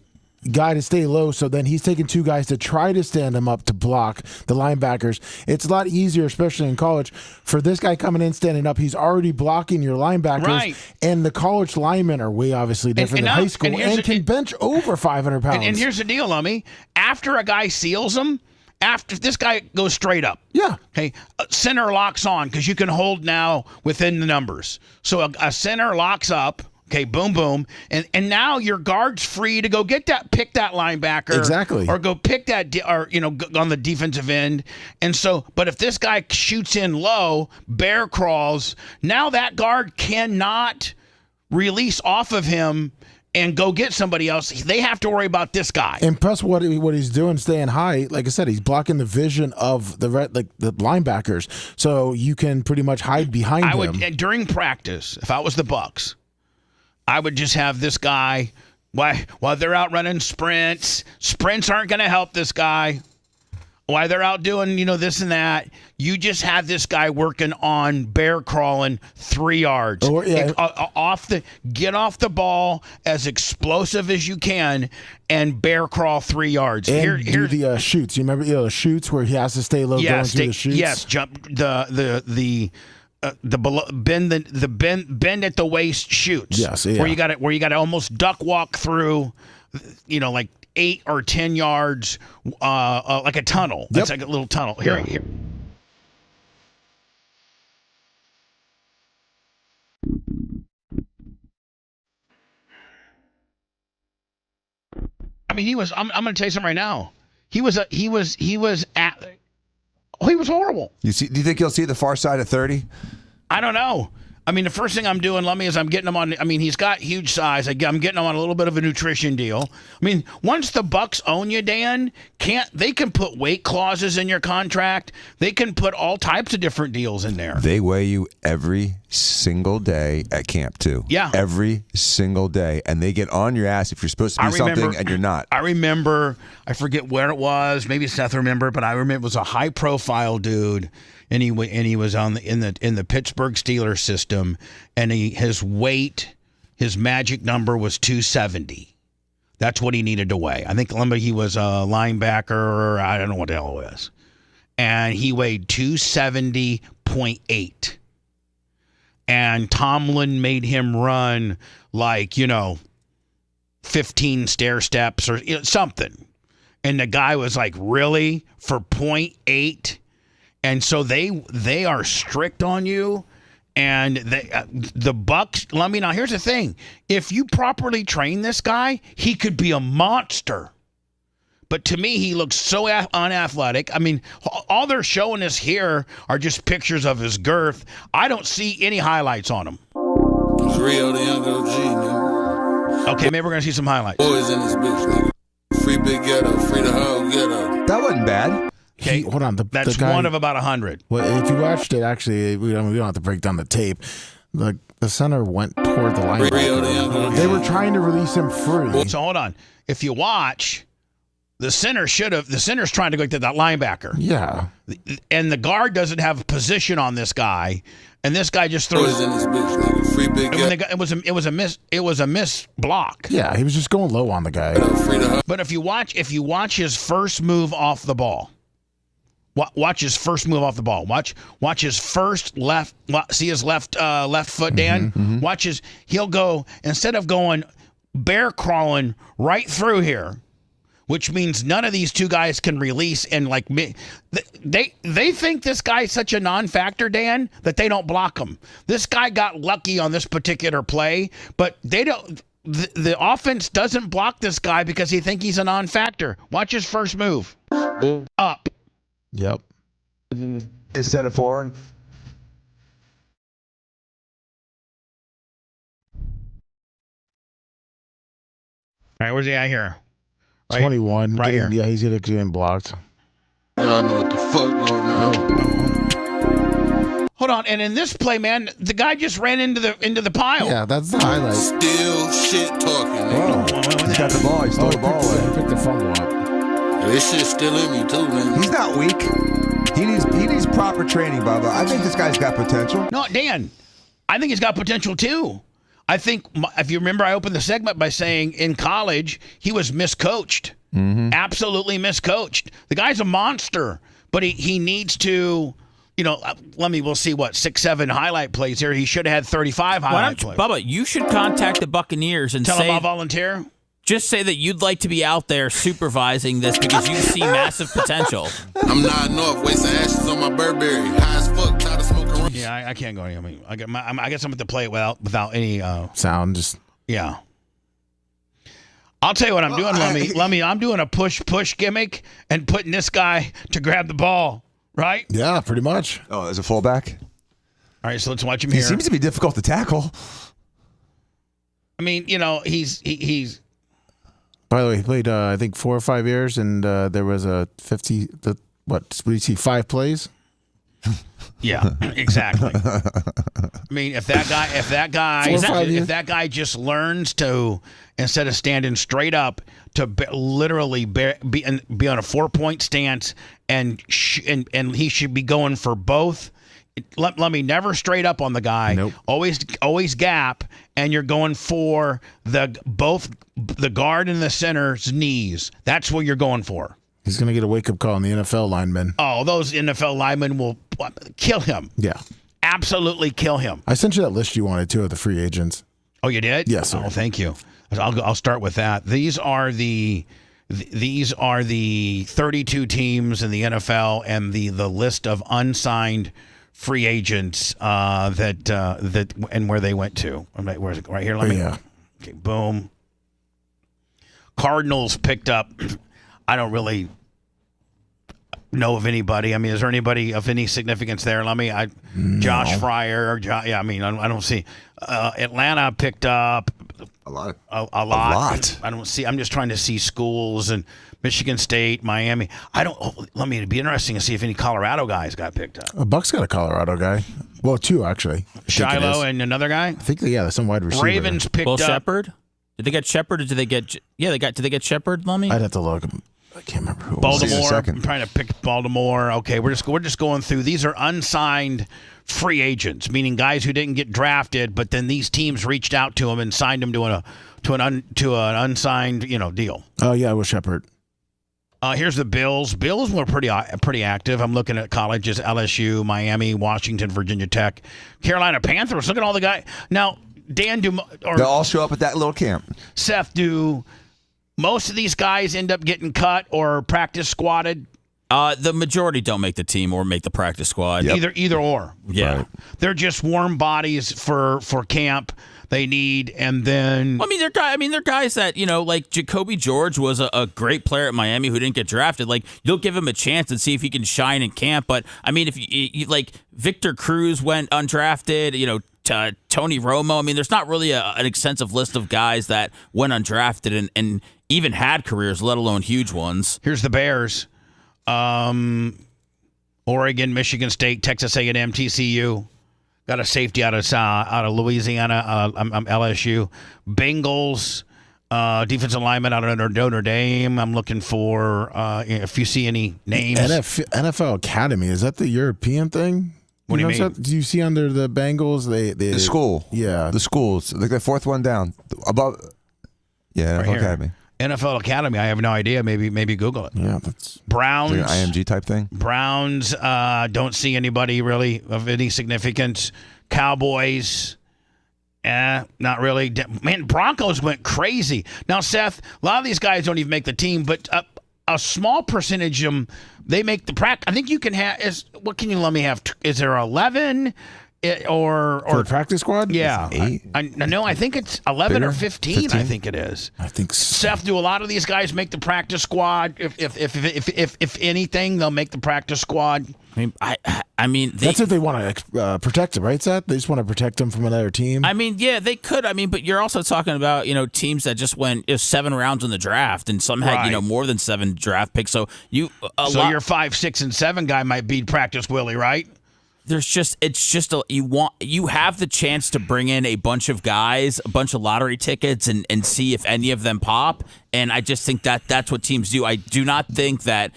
guy to stay low, so then he's taking 2 guys to try to stand him up to block the linebackers. It's a lot easier, especially in college, for this guy coming in standing up. He's already blocking your linebackers, right. And the college linemen are way obviously different than high school and can bench over 500 pounds. And here's the deal, Lummy. After a guy seals him, after this guy goes straight up. Yeah. Okay. Center locks on because you can hold now within the numbers. So a center locks up. Okay, boom, boom, and now your guard's free to go pick that linebacker, exactly, or go pick that, on the defensive end. And so, but if this guy shoots in low, bear crawls, now that guard cannot release off of him and go get somebody else. They have to worry about this guy. And plus, what he's doing, staying high, like I said, he's blocking the vision of the linebackers, so you can pretty much hide behind him. During practice, if I was the Bucs, I would just have this guy, while they're out running sprints aren't going to help this guy. While they're out doing, this and that, you just have this guy working on bear crawling 3 yards. Get off the ball as explosive as you can and bear crawl 3 yards. And do the shoots. You remember the shoots where he has to stay low going through the shoots? Yes, jump the bend at the waist shoots. Yes, yeah. Where you got to almost duck walk through, like 8 or 10 yards, like a tunnel. That's like a little tunnel. Here. I mean, he was. I'm going to tell you something right now. He was horrible. Do you think he'll see the far side of 30? I don't know. I mean, the first thing I'm doing, Lummy, is I'm getting him on. I mean, he's got huge size. I'm getting him on a little bit of a nutrition deal. I mean, once the Bucs own you, Dan, they can put weight clauses in your contract. They can put all types of different deals in there. They weigh you every single day at camp too. Yeah, every single day, and they get on your ass if you're supposed to be something and you're not. I remember. I forget where it was. Maybe Seth remember, but I remember it was a high-profile dude. And he was in the Pittsburgh Steelers system, and his weight, his magic number was 270. That's what he needed to weigh. I think he was a linebacker, or I don't know what the hell it was, and he weighed 270.8. And Tomlin made him run 15 stair steps or something, and the guy was like, "Really, for 0.8?" And so they are strict on you, and the Bucs. Let me now. Here's the thing: if you properly train this guy, he could be a monster. But to me, he looks so unathletic. I mean, all they're showing us here are just pictures of his girth. I don't see any highlights on him. It's Rio, the young OG, man. Okay, maybe we're gonna see some highlights. Boys in this bitch, nigga. Free big ghetto, free the whole ghetto. That wasn't bad. Okay, hold on. That's the guy, one of about 100. Well, if you watched it, actually, we don't have to break down the tape. The center went toward the linebacker. They were trying to release him free. So hold on. If you watch, the center's trying to go to that linebacker. Yeah. And the guard doesn't have position on this guy, and this guy just throws. Boys in this bitch, nigga. Free big ghetto. It was a miss block. Yeah, he was just going low on the guy. But if you watch his first move off the ball. Watch his first move off the ball. Watch his first left. See his left foot, Dan. Mm-hmm. Watch he'll go, instead of going bear crawling right through here. which means none of these two guys can release. And like me, they think this guy's such a non-factor, Dan, that they don't block him. This guy got lucky on this particular play, but they don't. The offense doesn't block this guy because he think he's a non-factor. Watch his first move. Up. Yep. Instead of foreign. All right, where's he at here? Right, 21. Right here. Yeah, he's getting blocked. I don't know what the fuck going on. Hold on, and in this play, man, the guy just ran into the pile. Yeah, that's the highlight. Still shit talking. He's got the ball. He stole the ball away. He picked the fumble up. This shit's still in me too, man. He's not weak. He needs proper training, Bubba. I think this guy's got potential. No, Dan, I think he's got potential too. I think, if you remember, I opened the segment by saying in college he was miscoached. Mm-hmm. Absolutely miscoached. The guy's a monster, but he needs to, we'll see what 6-7 highlight plays here. He should have had 35 highlight plays. Bubba, you should contact the Buccaneers and tell them I'll volunteer. Just say that you'd like to be out there supervising this because you see massive potential. I'm nodding off, wasting ashes on my Burberry. High as fuck, tired of smoking. Yeah, I can't go any. I mean, I guess I'm going to play it without any sound. Just yeah. I'll tell you what I'm doing, Lummy. I'm doing a push gimmick and putting this guy to grab the ball. Right? Yeah, pretty much. Oh, as a fullback. All right, so let's watch him He here. seems to be difficult to tackle. I mean, he's. By the way, he played I think 4 or 5 years, and there was a 50. What did you see? 5 plays. Yeah, exactly. I mean, if that guy just learns to, instead of standing straight up, to literally be on a 4-point stance, and he should be going for both. Let me never straight up on the guy. Nope. Always gap, and you're going for both the guard and the center's knees. That's what you're going for. He's going to get a wake-up call on the NFL linemen. Oh, those NFL linemen will kill him. Yeah. Absolutely kill him. I sent you that list you wanted, too, of the free agents. Oh, you did? Yes, sir. Oh, thank you. I'll start with that. These are the 32 teams in the NFL and the list of unsigned free agents that and where they went to. Where's it? Right here? Let me. Yeah. Okay, boom. Cardinals picked up. I don't really know of anybody. I mean, is there anybody of any significance there? Josh Fryer. I don't see. Atlanta picked up a lot. A lot. I don't see. I'm just trying to see schools and Michigan State, Miami. It'd be interesting to see if any Colorado guys got picked up. Buck's got a Colorado guy. Well, 2 actually. Shiloh and another guy. I think there's some wide receiver. Ravens picked up Shepard. Did they get Shepard or did they get? Yeah, did they get Shepard, Lummy? I'd have to look. I can't remember who. Baltimore. I'm trying to pick Baltimore. Okay, we're just going through. These are unsigned free agents, meaning guys who didn't get drafted, but then these teams reached out to them and signed them to an unsigned deal. Oh yeah, it was Shepard. Here's the Bills. Bills were pretty active. I'm looking at colleges: LSU, Miami, Washington, Virginia Tech, Carolina Panthers. Look at all the guys. Now, Dan, they'll all show up at that little camp. Seth, do most of these guys end up getting cut or practice squatted? The majority don't make the team or make the practice squad. Yep. Either or. Yeah, right. They're just warm bodies for camp. They need, and then they're guys that like Jacoby George was a great player at Miami who didn't get drafted. Like you'll give him a chance and see if he can shine in camp. But if you like Victor Cruz went undrafted, Tony Romo. There's not really an extensive list of guys that went undrafted and even had careers, let alone huge ones. Here's the Bears: Oregon, Michigan State, Texas A&M, TCU. Got a safety out of Louisiana, LSU. Bengals, defensive lineman out of Notre Dame. I'm looking for if you see any names. NFL Academy, is that the European thing? What do you mean? Do you see under the Bengals the school? Yeah, the schools. Like the 4th one down above. Yeah, NFL Academy. NFL Academy. I have no idea. Maybe Google it. Yeah, that's Browns. Like an IMG type thing. Browns. Don't see anybody really of any significance. Cowboys, Not really. Man, Broncos went crazy. Now, Seth, a lot of these guys don't even make the team, but a small percentage of them, they make the practice. I think you can have. What can you let me have? Is there 11? Or for the practice squad? Yeah. 8? I think it's 11 Bigger? or 15, I think it is. I think so. Seth, do a lot of these guys make the practice squad? If anything, they'll make the practice squad. I mean, that's if they want to protect him, right, Seth? They just want to protect him from another team. I mean, yeah, they could. I mean, but you're also talking about teams that just went 7 rounds in the draft, and some had more than 7 draft picks. So your 5, 6, and 7 guy might be practice Willie, right? You have the chance to bring in a bunch of guys, a bunch of lottery tickets, and see if any of them pop. And I just think that's what teams do. I do not think that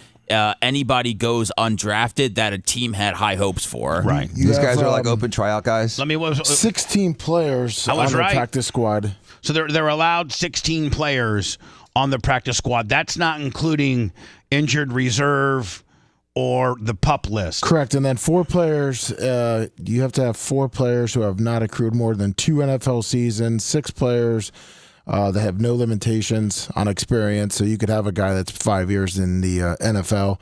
anybody goes undrafted that a team had high hopes for. Right. These guys are like open tryout guys. 16 players on the practice squad. So they're allowed 16 players on the practice squad. That's not including injured reserve or the PUP list. Correct. And then 4 players, you have to have 4 players who have not accrued more than 2 NFL seasons, 6 players that have no limitations on experience. So you could have a guy that's 5 years in the NFL.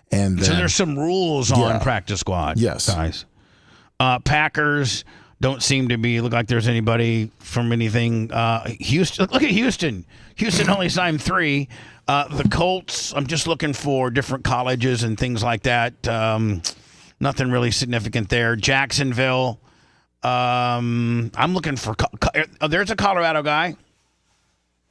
And then, so there's some rules on practice squad. Yes. Guys. Packers don't seem to look like there's anybody from anything. Houston, look at Houston. Houston only signed 3. The Colts, I'm just looking for different colleges and things like that. Nothing really significant there. Jacksonville, I'm looking for. There's a Colorado guy.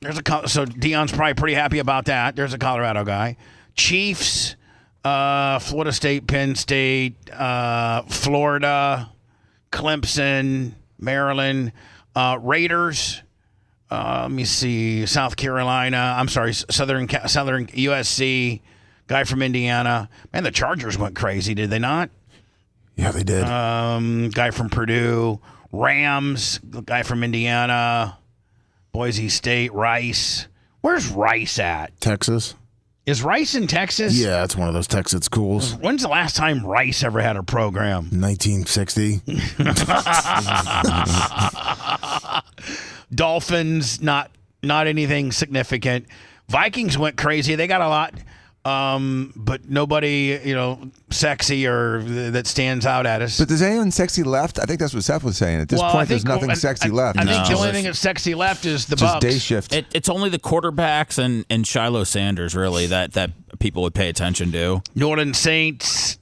So Deion's probably pretty happy about that. There's a Colorado guy. Chiefs, Florida State, Penn State, Florida, Clemson, Maryland, Raiders. Let me see. South Carolina. I'm sorry. Southern USC. Guy from Indiana. Man, the Chargers went crazy, did they not? Yeah, they did. Guy from Purdue. Rams. Guy from Indiana. Boise State. Rice. Where's Rice at? Texas. Is Rice in Texas? Yeah, it's one of those Texas schools. When's the last time Rice ever had a program? 1960. Dolphins, not anything significant. Vikings went crazy. They got a lot, but nobody, sexy or that stands out at us. But does anyone sexy left? I think that's what Seth was saying. At this point, there's nothing sexy left. I think the only thing that's sexy left is the just Bucks. Day shift. It's only the quarterbacks and Shedeur Sanders, really, that people would pay attention to. New Orleans Saints,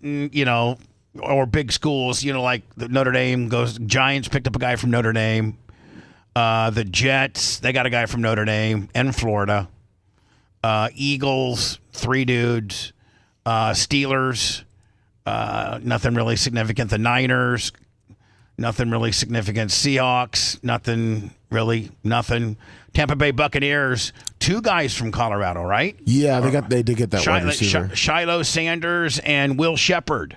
or big schools, like the Notre Dame Giants picked up a guy from Notre Dame. The Jets, they got a guy from Notre Dame and Florida. Eagles, 3 dudes. Steelers, nothing really significant. The Niners, nothing really significant. Seahawks, nothing. Tampa Bay Buccaneers, 2 guys from Colorado, right? Yeah, they did get that wide receiver. Shedeur Sanders and Will Shepard.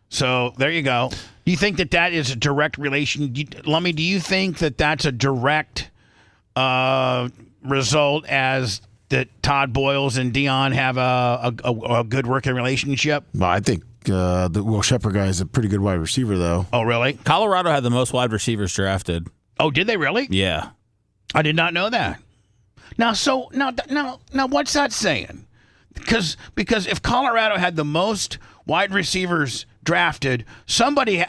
So there you go. Do you think that is a direct relation? Lummy, do you think that that's a direct result as that Todd Boyles and Deion have a good working relationship? Well, I think the Will Shepard guy is a pretty good wide receiver, though. Oh, really? Colorado had the most wide receivers drafted. Oh, did they really? Yeah. I did not know that. Now, what's that saying? Because if Colorado had the most wide receivers drafted, somebody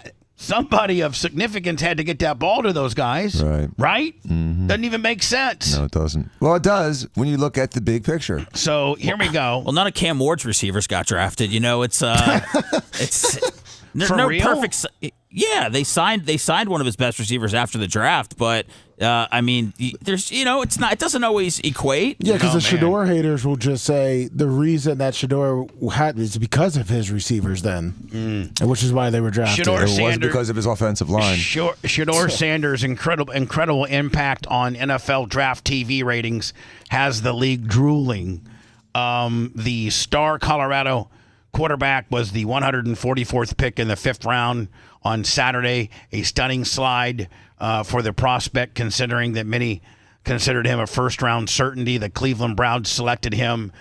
of significance had to get that ball to those guys. Right? Mm-hmm. Doesn't even make sense. No, it doesn't. Well, it does when you look at the big picture. So here we go. Well, none of Cam Ward's receivers got drafted. It's For real? Perfect. Yeah, they signed one of his best receivers after the draft, but I mean, there's it's not. It doesn't always equate. Yeah, because the Shedeur haters will just say the reason that Shedeur had is because of his receivers, then, which is why they were drafted. It was because of his offensive line. Shedeur Sanders' incredible impact on NFL draft TV ratings has the league drooling. The star Colorado quarterback was the 144th pick in the 5th round on Saturday, a stunning slide for the prospect, considering that many considered him a first-round certainty. The Cleveland Browns selected him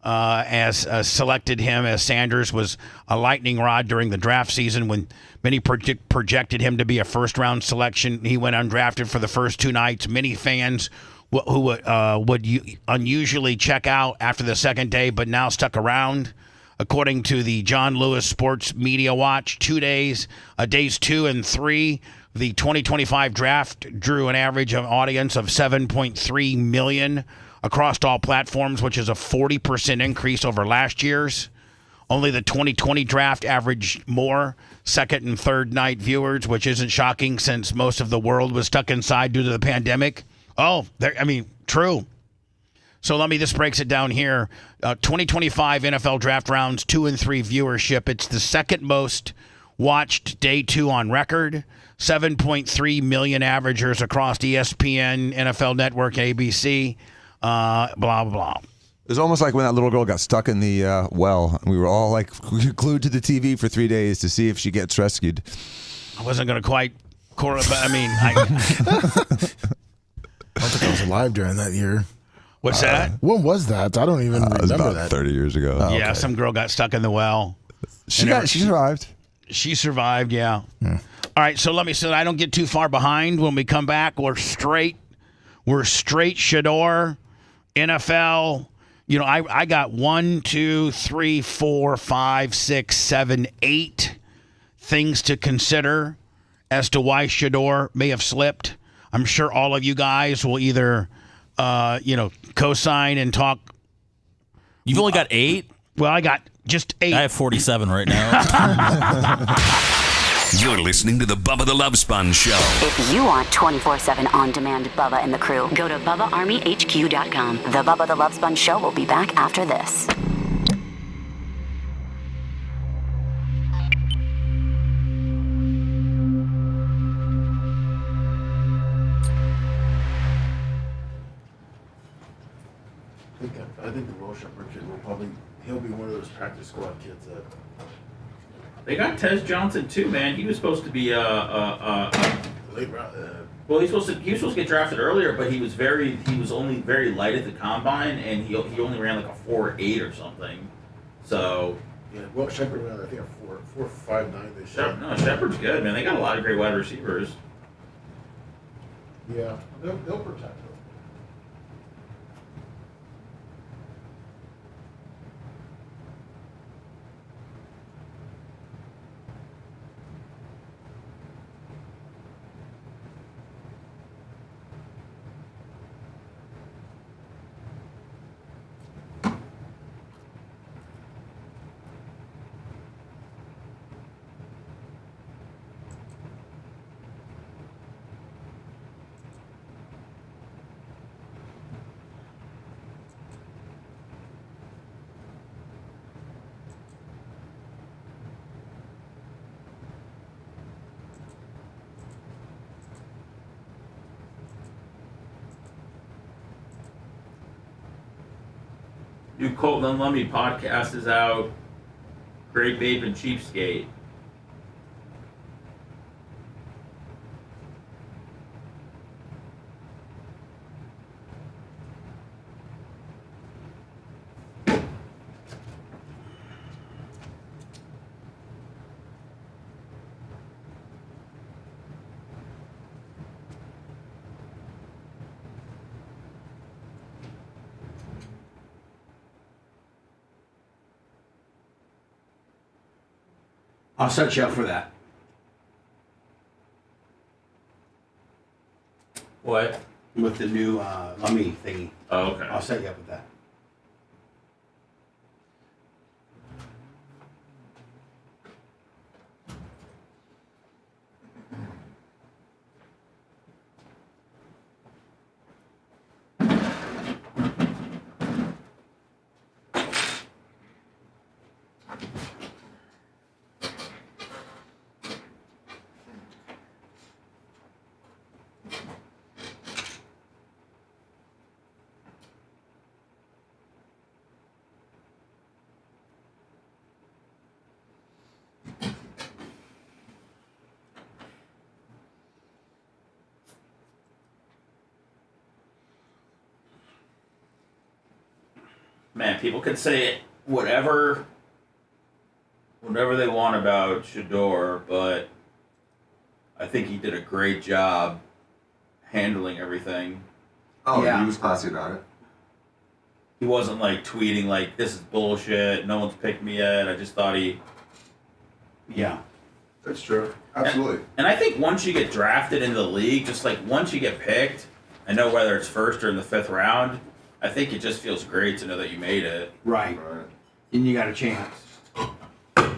as selected him as Sanders was a lightning rod during the draft season when many projected him to be a first-round selection. He went undrafted for the first 2 nights. Many fans who would unusually check out after the second day, but now stuck around. According to the John Lewis Sports Media Watch, days 2 and 3, the 2025 draft drew an average of audience of 7.3 million across all platforms, which is a 40% increase over last year's. Only the 2020 draft averaged more second and third night viewers, which isn't shocking since most of the world was stuck inside due to the pandemic. True. So this breaks it down here. 2025 NFL draft rounds 2 and 3 viewership. It's the second most watched day 2 on record. 7.3 million averagers across ESPN, NFL Network, ABC, blah, blah, blah. It was almost like when that little girl got stuck in the well. We were all glued to the TV for 3 days to see if she gets rescued. I wasn't going to quite, but I don't think I was alive during that year. What's that? When was that? I don't even remember it was about that. 30 years ago. Oh, yeah, some girl got stuck in the well. She survived. She survived, yeah. All right, so I don't get too far behind. When we come back, we're straight Shedeur, NFL. I got 1, 2, 3, 4, 5, 6, 7, 8 things to consider as to why Shedeur may have slipped. I'm sure all of you guys will either, co-sign and talk. You've only got 8? Well, I got just 8. I have 47 right now. You're listening to the Bubba the Love Sponge Show. If you want 24/7 on-demand Bubba and the crew, go to BubbaArmyHQ.com. The Bubba the Love Sponge Show will be back after this. I think the Will Shepherd kid he'll be one of those practice squad kids that. They got Tez Johnson too, man. He was supposed to be late round. Well, he was supposed to get drafted earlier, but he was only very light at the combine, and he only ran like a 4.8 or something. So yeah, well, Shepherd ran I think a 4.59 this year. No, Shepherd's good, man. They got a lot of great wide receivers. Yeah, they'll protect him. New Colton Lummy podcast is out. Great Babe and Cheapskate. I'll set you up for that. What? With the new Lummy thingy. Oh, okay. I'll set you up with that. man, people can say whatever they want about Shedeur, but I think he did a great job handling everything. Oh, yeah. He was classy about it. He wasn't like tweeting like, this is bullshit, no one's picked me yet. I just thought he... Yeah. That's true. Absolutely. And I think once you get drafted into the league, just like once you get picked, I know whether it's first or in the 5th round, I think it just feels great to know that you made it. Right. And you got a chance.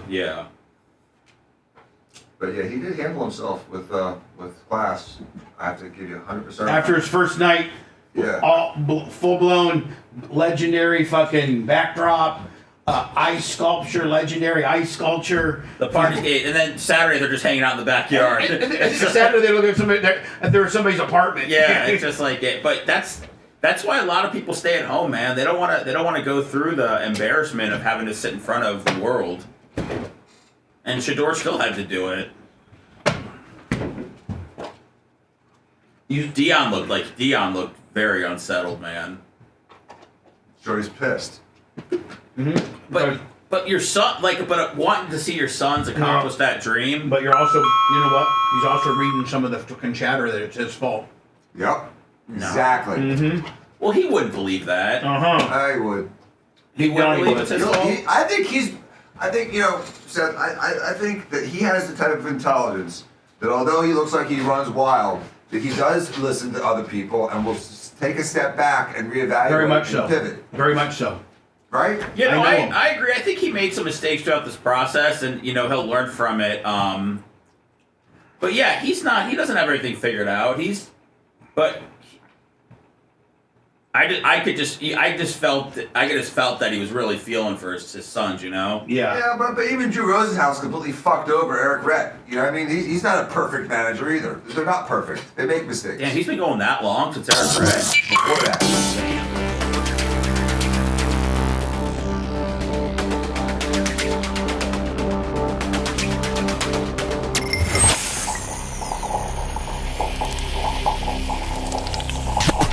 Yeah. But yeah, he did handle himself with class. I have to give you 100%. After his first night, all full-blown legendary fucking backdrop, ice sculpture, legendary ice sculpture. The party's gate, and then Saturday they're just hanging out in the backyard. And Saturday they look at somebody they're somebody's apartment. Yeah, it's just like it. But that's why a lot of people stay at home, man. They don't want to go through the embarrassment of having to sit in front of the world. And Shedeur still had to do it. Deion looked very unsettled, man. Jordy's pissed. But your son, but wanting to see your sons accomplish that dream. But you're also, you know what? He's also reading some of the fucking chatter that it's his fault. Yep. No. Exactly. Mm-hmm. Well, he wouldn't believe that. I would. He wouldn't believe it's his fault. I think Seth, I think that he has the type of intelligence that although he looks like he runs wild, that he does listen to other people and will take a step back and reevaluate Very much and so. pivot. Very much so. Right? You know, I agree. I think he made some mistakes throughout this process, and he'll learn from it. But yeah, he doesn't have everything figured out. I just felt that he was really feeling for his sons, Yeah. Yeah, but even Drew Rosenhaus completely fucked over Eric Rett. You know what I mean? He's not a perfect manager either. They're not perfect. They make mistakes. Damn, he's been going that long since Eric Rett. Before that.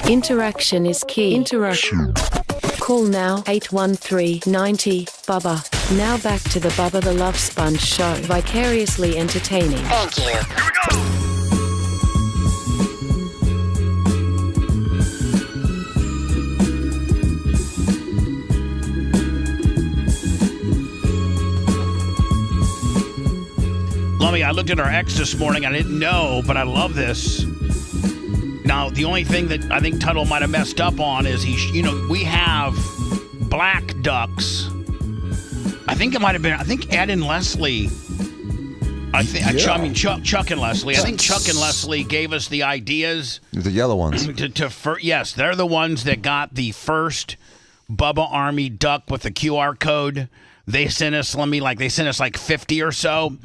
Interaction is key. Interaction. Call now 813-90-BUBBA. Now back to the Bubba the Love Sponge Show. Vicariously entertaining. Thank you. Here we go. Lummy, I looked at our X this morning. I didn't know, but I love this. Now, the only thing that I think Tuttle might have messed up on is we have black ducks. I think it might have been, Ed and Leslie. Chuck and Leslie. I think Chuck and Leslie gave us the ideas. The yellow ones. Yes, they're the ones that got the first Bubba Army duck with the QR code. They sent us, like 50 or so.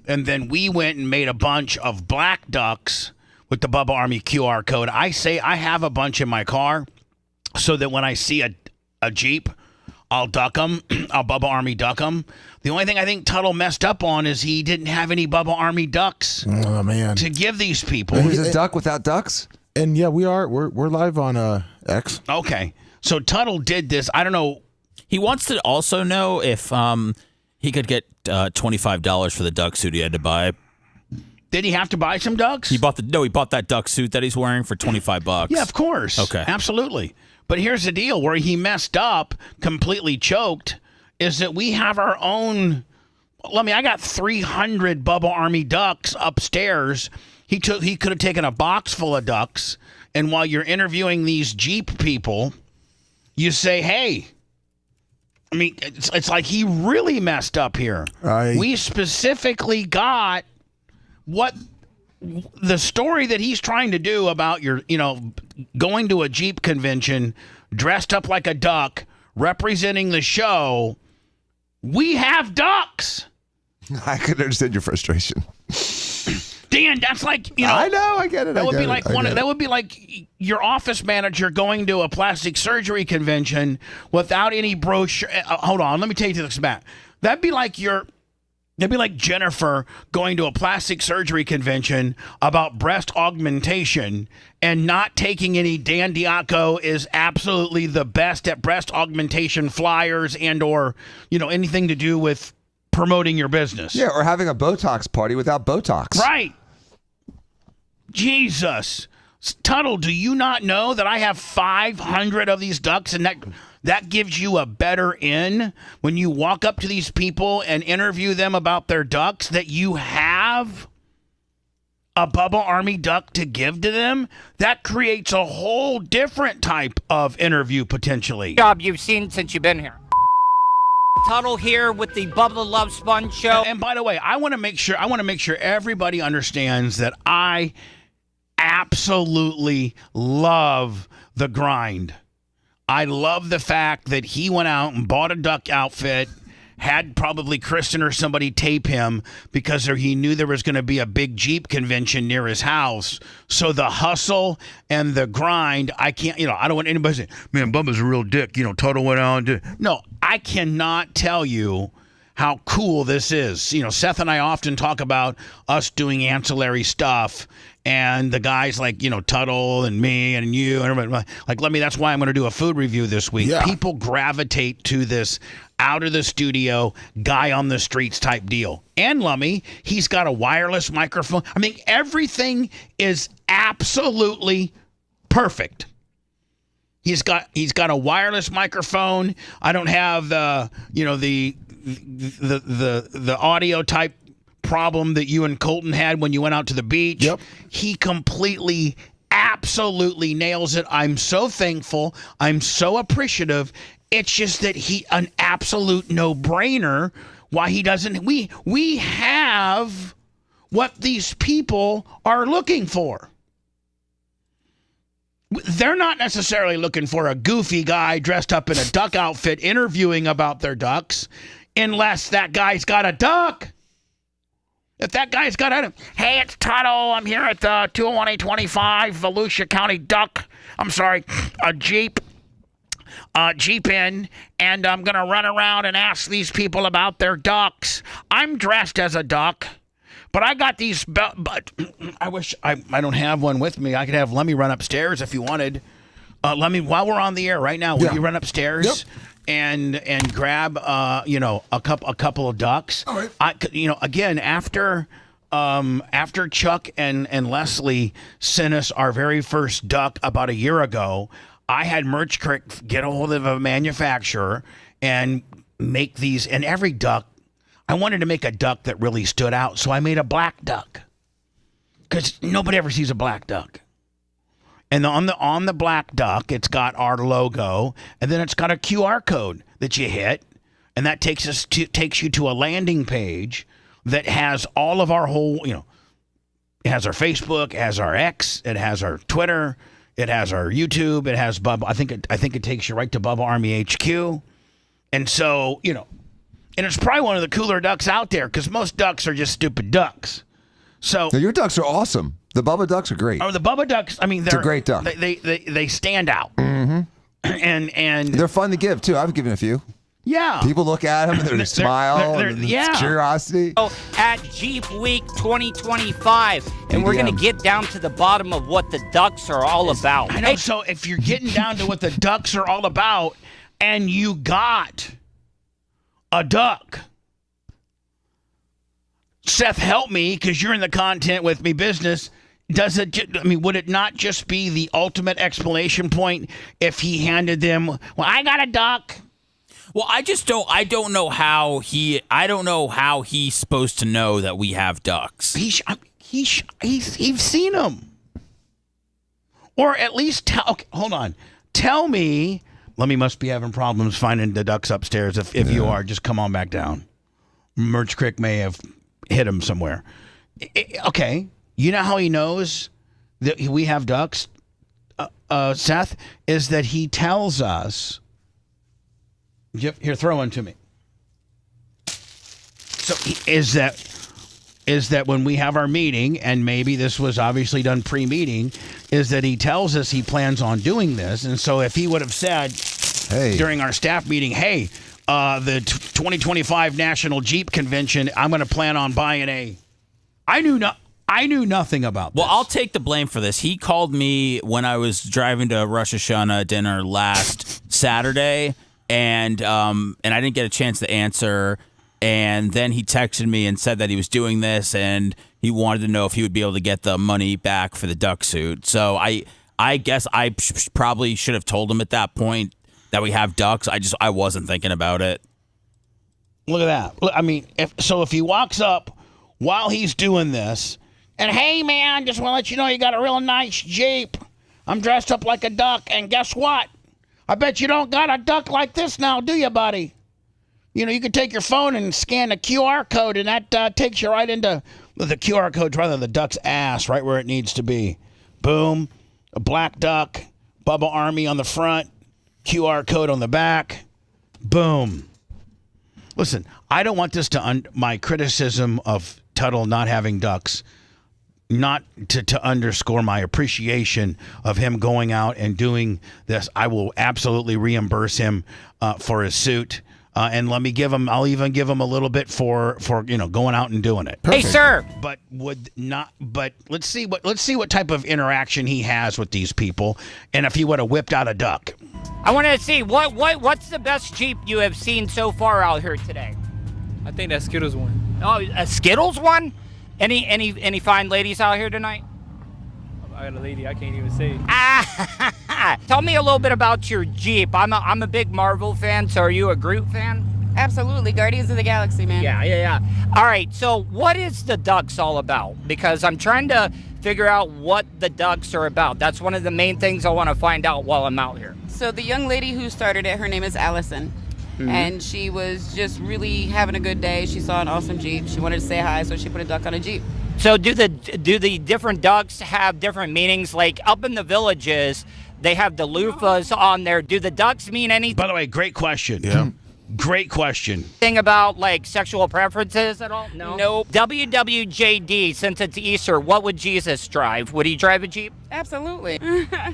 And then we went and made a bunch of black ducks with the Bubba Army QR code. I say I have a bunch in my car so that when I see a Jeep, I'll duck them. I'll Bubba Army duck them. The only thing I think Tuttle messed up on is he didn't have any Bubba Army ducks to give these people. He's a duck without ducks? And yeah, we're live on X. Okay. So Tuttle did this. I don't know. He wants to also know if he could get $25 for the duck suit he had to buy. Did he have to buy some ducks? He bought that duck suit that he's wearing for $25. Yeah, of course. Okay. Absolutely. But here's the deal where he messed up, completely choked, is that we have our own. I got 300 Bubba Army ducks upstairs. He could have taken a box full of ducks, and while you're interviewing these Jeep people, you say, hey, it's like he really messed up here. We specifically got what the story that he's trying to do about going to a Jeep convention dressed up like a duck representing the show. We have ducks. I could understand your frustration. Dan, that's like, I know, I get it. That would be like your office manager going to a plastic surgery convention without any brochure. Hold on, let me take this back. That'd be like your It'd be like Jennifer going to a plastic surgery convention about breast augmentation and not taking any Dan Diaco is absolutely the best at breast augmentation flyers and or, anything to do with promoting your business. Yeah, or having a Botox party without Botox. Right. Jesus. Tuttle, do you not know that I have 500 of these ducks and that gives you a better in when you walk up to these people and interview them about their ducks, that you have a Bubba Army duck to give to them? That creates a whole different type of interview potentially. Job you've seen since you've been here. Tuttle here with the Bubba the Love Sponge Show. And by the way, I want to make sure everybody understands that I absolutely love the grind. I love the fact that he went out and bought a duck outfit, had probably Kristen or somebody tape him because he knew there was going to be a big Jeep convention near his house. So the hustle and the grind, I can't, I don't want anybody to say, man, Bubba's a real dick. Toto went out and did. No, I cannot tell you how cool this is. Seth and I often talk about us doing ancillary stuff. And the guys like, Tuttle and me and you and everybody, like, that's why I'm going to do a food review this week. Yeah. People gravitate to this out of the studio, guy on the streets type deal. And Lummy, he's got a wireless microphone. I mean, everything is absolutely perfect. He's got a wireless microphone. I don't have the audio type problem that you and Colton had when you went out to the beach. Yep. He completely, absolutely nails it. I'm so thankful. I'm so appreciative. It's just that an absolute no-brainer why he doesn't. We have what these people are looking for. They're not necessarily looking for a goofy guy dressed up in a duck outfit interviewing about their ducks, unless that guy's got a duck. If that guy's got a, hey, it's Tuttle. I'm here at the 201-825 Volusia County Jeep Inn, and I'm going to run around and ask these people about their ducks. I'm dressed as a duck, but I got these, but I wish I don't have one with me. I could have Lemmy run upstairs if you wanted. Lemmy, while we're on the air right now, will you run upstairs? Yep. And grab a couple of ducks. All right. Again, after Chuck and Leslie sent us our very first duck about a year ago, I had Merch Creek get a hold of a manufacturer and make these. And every duck, I wanted to make a duck that really stood out, so I made a black duck because nobody ever sees a black duck. And on the black duck, it's got our logo, and then it's got a QR code that you hit, and that takes you to a landing page that has all of our whole, it has our Facebook, it has our X, it has our Twitter, it has our YouTube, it has Bubba. I think it takes you right to Bubba Army HQ, and so and it's probably one of the cooler ducks out there because most ducks are just stupid ducks. So now, your ducks are awesome. The Bubba ducks are great. Oh, the Bubba ducks, they're a great duck. They stand out. Mm-hmm. And they're fun to give, too. I've given a few. Yeah. People look at them and they smile. It's curiosity. At Jeep Week 2025, and we're going to get down to the bottom of what the ducks are all about. I know. So if you're getting down to what the ducks are all about and you got a duck, Seth, help me because you're in the content with me business. Would it not just be the ultimate explanation point if he handed them, well, I got a duck? Well, I don't know how he's supposed to know that we have ducks. He's seen them. Or at least hold on. Tell me, Lemmy must be having problems finding the ducks upstairs. If you are, just come on back down. Merch Creek may have hit him somewhere. Okay. You know how he knows that we have ducks, Seth, is that he tells us. Here, throw one to me. So is that when we have our meeting, and maybe this was obviously done pre-meeting, is that he tells us he plans on doing this. And so if he would have said during our staff meeting, hey, the 2025 National Jeep Convention, I'm going to plan on buying a. I knew nothing about this. Well, I'll take the blame for this. He called me when I was driving to Rosh Hashanah dinner last Saturday, and I didn't get a chance to answer. And then he texted me and said that he was doing this, and he wanted to know if he would be able to get the money back for the duck suit. So I guess I probably should have told him at that point that we have ducks. I wasn't thinking about it. Look at that. I mean, if he walks up while he's doing this, and hey man, just want to let you know you got a real nice Jeep. I'm dressed up like a duck, and guess what? I bet you don't got a duck like this now, do you, buddy? You know, you can take your phone and scan the QR code, and that takes you right into the QR code's rather than the duck's ass, right where it needs to be. Boom, a black duck, Bubba Army on the front, QR code on the back. Boom. Listen, I don't want this to my criticism of Tuttle not having ducks, not to underscore my appreciation of him going out and doing this. I will absolutely reimburse him for his suit. And I'll even give him a little bit for going out and doing it. Perfect. Hey, sir. But let's see what type of interaction he has with these people, and if he would have whipped out a duck. I want to see what's the best Jeep you have seen so far out here today. I think that Skittles one. Oh, a Skittles one? Any fine ladies out here tonight? I got a lady I can't even say. Tell me a little bit about your Jeep. I'm a big Marvel fan, so are you a Groot fan? Absolutely. Guardians of the Galaxy, man. Yeah. All right, so what is the ducks all about? Because I'm trying to figure out what the ducks are about. That's one of the main things I want to find out while I'm out here. So the young lady who started it, her name is Allison. Mm-hmm. And she was just really having a good day. She saw an awesome Jeep. She wanted to say hi, so she put a duck on a Jeep. So do the different ducks have different meanings? Like up in the villages, they have the loofahs on there. Do the ducks mean anything? By the way, great question. Yeah. Great question. Thing about like sexual preferences at all? No. Nope. WWJD, since it's Easter, what would Jesus drive? Would he drive a Jeep? Absolutely.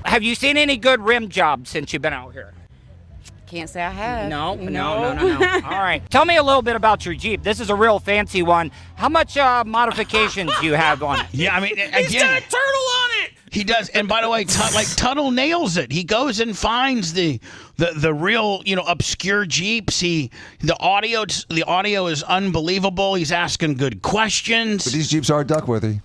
Have you seen any good rim jobs since you've been out here? Can't say I have. No. All right. Tell me a little bit about your Jeep. This is a real fancy one. How much modifications do you have on it? Yeah, I mean, He's got a turtle on it. He does, and by the way, Tuttle nails it. He goes and finds the real, obscure Jeeps. The audio is unbelievable. He's asking good questions. But these Jeeps are duckworthy.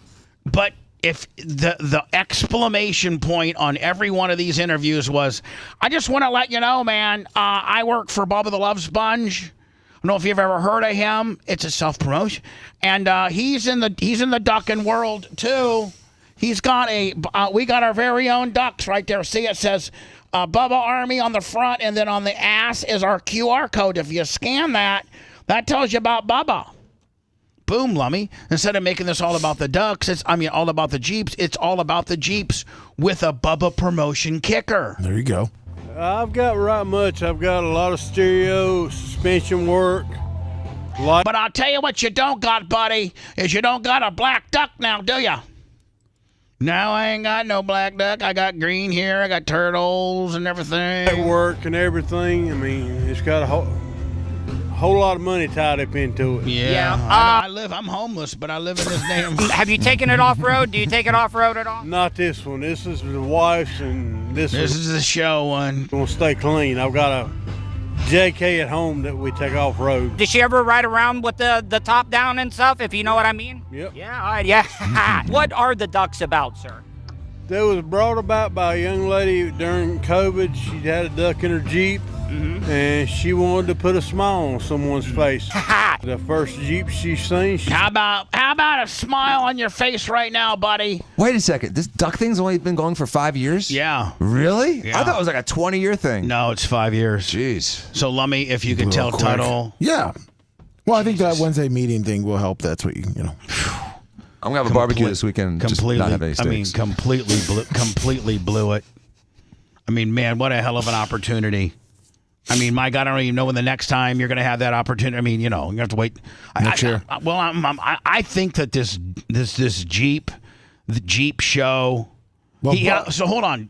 But if the exclamation point on every one of these interviews was, I just want to let you know, man, I work for Bubba the Love Sponge. I don't know if you've ever heard of him. It's a self-promotion. And he's in the ducking world too. He's got we got our very own ducks right there. See, it says Bubba Army on the front, and then on the ass is our QR code. If you scan that tells you about Bubba. Boom, Lummy. Instead of making this all about the ducks, all about the Jeeps, it's all about the Jeeps with a Bubba promotion kicker. There you go. I've got right much. I've got a lot of stereo, suspension work. But I'll tell you what you don't got, buddy, is you don't got a black duck now, do you? No, I ain't got no black duck. I got green here. I got turtles and everything. Work and everything. I mean, it's got a whole lot of money tied up into it. Yeah. I'm homeless, but I live in this damn. Have you taken it off road? Do you take it off road at all? Not this one. This is the wife's, and this is the show one. Gonna stay clean. I've got a JK at home that we take off road. Did she ever ride around with the top down and stuff, if you know what I mean? Yep. Yeah, all right, yeah. What are the ducks about, sir? That was brought about by a young lady during COVID. She had a duck in her Jeep, and she wanted to put a smile on someone's face. The first Jeep she's seen. How about a smile on your face right now, buddy? Wait a second. This duck thing's only been going for 5 years? Yeah. Really? Yeah. I thought it was like a 20-year thing. No, it's 5 years. Jeez. So, Lummy, if you could tell Tuttle. Yeah. Well, I think that Wednesday meeting thing will help. That's what you know. I'm going to have a barbecue this weekend. Completely. Just not have any steaks. Completely blew it. I mean, man, what a hell of an opportunity. I mean, my God, I don't even know when the next time you're going to have that opportunity. I mean, you have to wait. Next year. I think that this Jeep, the Jeep show. So hold on.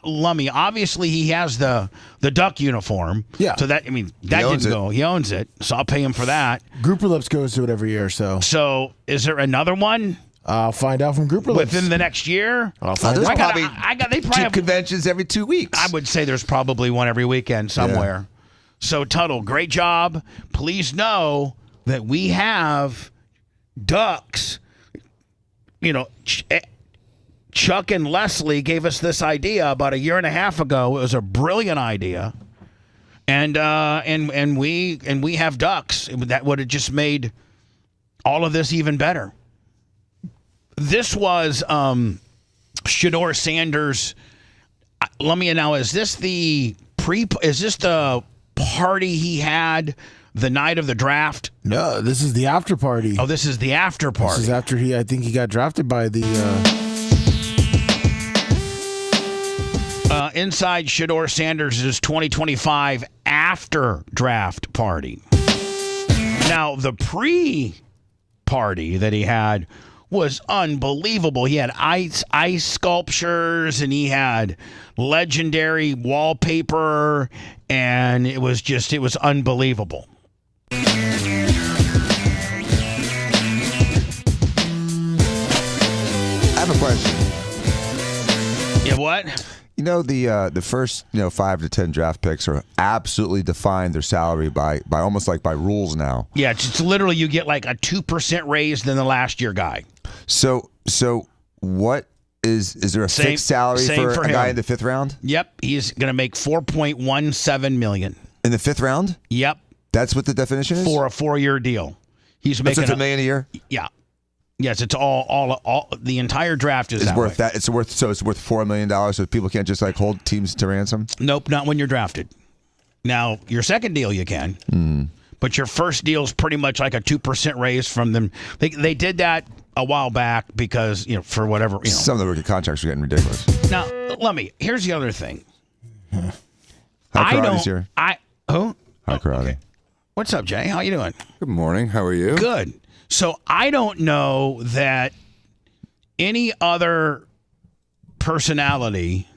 Lummy. Obviously, he has the duck uniform. Yeah. So that didn't go. He owns it. So I'll pay him for that. Grouper Lips goes to it every year. So is there another one? I'll find out from Grouper Lips within the next year. I'll find out. They probably have conventions every 2 weeks. I would say there's probably one every weekend somewhere. Yeah. So Tuttle, great job. Please know that we have ducks. Chuck and Leslie gave us this idea about a year and a half ago. It was a brilliant idea, and we have ducks. That would have just made all of this even better. This was Shedeur Sanders. Let me know. Is this the party he had the night of the draft? No, this is the after party. Oh, this is the after party. This is after I think he got drafted by the. Inside Shedeur Sanders' 2025 after draft party. Now, the pre-party that he had was unbelievable. He had ice sculptures, and he had legendary wallpaper, and it was unbelievable. I have a question. Yeah, what? The first 5 to 10 draft picks are absolutely defined their salary by almost like by rules now. Yeah, it's literally you get like a 2% raise than the last year guy. So what is there a fixed salary for a guy in the 5th round? Yep, he's going to make $4.17 million in the 5th round. Yep, that's what the definition is for a 4-year deal. He's making $1 million a year. Yeah. Yes, it's all the entire draft is worth way. that. It's worth $4 million. So people can't just hold teams to ransom. Nope, not when you're drafted. Now your second deal you can, but your first deal is pretty much like a 2% raise from them. They did that a while back because for whatever some of the rookie contracts are getting ridiculous. Now here's the other thing. Hi, Karate's here. Hi, Karate. Okay. What's up, Jay? How you doing? Good morning. How are you? Good. So I don't know that any other personality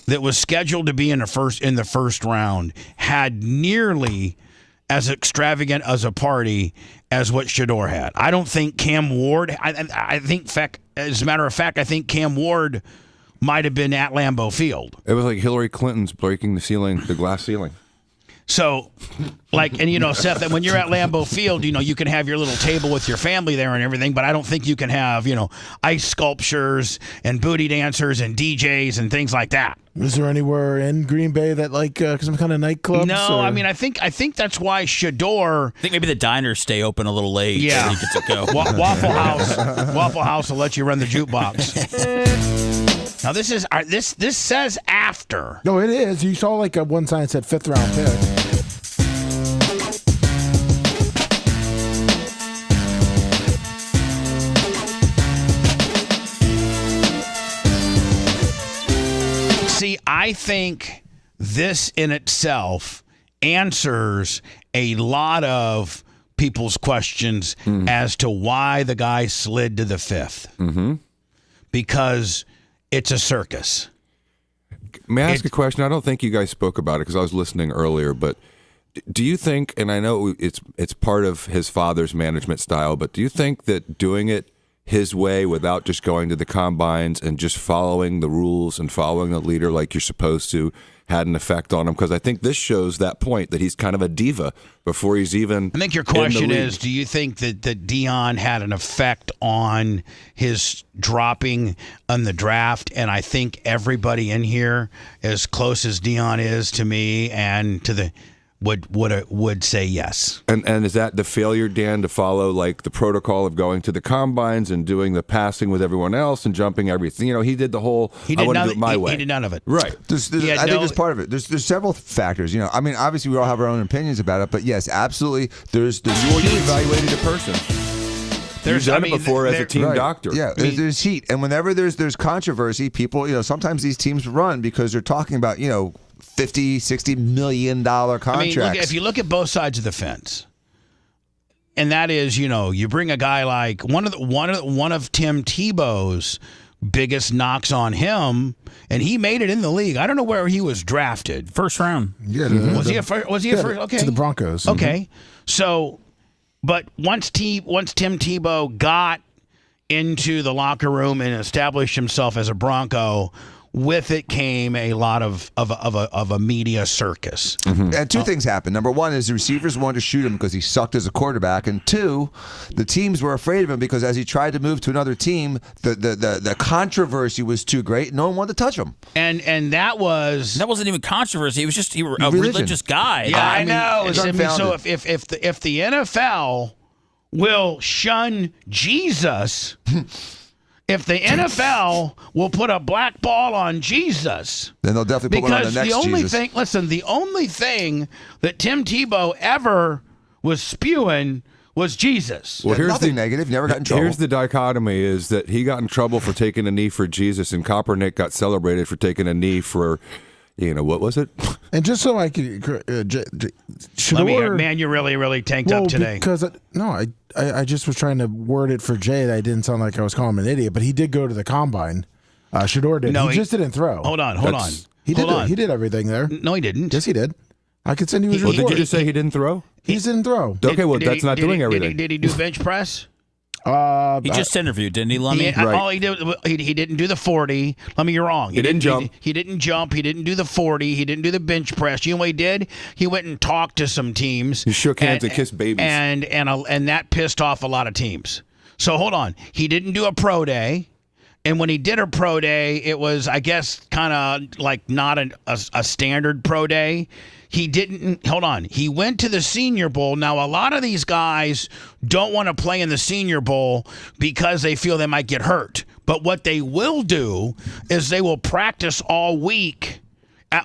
that was scheduled to be in the first round had nearly as extravagant as a party as what Shedeur had. I don't think Cam Ward. I think, as a matter of fact, I think Cam Ward might have been at Lambeau Field. It was like Hillary Clinton's breaking the glass ceiling. So, Seth, that when you're at Lambeau Field, you can have your little table with your family there and everything, but I don't think you can have, ice sculptures and booty dancers and DJs and things like that. Is there anywhere in Green Bay that some kind of nightclubs? No, or? I think that's why Shedeur. I think maybe the diners stay open a little late. Yeah, so you get to go. Waffle House will let you run the jukebox. Now this says after. No, it is. You saw a one sign that said 5th round pick. See, I think this in itself answers a lot of people's questions as to why the guy slid to the 5th. Mm-hmm. Because it's a circus. May I ask a question? I don't think you guys spoke about it because I was listening earlier, but do you think, and I know it's part of his father's management style, but do you think that doing it his way without just going to the combines and just following the rules and following the leader like you're supposed to had an effect on him? Because I think this shows that point that he's kind of a diva before he's even. I think your question is, do you think that Deion had an effect on his dropping on the draft? And I think everybody in here, as close as Deion is to me and to the would say yes. And is that the failure, Dan, to follow the protocol of going to the combines and doing the passing with everyone else and jumping everything? He did the whole. I want to do it my way. He did none of it. Right. I think that's part of it. There's several factors. Obviously we all have our own opinions about it, but yes, absolutely. There's you evaluated a person. You've done it before as a team doctor. Yeah, there's heat, and whenever there's controversy, people, sometimes these teams run because they're talking about $50, $60 million contracts. I mean, if you look at both sides of the fence, and that is, you bring a guy like one of Tim Tebow's biggest knocks on him, and he made it in the league. I don't know where he was drafted. First round. Yeah, Was he a first? Okay, to the Broncos. Okay, so, but once Tim Tebow got into the locker room and established himself as a Bronco, with it came a lot of a media circus. And two things happened. Number one is the receivers wanted to shoot him because he sucked as a quarterback, and two, the teams were afraid of him because as he tried to move to another team, the controversy was too great. No one wanted to touch him. And that wasn't even controversy. He was just a religious guy. Yeah, I know. it's So unfounded. if the NFL will shun Jesus. If the NFL will put a black ball on Jesus, then they'll definitely put one on the because next the only thing that Tim Tebow ever was spewing was Jesus. Well, here's nothing negative. Never got in trouble. Here's the dichotomy: is that he got in trouble for taking a knee for Jesus, and Kaepernick got celebrated for taking a knee for, what was it? And just so I could, Shedeur, man, you're really tanked up today. Because I just was trying to word it for Jay that I didn't sound like I was calling him an idiot, but he did go to the combine. Shedeur did. No, he just didn't throw. Hold on. He did everything there. No, he didn't. Yes, he did. I could send you his report. Did you just say he didn't throw? He just didn't throw. Okay, well, that's not doing everything. Did he do bench press? He just interviewed, didn't he, Lummy? All he did, he didn't do the 40. Lummy, you're wrong. He didn't jump. He didn't jump. He didn't do the 40. He didn't do the bench press. You know what he did? He went and talked to some teams. He shook hands and kissed babies. And that pissed off a lot of teams. So hold on. He didn't do a pro day. And when he did a pro day, it was, I guess, kind of like not a standard pro day. He didn't, hold on. He went to the Senior Bowl. Now, a lot of these guys don't want to play in the Senior Bowl because they feel they might get hurt. But what they will do is they will practice all week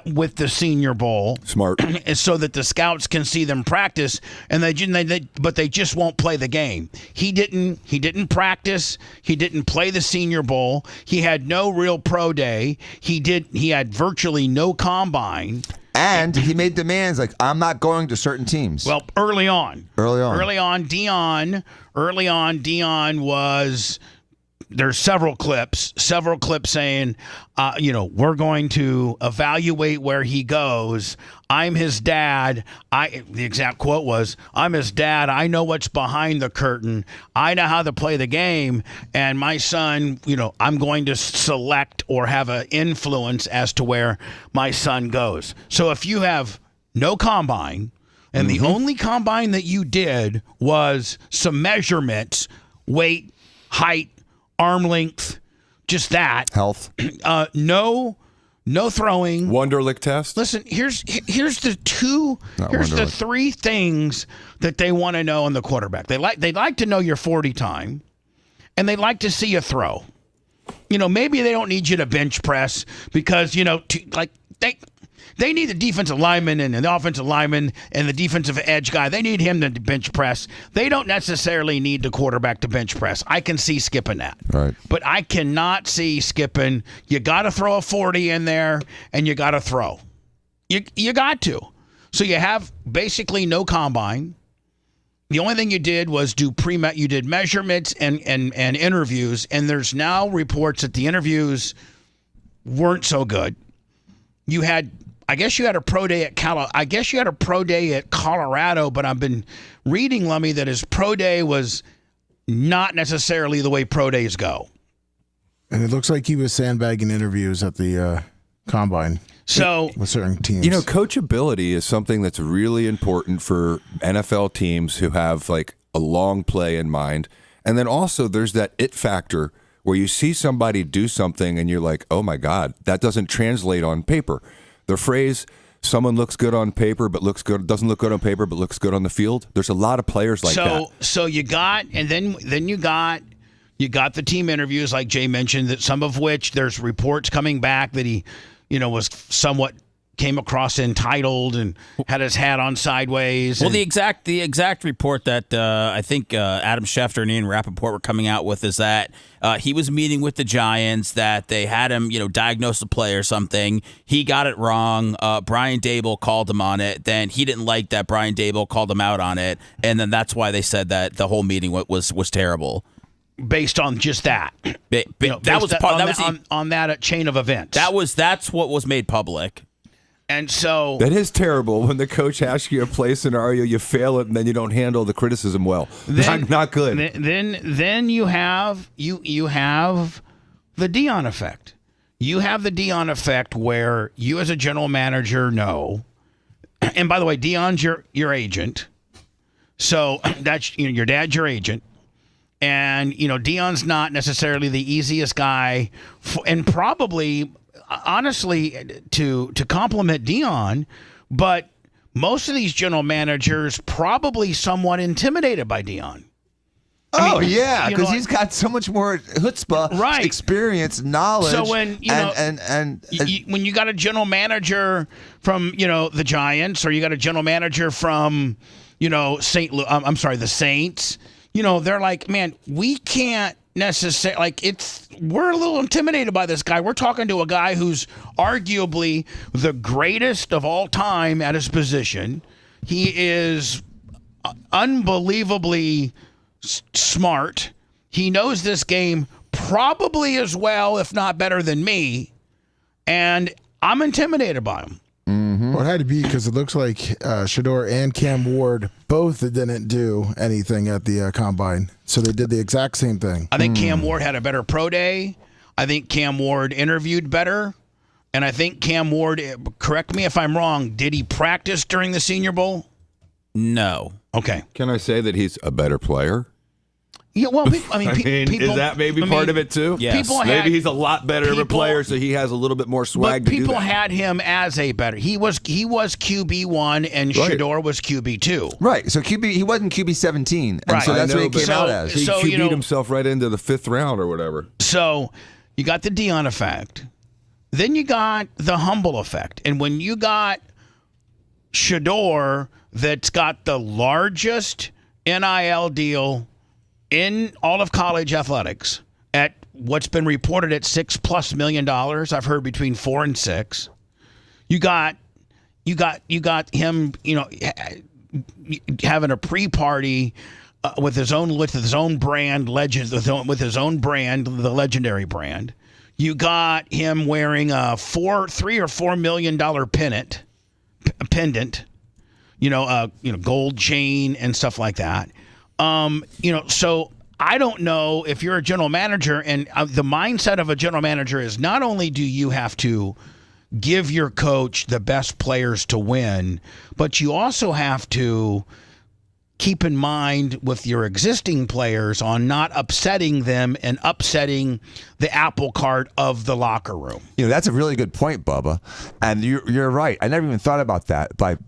with the Senior Bowl. Smart. So that the scouts can see them practice, but they just won't play the game. He didn't practice. He didn't play the Senior Bowl. He had no real pro day. He had virtually no combine. And he made demands like, I'm not going to certain teams. Well, early on, Deion was. There's several clips saying, we're going to evaluate where he goes. I'm his dad. The exact quote was, I'm his dad. I know what's behind the curtain. I know how to play the game. And my son, I'm going to select or have an influence as to where my son goes. So if you have no combine, and the only combine that you did was some measurements, weight, height, arm length, just that. Health. No throwing. Wonderlic test. Listen, here's the three things that they want to know in the quarterback. They like to know your 40 time, and they like to see you throw. Maybe they don't need you to bench press because they need the defensive lineman and the offensive lineman and the defensive edge guy. They need him to bench press. They don't necessarily need the quarterback to bench press. I can see skipping that. Right. But I cannot see skipping. You got to throw a 40 in there, and you got to throw. You got to. So you have basically no combine. The only thing you did was you did measurements and interviews, and there's now reports that the interviews weren't so good. I guess you had a pro day at Colorado, but I've been reading, Lummy, that his pro day was not necessarily the way pro days go. And it looks like he was sandbagging interviews at the combine. So with certain teams, coachability is something that's really important for NFL teams who have like a long play in mind. And then also there's that it factor where you see somebody do something and you're like, oh my God, that doesn't translate on paper. The phrase "someone looks good on paper but doesn't look good on paper but looks good on the field." There's a lot of players like that. So you got, and then you got the team interviews like Jay mentioned, that some of which there's reports coming back that he, was somewhat came across entitled and had his hat on sideways. Well, the exact report that I think Adam Schefter and Ian Rappaport were coming out with is that he was meeting with the Giants, that they had him, diagnose a play or something. He got it wrong. Brian Daboll called him on it. Then he didn't like that. Brian Daboll called him out on it, and then that's why they said that the whole meeting was terrible. based on just that. That was part. That was on that chain of events. That's what was made public. And so that is terrible when the coach asks you a play scenario, you fail it, and then you don't handle the criticism well. Not good. Then you have the Deion effect. You have the Deion effect where you as a general manager know, and by the way, Deion's your agent, so that's your dad's your agent, and Deion's not necessarily the easiest guy, and probably. Honestly, to compliment Deion, but most of these general managers probably somewhat intimidated by Deion. Because he's got so much more chutzpah, experience, knowledge. So when when you got a general manager from the Giants, or you got a general manager from the Saints, they're like, man, we can't necessarily we're a little intimidated by this guy. We're talking to a guy who's arguably the greatest of all time at his position. He is unbelievably smart. He knows this game probably as well, if not better than me, and I'm intimidated by him. Well, it had to be because it looks like Shedeur and Cam Ward both didn't do anything at the combine. So they did the exact same thing. I think Cam Ward had a better pro day. I think Cam Ward interviewed better. And I think Cam Ward, correct me if I'm wrong, did he practice during the Senior Bowl? No. Okay. Can I say that he's a better player? Yeah, well, I mean, people, is that maybe part of it too? Yes. Maybe he's a lot better of a player, so he has a little bit more swag. But to do people that. had him as a better. He was QB1 and Right. Shedeur was QB2. Right. So he wasn't QB17, and so that's what he came out as. He QB'd himself right into the 5th round or whatever. So you got the Deion effect. Then you got the humble effect. And when you got Shedeur that's got the largest NIL deal in all of college athletics at what's been reported at $6+ million, I've heard between 4 and 6. You got him, having a pre-party with his own brand, with his own brand, the legendary brand. You got him wearing a $3 or $4 million pendant, gold chain and stuff like that. So I don't know if you're a general manager, and the mindset of a general manager is not only do you have to give your coach the best players to win, but you also have to keep in mind with your existing players on not upsetting them and upsetting the apple cart of the locker room. That's a really good point, Bubba. And you're right. I never even thought about that. But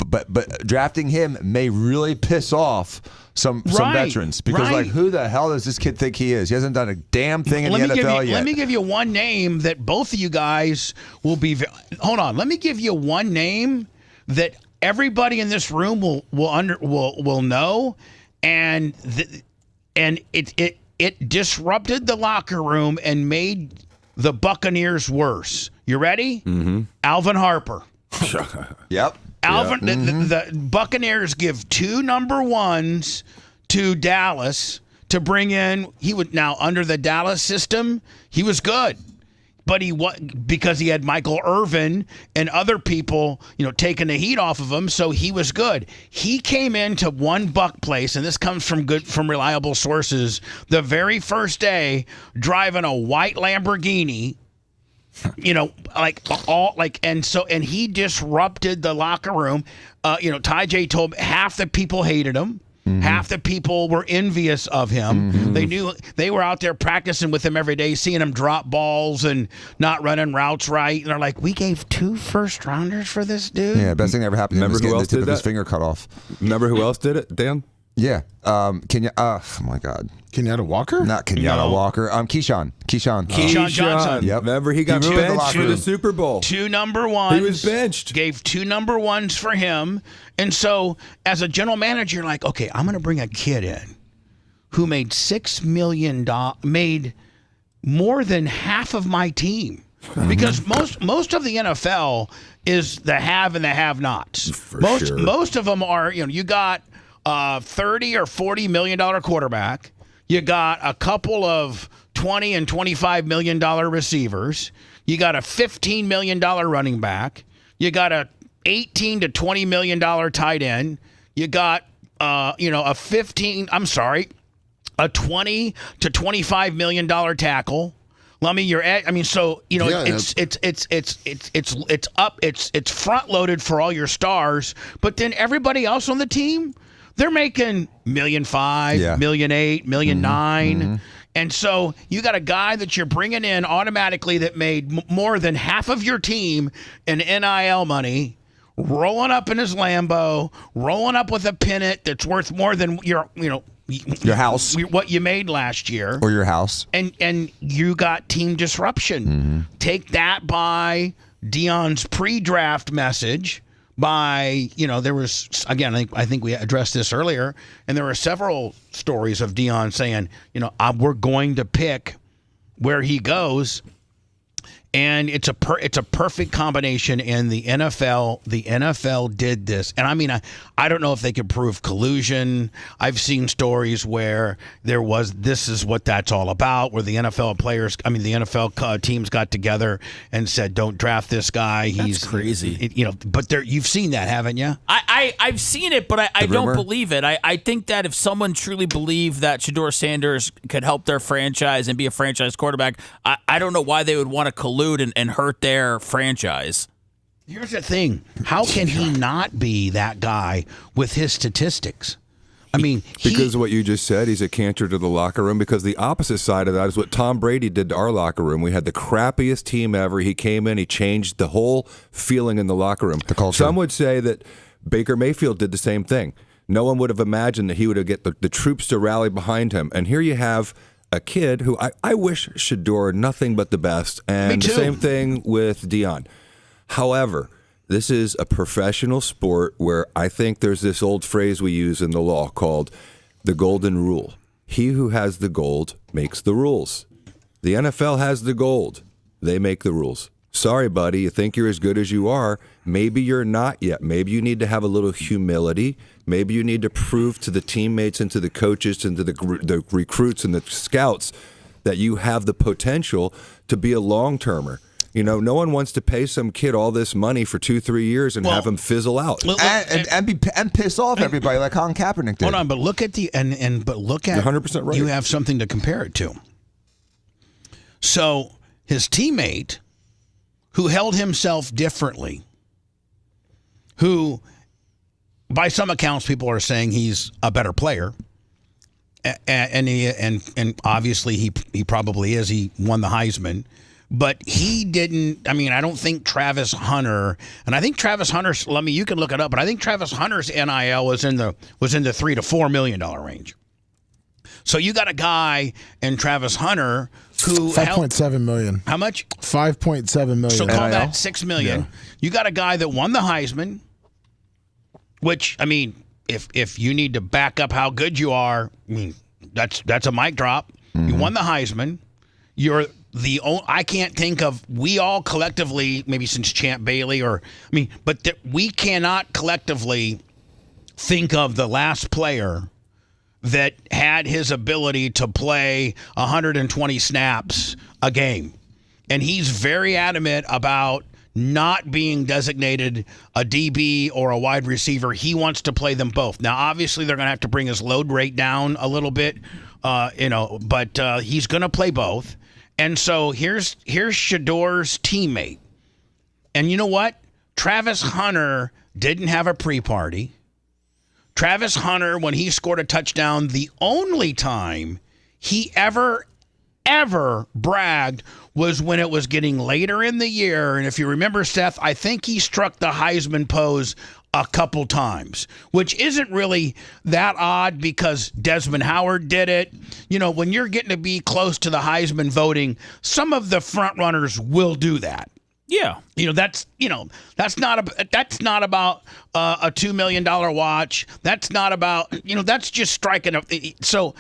drafting him may really piss off some veterans because who the hell does this kid think he is? He hasn't done a damn thing in the NFL yet. Let me give you one name that both of you guys will be. Hold on. Let me give you one name that everybody in this room will know, and it disrupted the locker room and made the Buccaneers worse. You ready? Mm-hmm. Alvin Harper. Yep. Alvin. The Buccaneers give 2 number 1s to Dallas to bring in. Now under the Dallas system, he was good. But because he had Michael Irvin and other people, taking the heat off of him, so he was good. He came into one Buck place, and this comes from reliable sources. The very first day, driving a white Lamborghini, and he disrupted the locker room. Ty J told me half the people hated him. Mm-hmm. Half the people were envious of him. Mm-hmm. They knew they were out there practicing with him every day, seeing him drop balls and not running routes right. And they're like, we gave 2 first-rounders for this dude? Yeah, best thing that ever happened to him was getting the tip of his finger cut off. Remember who else did it, Dan? Yeah. Oh my God. Kenyatta Walker? Not Kenyatta Walker. Keyshawn Johnson. Yep. Remember he got benched for the Super Bowl. 2 number 1s. He was benched. Gave 2 number 1s for him. And so as a general manager, you're like, okay, I'm going to bring a kid in who made $6 million, made more than half of my team. Because most of the NFL is the have and the have-nots. Most of them are, you got $30 or $40 million quarterback. You got a couple of $20 and $25 million receivers. You got a $15 million running back. You got a $18 to $20 million tight end. You got, a $20 to $25 million tackle. It's front loaded for all your stars, but then everybody else on the team, they're making $1.5 million, $1.8 million, $1.9 million. And so you got a guy that you're bringing in automatically that made more than half of your team in NIL money, rolling up in his Lambo, rolling up with a pennant that's worth more than your house, what you made last year, or your house, and you got team disruption. Take that by Deion's pre-draft message. There was, again, I think we addressed this earlier, and there were several stories of Deion saying, we're going to pick where he goes. And it's a perfect combination in the NFL. The NFL did this. And I don't know if they could prove collusion. I've seen stories where this is what that's all about, where the NFL teams got together and said, don't draft this guy. He's crazy. But you've seen that, haven't you? I've seen it, but I don't believe it. I think that if someone truly believed that Shedeur Sanders could help their franchise and be a franchise quarterback, I don't know why they would want to collude and hurt their franchise. Here's the thing. How can he not be that guy with his statistics? Because of what you just said, he's a cancer to the locker room, because the opposite side of that is what Tom Brady did to our locker room. We had the crappiest team ever. He came in, he changed the whole feeling in the locker room. The culture. Some would say that Baker Mayfield did the same thing. No one would have imagined that he would have get the troops to rally behind him. And here you have a kid who I wish Shedeur nothing but the best, and the same thing with Deion. However, this is a professional sport where I think there's this old phrase we use in the law called the golden rule. He who has the gold makes the rules. The NFL has the gold. They make the rules. Sorry, buddy, you think you're as good as you are. Maybe you're not yet. Maybe you need to have a little humility. Maybe you need to prove to the teammates and to the coaches and to the recruits and the scouts that you have the potential to be a long-termer. No one wants to pay some kid all this money for 2-3 years and have him fizzle out and piss off everybody like Colin Kaepernick did. Hold on, but look at You're 100% right. You have something to compare it to. So his teammate, who held himself differently, who, by some accounts, people are saying he's a better player, and obviously he probably is. He won the Heisman, but he didn't. I don't think Travis Hunter, and I think Travis Hunter's. You can look it up, but I think Travis Hunter's NIL was in the $3 to $4 million range. So you got a guy in Travis Hunter who $5.7 million. How much? $5.7 million. So call that $6 million. Yeah. You got a guy that won the Heisman, which if you need to back up how good you are, that's a mic drop. Mm-hmm. You won the Heisman. You're the only. I can't think of. We all collectively, maybe since Champ Bailey, we cannot collectively think of the last player that had his ability to play 120 snaps a game. And he's very adamant about not being designated a DB or a wide receiver. He wants to play them both. Now, obviously, they're going to have to bring his load rate down a little bit, but he's going to play both. And so here's Shedeur's teammate. And you know what? Travis Hunter didn't have a pre-party. Travis Hunter, when he scored a touchdown, the only time he ever bragged was when it was getting later in the year. And if you remember, Seth, I think he struck the Heisman pose a couple times, which isn't really that odd because Desmond Howard did it. When you're getting to be close to the Heisman voting, some of the front runners will do that. Yeah, that's not about a $2 million watch. That's not about that's just striking up. So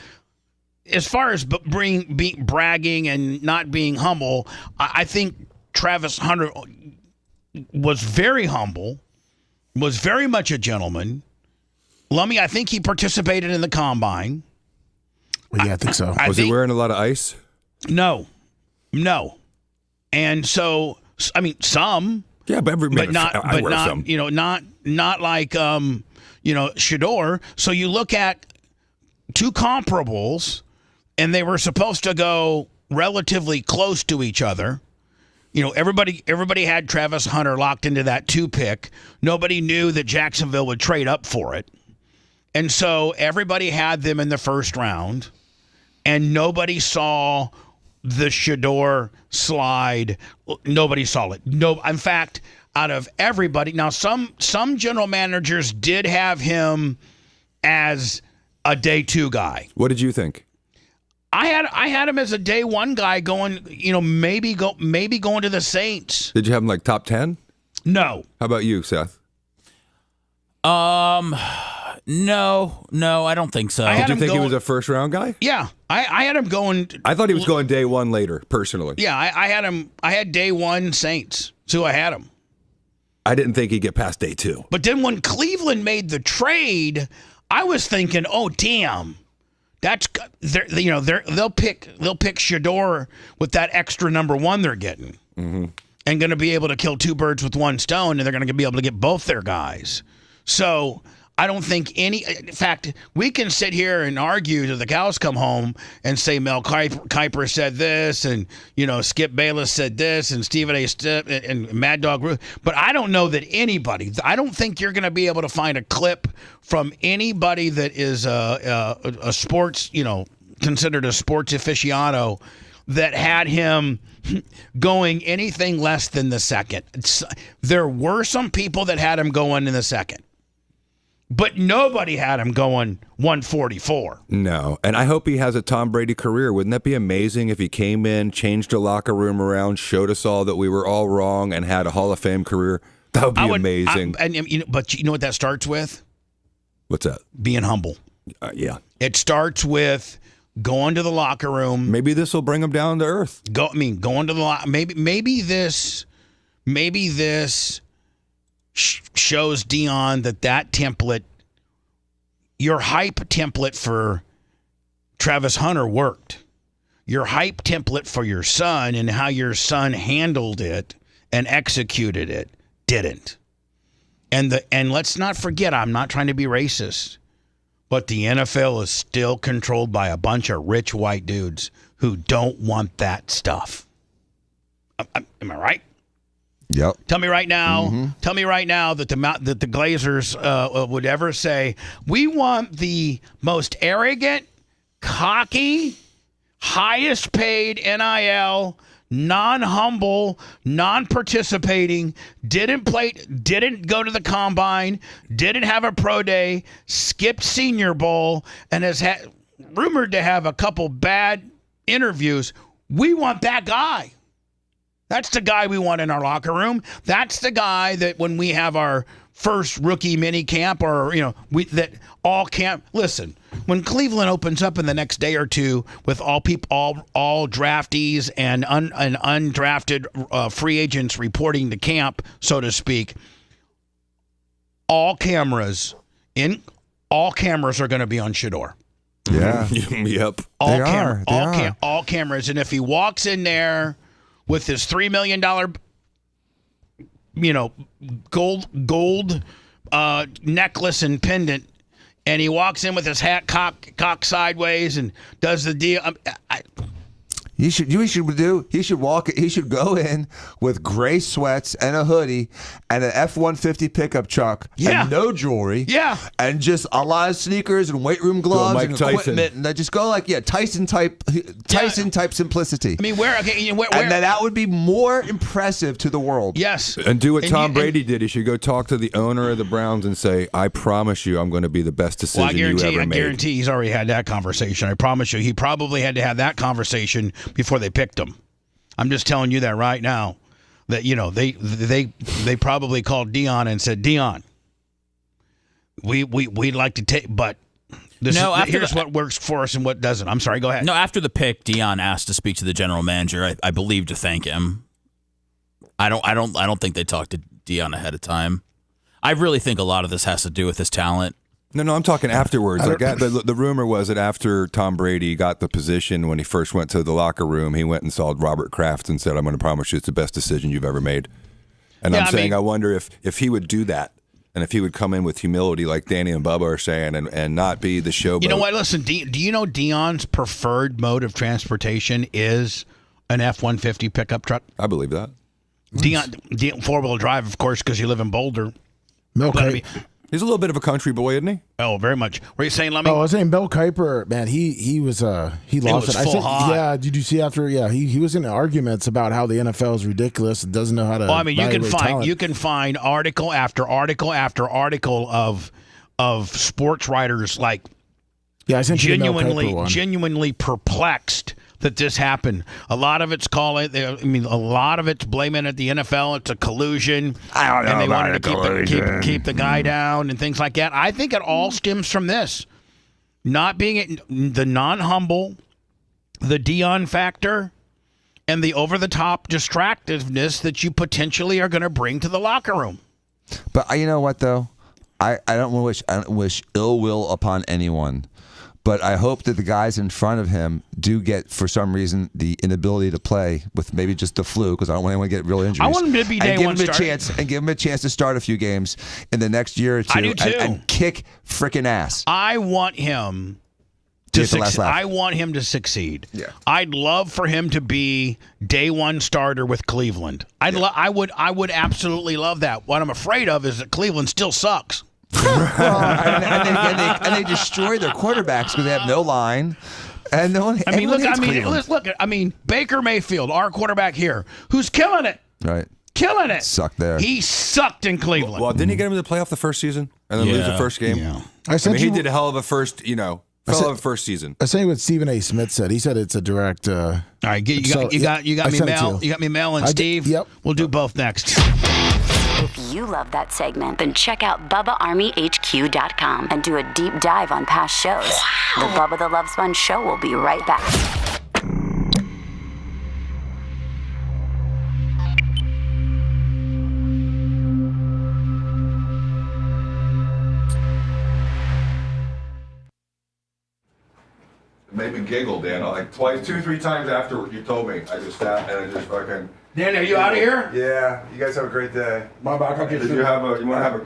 as far as bragging and not being humble, I think Travis Hunter was very humble, was very much a gentleman. Lummy, I think he participated in the combine. Well, yeah, I think so. Was he wearing a lot of ice? No. And so, I mean, some. Yeah, but not. But not. Some. Not like Shedeur. So you look at two comparables, and they were supposed to go relatively close to each other. Everybody had Travis Hunter locked into that 2 pick. Nobody knew that Jacksonville would trade up for it. And so everybody had them in the first round, and nobody saw the Shedeur slide. Nobody saw it. No, in fact, out of everybody, now some general managers did have him as a day 2 guy. What did you think? I had him as a day 1 guy going, maybe going to the Saints. Did you have him like top 10? No. How about you, Seth? No, I don't think so. Did you think he was a first round guy? Yeah, I had him going. I thought he was going day 1 later, personally. Yeah, I had him. I had day 1 Saints, so I had him. I didn't think he'd get past day 2. But then when Cleveland made the trade, I was thinking, oh damn, they'll pick Shedeur with that extra number 1 they're getting, and going to be able to kill 2 birds with 1 stone, and they're going to be able to get both their guys. So I don't think in fact, we can sit here and argue till the cows come home and say Mel Kiper said this, and Skip Bayless said this, and Stephen A. Stipp and Mad Dog Ruth. But I don't know that anybody. I don't think you're going to be able to find a clip from anybody that is a sports, considered a sports aficionado, that had him going anything less than the second. There were some people that had him going in the second. But nobody had him going 144. No. And I hope he has a Tom Brady career. Wouldn't that be amazing if he came in, changed the locker room around, showed us all that we were all wrong, and had a Hall of Fame career? That would be amazing. But you know what that starts with? What's that? Being humble. Yeah. It starts with going to the locker room. Maybe this will bring him down to earth. Going to the locker. Maybe this shows Deion that template, your hype template for Travis Hunter worked. Your hype template for your son and how your son handled it and executed it didn't. And let's not forget, I'm not trying to be racist, but the NFL is still controlled by a bunch of rich white dudes who don't want that stuff. Am I right? Yep. Tell me right now that the Glazers would ever say, we want the most arrogant, cocky, highest paid NIL, non-humble, non-participating, didn't go to the combine, didn't have a pro day, skipped Senior Bowl, and has rumored to have a couple bad interviews. We want that guy. That's the guy we want in our locker room. That's the guy that when we have our first rookie mini camp or, listen, when Cleveland opens up in the next day or two with all draftees and undrafted free agents reporting to camp, so to speak, all cameras are going to be on Shedeur. Yeah. Yep. All cameras. And if he walks in there with his $3 million, gold necklace and pendant, and he walks in with his hat cocked sideways and does the deal. He should go in with gray sweats and a hoodie and an F-150 pickup truck and no jewelry. Yeah. And just a lot of sneakers and weight room gloves and equipment. And just go Tyson type simplicity. I mean, where? And then that would be more impressive to the world. Yes. And do what Tom Brady did. He should go talk to the owner of the Browns and say, I promise you I'm going to be the best decision you ever made. I guarantee he's already had that conversation. I promise you. He probably had to have that conversation before they picked him. I'm just telling you that right now. That they probably called Deion and said, Deion, we'd like to take, but here's what works for us and what doesn't. I'm sorry, go ahead. No, after the pick, Deion asked to speak to the general manager. I believe to thank him. I don't think they talked to Deion ahead of time. I really think a lot of this has to do with his talent. No, I'm talking afterwards. Like the rumor was that after Tom Brady got the position, when he first went to the locker room, he went and saw Robert Kraft and said, "I'm going to promise you it's the best decision you've ever made." And I'm saying, I wonder if he would do that, and if he would come in with humility, like Danny and Bubba are saying, and not be the showboat. You know what? Listen, do you know Deion's preferred mode of transportation is an F-150 pickup truck? I believe that. Deion four-wheel drive, of course, because you live in Boulder. He's a little bit of a country boy, isn't he? Oh, very much. What are you saying, Lemmy? Oh, I was saying Mel Kiper, man, he lost it. I said, yeah, did you see after? Yeah, he was in arguments about how the NFL is ridiculous and doesn't know how to. Well, I mean, talent. you can find article after article after article of sports writers like I sent you the Mel Kiper one. genuinely perplexed that this happened. A lot of it's a lot of it's blaming at the NFL. It's a collusion. I don't know and they about wanted to keep the guy down and things like that. I think it all stems from this. Not being the non-humble, the Deion factor, and the over-the-top distractiveness that you potentially are going to bring to the locker room. But you know what, though? I don't wish ill will upon anyone. But I hope that the guys in front of him do get, for some reason, the inability to play with maybe just the flu, because I don't want anyone to get real injuries. I want him to be day one starter. And give him a chance to start a few games in the next year or two. I do too. And kick freaking ass. I want him to succeed. I want him to succeed. Yeah. I'd love for him to be day one starter with Cleveland. I would absolutely love that. What I'm afraid of is that Cleveland still sucks. and they destroy their quarterbacks because they have no line. And no one. I mean, Baker Mayfield, our quarterback here, who's killing it. Right. Killing it. Sucked there. He sucked in Cleveland. Well, didn't he get him to the playoff the first season and then lose the first game? Yeah. He did a hell of a first, first season. I say what Stephen A. Smith said. He said it's a direct. All right, you got me, Mel. You got me, Mel, and Steve. Yep. We'll do both next. If you love that segment, then check out BubbaArmyHQ.com and do a deep dive on past shows. The Bubba the Love Sponge Show will be right back. It made me giggle, Dan. Like twice, 2-3 times after you told me, I just sat and I just fucking. Dan, are you out of here? Yeah. You guys have a great day. Bye bye. You want to have a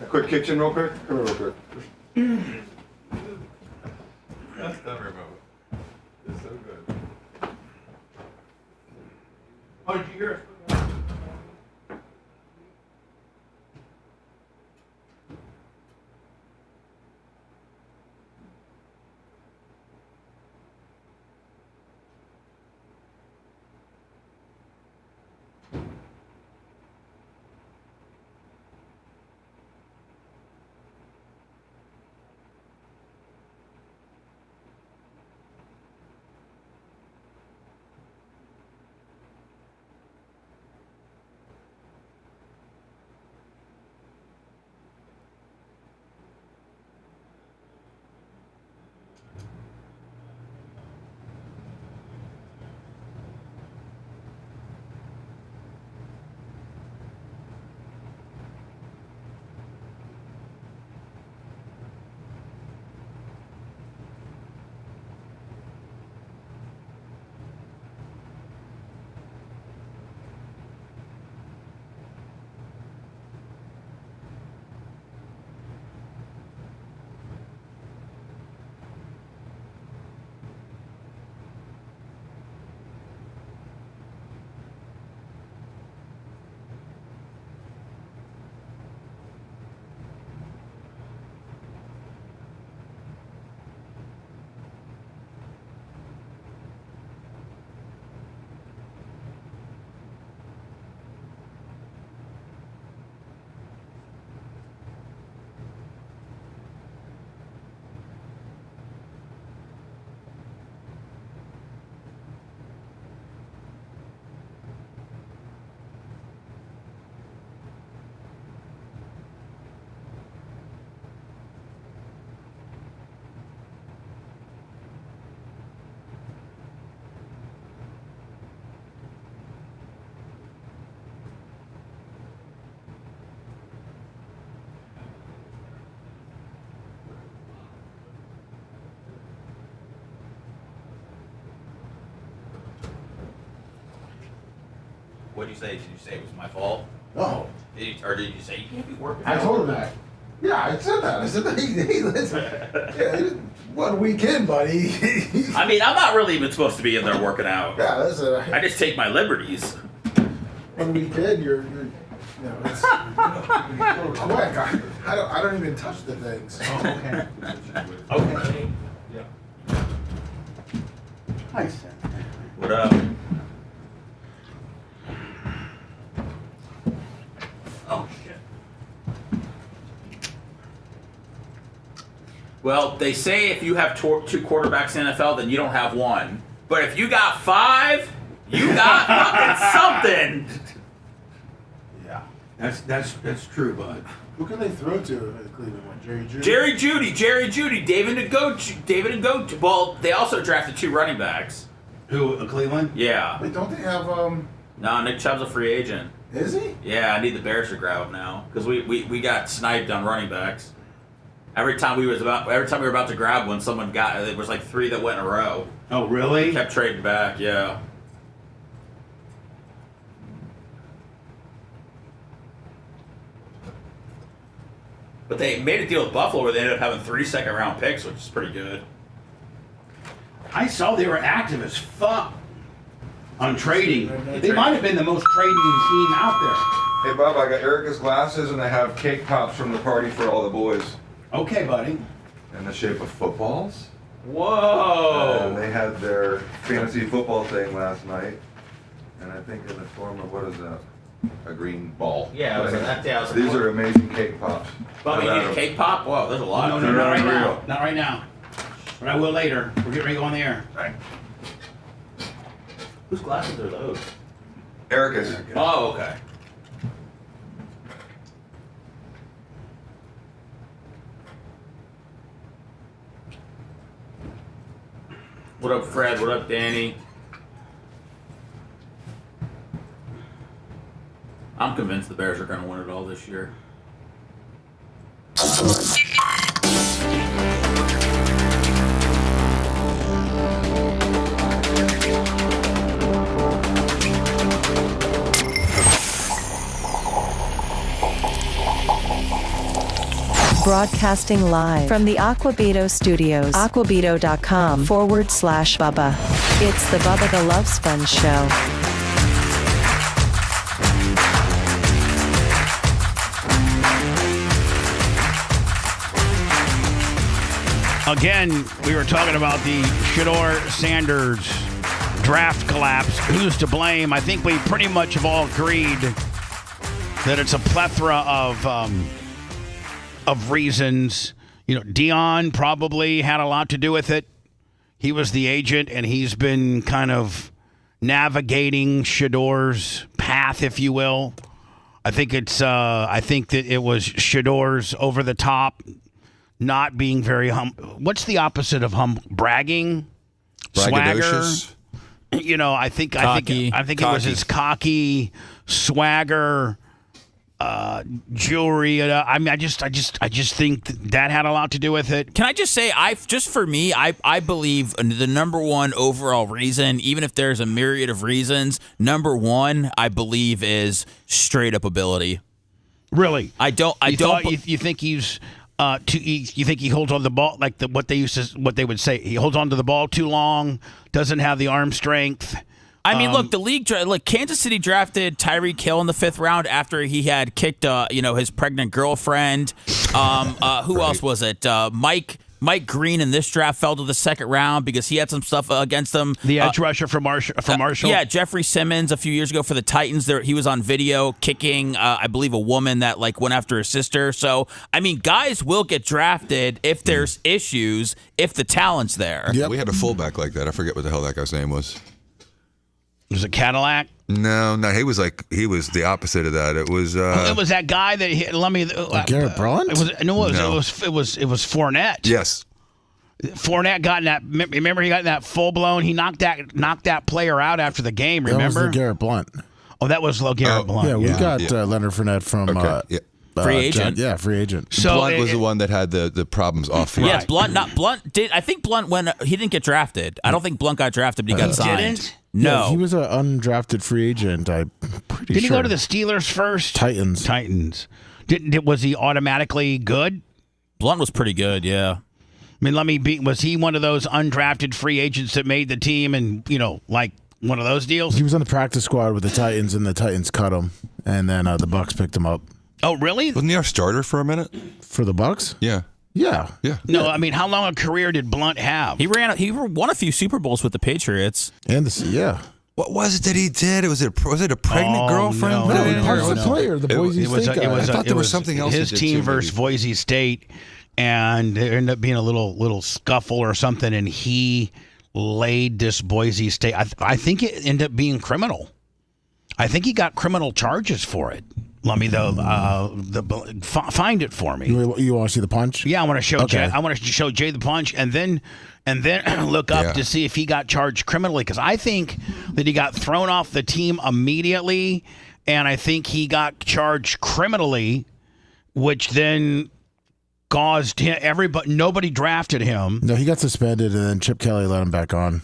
quick kitchen real quick? Come here real quick. That's never about it. It's so good. Oh, did you hear it? What'd you say? Did you say it was my fault? No. Did you say you can't be working? I told him that. Yeah, I said that. I said that. Hey, listen. Yeah, 1 weekend, buddy. I mean, I'm not really even supposed to be in there working out. Yeah, listen. I just take my liberties. 1 weekend, you're it's a little quick. I don't even touch the things. Oh, okay. Okay. Yeah. Hi, Sam. What up? Oh, shit. Well, they say if you have 2 quarterbacks in the NFL, then you don't have one. But if you got 5, you got fucking something. Yeah, that's true, bud. Who can they throw to at Cleveland? What, Jerry Jeudy? Jerry Jeudy, David Njoku. Well, they also drafted 2 running backs. Who, Cleveland? Yeah. Wait, don't they have No, Nick Chubb's a free agent. Is he? Yeah, I need the Bears to grab him now because we got sniped on running backs. Every time we were about to grab one, someone got it. Was like 3 that went in a row. Oh, really? Kept trading back. Yeah. But they made a deal with Buffalo where they ended up having 3 second-round picks, which is pretty good. I saw they were active as fuck on trading. They might have been the most trading team out there. Hey, Bob, I got Erica's glasses, and I have cake pops from the party for all the boys. Okay, buddy. In the shape of footballs. Whoa! And they had their fantasy football thing last night, and I think in the form of, what is that? A green ball. Yeah, it was that. These are amazing cake pops. Bubba, you need a cake pop? Whoa, there's a lot. No, not right now. Not right now. But I will later. We're getting ready to go on the air. Right. Whose glasses are those? Erica's. Oh, okay. What up, Fred? What up, Danny? I'm convinced the Bears are going to win it all this year. Broadcasting live from the Aquabito Studios. Aquabito.com/Bubba. It's the Bubba the Love Sponge Show. Again, we were talking about the Shedeur Sanders draft collapse. Who's to blame? I think we pretty much have all agreed that it's a plethora of reasons. You know, Deion probably had a lot to do with it. He was the agent, and he's been kind of navigating Shedeur's path, if you will. I think I think that it was Shedeur's over the top, not being very what's the opposite of bragging? Swagger. You know, I think it was his cocky swagger. Jewelry. I mean, I just think that had a lot to do with it. Can I just say, I believe the number one overall reason, even if there's a myriad of reasons, number one I believe is straight up ability. Really? You think he's you think he holds on the ball like what they would say? He holds on to the ball too long, doesn't have the arm strength. I mean, look, the league. Look, Kansas City drafted Tyreek Hill in the 5th round after he had kicked, his pregnant girlfriend. Who else was it? Mike Green in this draft fell to the 2nd round because he had some stuff against him. The edge rusher from Marshall. Yeah, Jeffrey Simmons a few years ago for the Titans. He was on video kicking, I believe, a woman that went after her sister. So, I mean, guys will get drafted if there's issues, if the talent's there. Yeah, we had a fullback like that. I forget what the hell that guy's name was. Was it Cadillac? No, he was the opposite of that. It was it was that guy that Garrett Braun? It was Fournette. Yes. Fournette got in that. Remember, he got in that full blown. He knocked that player out after the game. Remember? That was LeGarrette Blount. Oh, that was LeGarrette Blount. Yeah, we got Leonard Fournette from free agent. Free agent. So Blunt was the one that had the problems off field. Yes, Blunt did. I think Blunt he didn't get drafted. I don't think Blunt got drafted, but he got signed. Didn't? No. Yeah, he was an undrafted free agent, I'm pretty sure. Did he go to the Steelers first? Titans. Was he automatically good? Blunt was pretty good, yeah. I mean, was he one of those undrafted free agents that made the team and, like one of those deals? He was on the practice squad with the Titans, and the Titans cut him, and then the Bucks picked him up. Oh, really? Wasn't he our starter for a minute? For the Bucks? Yeah. Yeah. No, I mean, how long a career did Blunt have? He won a few Super Bowls with the Patriots. And What was it that he did? Was it a pregnant girlfriend? No, he was player, the Boise State guy. I thought there was something else. His team versus Boise State, and there ended up being a little scuffle or something, and he laid this Boise State. I think it ended up being criminal. I think he got criminal charges for it. Let me find it for me. You want to see the punch? Yeah, I want to show Jay. I want to show Jay the punch, and then look up to see if he got charged criminally. Because I think that he got thrown off the team immediately, and I think he got charged criminally, which then caused nobody drafted him. No, he got suspended, and then Chip Kelly let him back on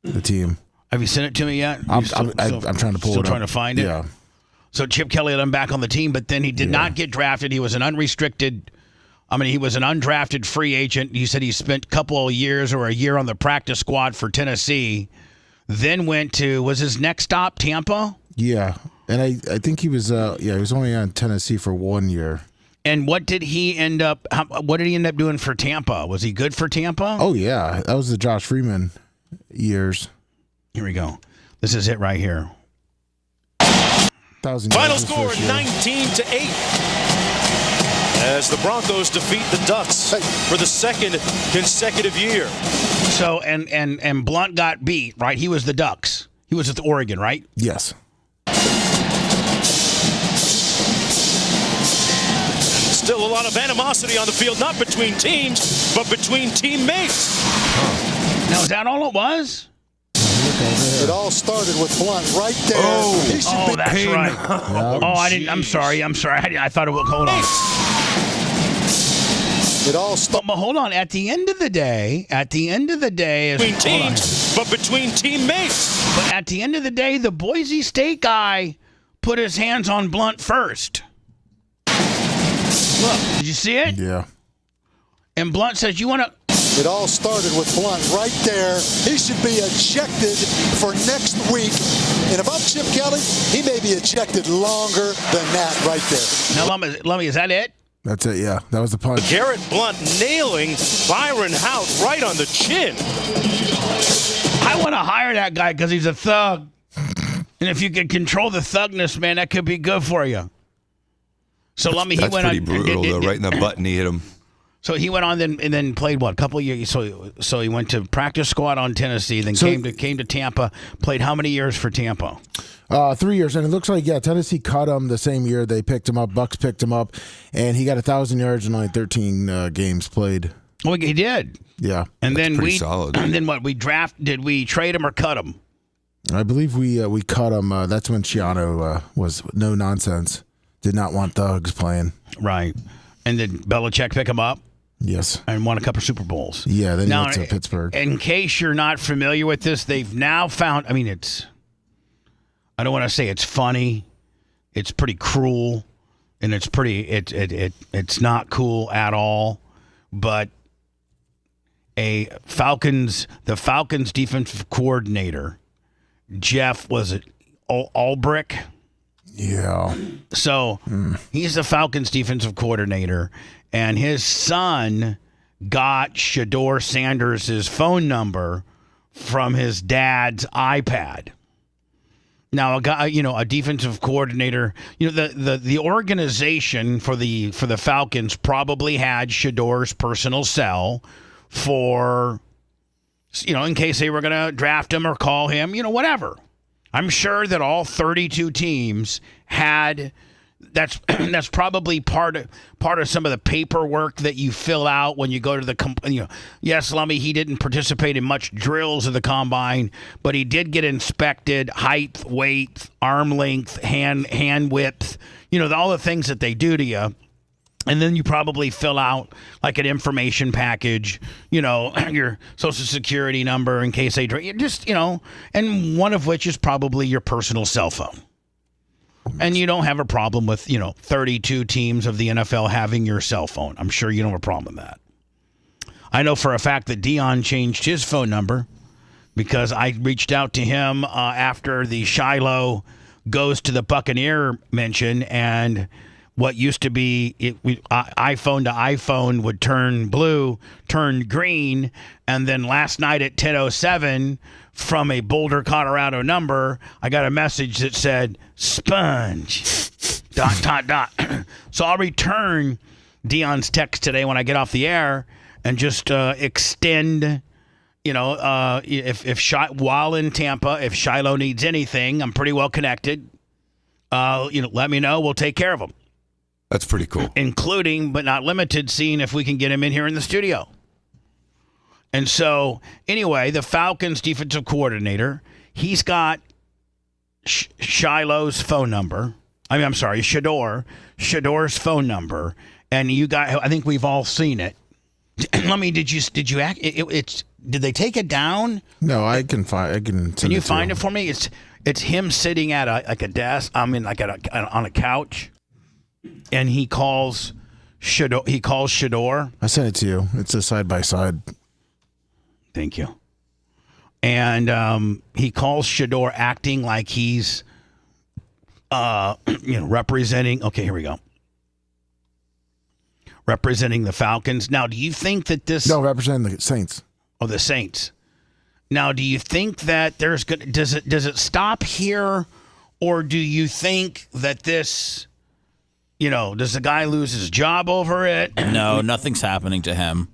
the team. Have you sent it to me yet? I'm trying to pull it up. Still trying to find it? Yeah. So Chip Kelly let him back on the team, but then he did not get drafted. He was an he was an undrafted free agent. He said he spent a couple of years or a year on the practice squad for Tennessee, then went to, was his next stop Tampa? Yeah. And I think he was he was only on Tennessee for 1 year. And what did he end up doing for Tampa? Was he good for Tampa? Oh, yeah. That was the Josh Freeman years. Here we go. This is it right here. Final score 19-8 as the Broncos defeat the Ducks for the second consecutive year. So and Blunt got beat, right? He was the Ducks. He was with Oregon, right? Yes. Still a lot of animosity on the field, not between teams, but between teammates. Now, is that all it was? It all started with Blunt right there. Oh, that's right. I didn't. I'm sorry. I thought it would. Hold on. It all started. But hold on. At the end of the day, between teams, but between teammates. But at the end of the day, the Boise State guy put his hands on Blunt first. Look, did you see it? Yeah. And Blunt says, "You want to." It all started with Blunt right there. He should be ejected for next week. And if I'm Chip Kelly, he may be ejected longer than that right there. Now, Lummy, is that it? That's it, yeah. That was the punch. Garrett Blunt nailing Byron Hout right on the chin. I want to hire that guy because he's a thug. And if you can control the thugness, man, that could be good for you. So, Lummy, he went on. That's pretty brutal, though. Right in the button, he hit him. So he went on and then played what, a couple of years. So he went to practice squad on Tennessee, then came to Tampa. Played how many years for Tampa? 3 years, and it looks like Tennessee cut him the same year they picked him up. Bucks picked him up, and he got 1,000 yards in only 13 games played. Well, he did. Yeah, and that's then pretty solid. And then what? Did we trade him or cut him? I believe we cut him. That's when Shiano was no nonsense. Did not want thugs playing. Right, and did Belichick pick him up? Yes. And won a couple Super Bowls. Yeah, then he went to Pittsburgh. In case you're not familiar with this, they've now found, I don't want to say it's funny. It's pretty cruel. And it's it's not cool at all. But the Falcons defensive coordinator, Jeff, was it Ulbrich? Yeah. So he's the Falcons defensive coordinator. And his son got Shedeur Sanders' phone number from his dad's iPad. Now, a defensive coordinator, the organization for the Falcons probably had Shedeur's personal cell for, in case they were going to draft him or call him, whatever. I'm sure that all 32 teams had. That's probably part of some of the paperwork that you fill out when you go to the yes, Lummy, he didn't participate in much drills of the combine, but he did get inspected, height, weight, arm length, hand width, all the things that they do to you. And then you probably fill out like an information package, your social security number in case they just, and one of which is probably your personal cell phone. And you don't have a problem with, 32 teams of the NFL having your cell phone. I'm sure you don't have a problem with that. I know for a fact that Deion changed his phone number because I reached out to him after the Shiloh goes to the Buccaneer mention, and what used to be iPhone to iPhone would turn blue, turn green, and then last night at 10:07 from a Boulder, Colorado number, I got a message that said sponge ... So I'll return Deion's text today when I get off the air and just extend. While in Tampa, if Shiloh needs anything, I'm pretty well connected. Let me know. We'll take care of them. That's pretty cool. Including, but not limited, seeing if we can get him in here in the studio. And so, anyway, the Falcons defensive coordinator, he's got Shiloh's phone number. Shedeur's phone number. And you got, I think we've all seen it. Did they take it down? No, I can find. Can you find it for me? It's him sitting at a desk. On a couch, and he calls Shedeur. I sent it to you. It's a side by side. Thank you. And he calls Shedeur, acting like he's representing. Okay, here we go. Representing the Falcons. Now, do you think that this... No, representing the Saints. Oh, the Saints. Now, do you think that there's... Does it stop here? Or do you think that this... does the guy lose his job over it? No, nothing's happening to him.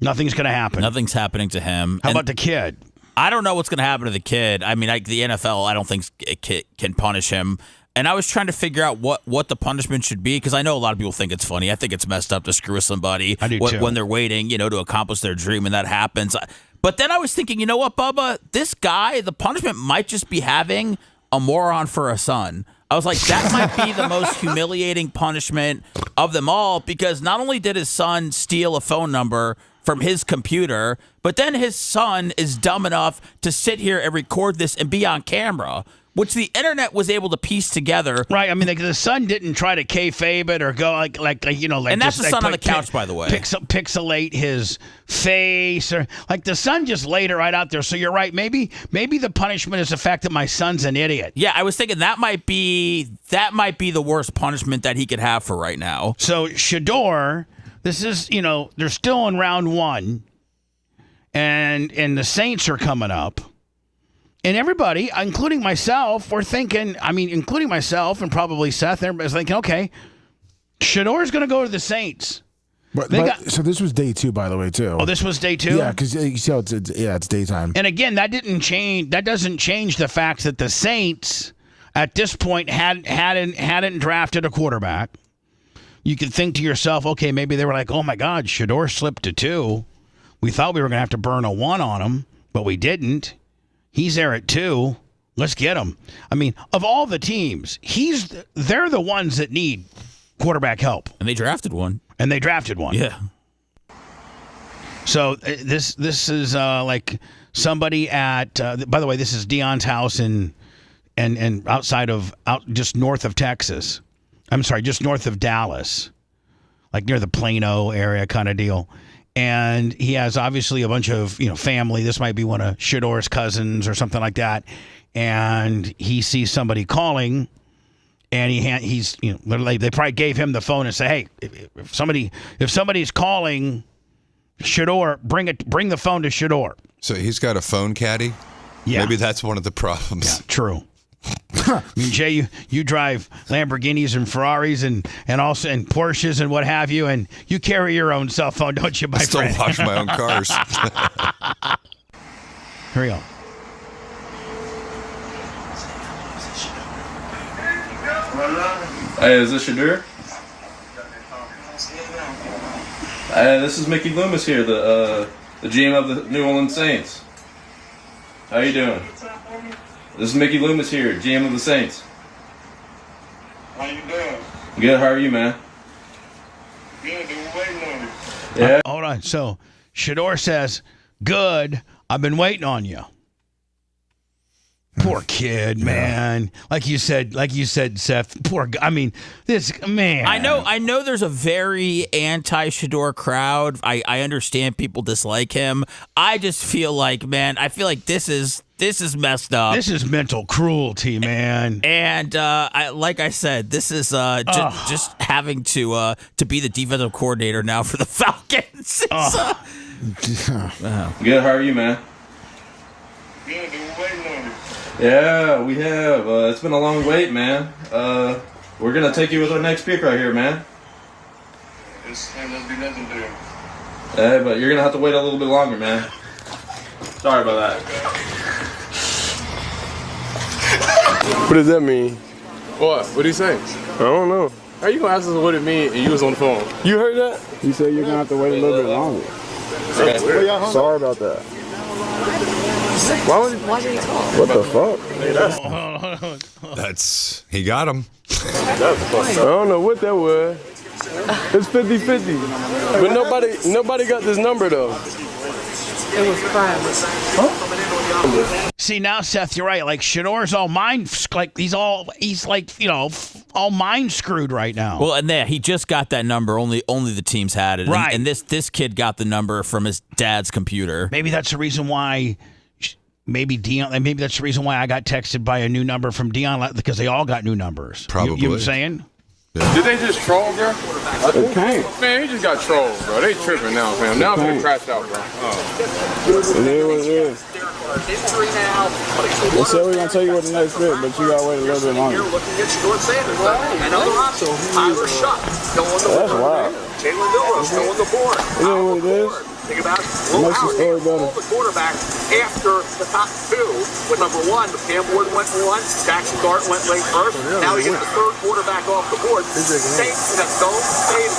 Nothing's going to happen. Nothing's happening to him. How about the kid? I don't know what's going to happen to the kid. I mean, the NFL, I don't think it can punish him. And I was trying to figure out what the punishment should be, because I know a lot of people think it's funny. I think it's messed up to screw with somebody when they're waiting, to accomplish their dream, and that happens. But then I was thinking, you know what, Bubba? This guy, the punishment might just be having a moron for a son. I was like, that might be the most humiliating punishment of them all, because not only did his son steal a phone number from his computer, but then his son is dumb enough to sit here and record this and be on camera, which the internet was able to piece together. Right. I mean, the son didn't try to kayfabe it or go like. And that's the son on the couch, by the way. Pixelate his face, or like the son just laid it right out there. So you're right. Maybe the punishment is the fact that my son's an idiot. Yeah, I was thinking that might be the worst punishment that he could have for right now. So Shedeur, this is they're still in round one, and the Saints are coming up. And everybody, including myself, we're thinking, including myself and probably Seth, everybody's thinking, okay, Shedeur's going to go to the Saints. So this was day 2, by the way, too. Oh, this was day 2? Yeah, because you see how it's daytime. And again, that doesn't change the fact that the Saints, at this point, hadn't drafted a quarterback. You could think to yourself, okay, maybe they were like, oh my God, Shedeur slipped to 2. We thought we were going to have to burn a 1 on him, but we didn't. He's there at 2. Let's get him. I mean, of all the teams, they're the ones that need quarterback help. And they drafted one. Yeah. So this is like somebody at. By the way, this is Deion's house and just north of Texas. I'm sorry, just north of Dallas, like near the Plano area kind of deal. And he has obviously a bunch of family. This might be one of Shedeur's cousins or something like that. And he sees somebody calling, and he's literally, they probably gave him the phone and say, hey, if somebody's calling Shedeur, bring the phone to Shedeur. So he's got a phone caddy. Yeah, maybe that's one of the problems. Yeah, true. I mean, Jay, you drive Lamborghinis and Ferraris and also and Porsches and what have you, and you carry your own cell phone, don't you, my friend? I still wash my own cars. Here we go. Hey, is this Shedeur? Hey, this is Mickey Loomis here, the GM of the New Orleans Saints. How you doing? This is Mickey Loomis here, GM of the Saints. How you doing? Good, how are you, man? Yeah. Hold on. So Shedeur says, "Good. I've been waiting on you." Poor kid, man. Like you said, Seth. Poor. I mean, this man. I know. There's a very anti-Shedeur crowd. I understand people dislike him. I just feel like, man. I feel like this is messed up. This is mental cruelty, man. And like I said, this is just having to be the defensive coordinator now for the Falcons. Good. How are you, man? Yeah, we have. It's been a long wait, man. We're gonna take you with our next pick right here, man. Hey, but you're gonna have to wait a little bit longer, man. Sorry about that. What does that mean? What? What did he say? I don't know. How you gonna ask us what it means and you was on the phone? You heard that? He said you're gonna have to wait a little bit longer. Sorry about that. Why did he talk? What the fuck? He got him. I don't know what that was. It's 50-50. But nobody got this number though. It was private. Huh? See, now, Seth, you're right. Like, Shedeur's all mind, like, he's like, all mind screwed right now. Well, and he just got that number. Only the teams had it. Right. And this kid got the number from his dad's computer. Maybe that's the reason why. Maybe that's the reason why I got texted by a new number from Deion, because they all got new numbers. Probably. You know what I'm saying? Yeah. Did they just troll, bro? Okay. Man, he just got trolled, bro. They tripping now, fam. Now I'm gonna crash out, bro. They said we're gonna tell you what the next pick, but you gotta wait a little bit longer. That's wild. You know what it is? Think about Will Howard pulled the quarterback after the top two. With number one, Cam Ward went one, Jackson Dart went late first. Now he gets the third quarterback off the board. Saints in a dome stadium.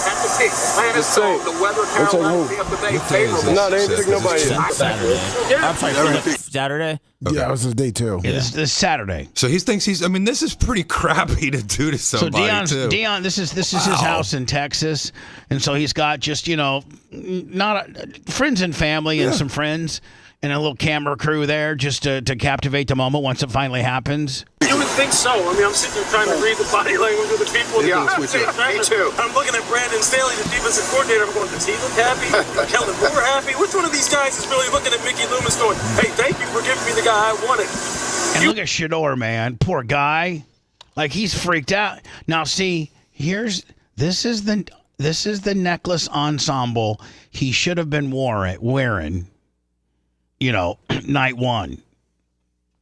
At the peak, Planet Zone, the weather Carolina, Tampa Bay, favorable. No, they ain't pick nobody. Saturday. I'm sorry, Saturday? Okay. Yeah, it was his day too. Yeah, this Saturday. So he thinks I mean, this is pretty crappy to do to somebody. So Deion, this is his house in Texas, and so he's got just not friends and family and some friends and a little camera crew there just to captivate the moment once it finally happens. You would think so. I mean, I'm sitting there trying to read the body language of the people. Yeah, me too. I'm looking at Brandon Staley, the defensive coordinator. I'm going, does he look happy? Kellen Moore happy? Which one of these guys is really looking at Mickey Loomis going, hey, thank you for giving me the guy I wanted? And look at Shedeur, man. Poor guy. Like, he's freaked out. Now, see, this is the necklace ensemble he should have been wearing, night one.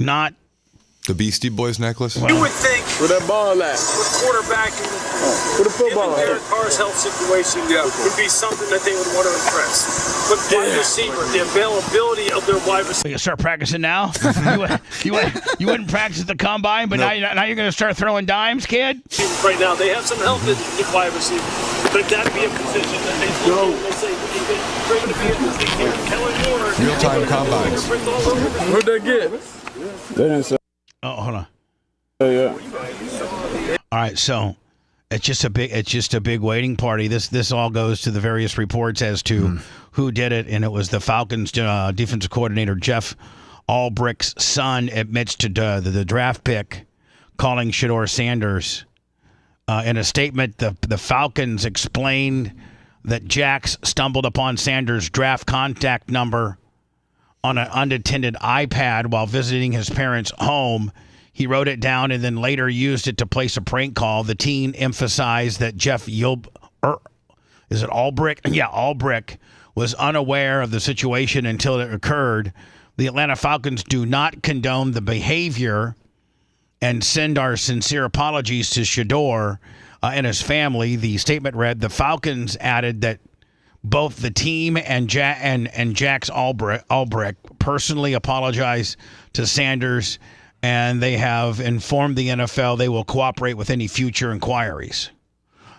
Not the Beastie Boys necklace. You would think where that ball at? With quarterbacking, where the football Derek Carr's health situation would be something that they would want to impress. But wide receiver, the availability of their wide receiver. You start practicing now. you wouldn't practice at the combine, but now you're going to start throwing dimes, kid. Right now, they have some help at wide receiver, but that'd be a position that they say they're going to be able to take care of Kellen Moore. Real-time combines. What'd they get? They didn't say. Oh, hold on. Yeah. All right, so it's just a big waiting party. This all goes to the various reports as to who did it, and it was the Falcons defensive coordinator Jeff Albrecht's son admits to the draft pick, calling Shedeur Sanders. In a statement, the Falcons explained that Jax stumbled upon Sanders' draft contact number on an unattended iPad while visiting his parents' home. He wrote it down and then later used it to place a prank call. The teen emphasized that Jeff Albrecht? Yeah, Albrecht was unaware of the situation until it occurred. The Atlanta Falcons do not condone the behavior and send our sincere apologies to Shedeur and his family. The statement read, the Falcons added that both the team and Jax Albrecht personally apologize to Sanders, and they have informed the NFL they will cooperate with any future inquiries.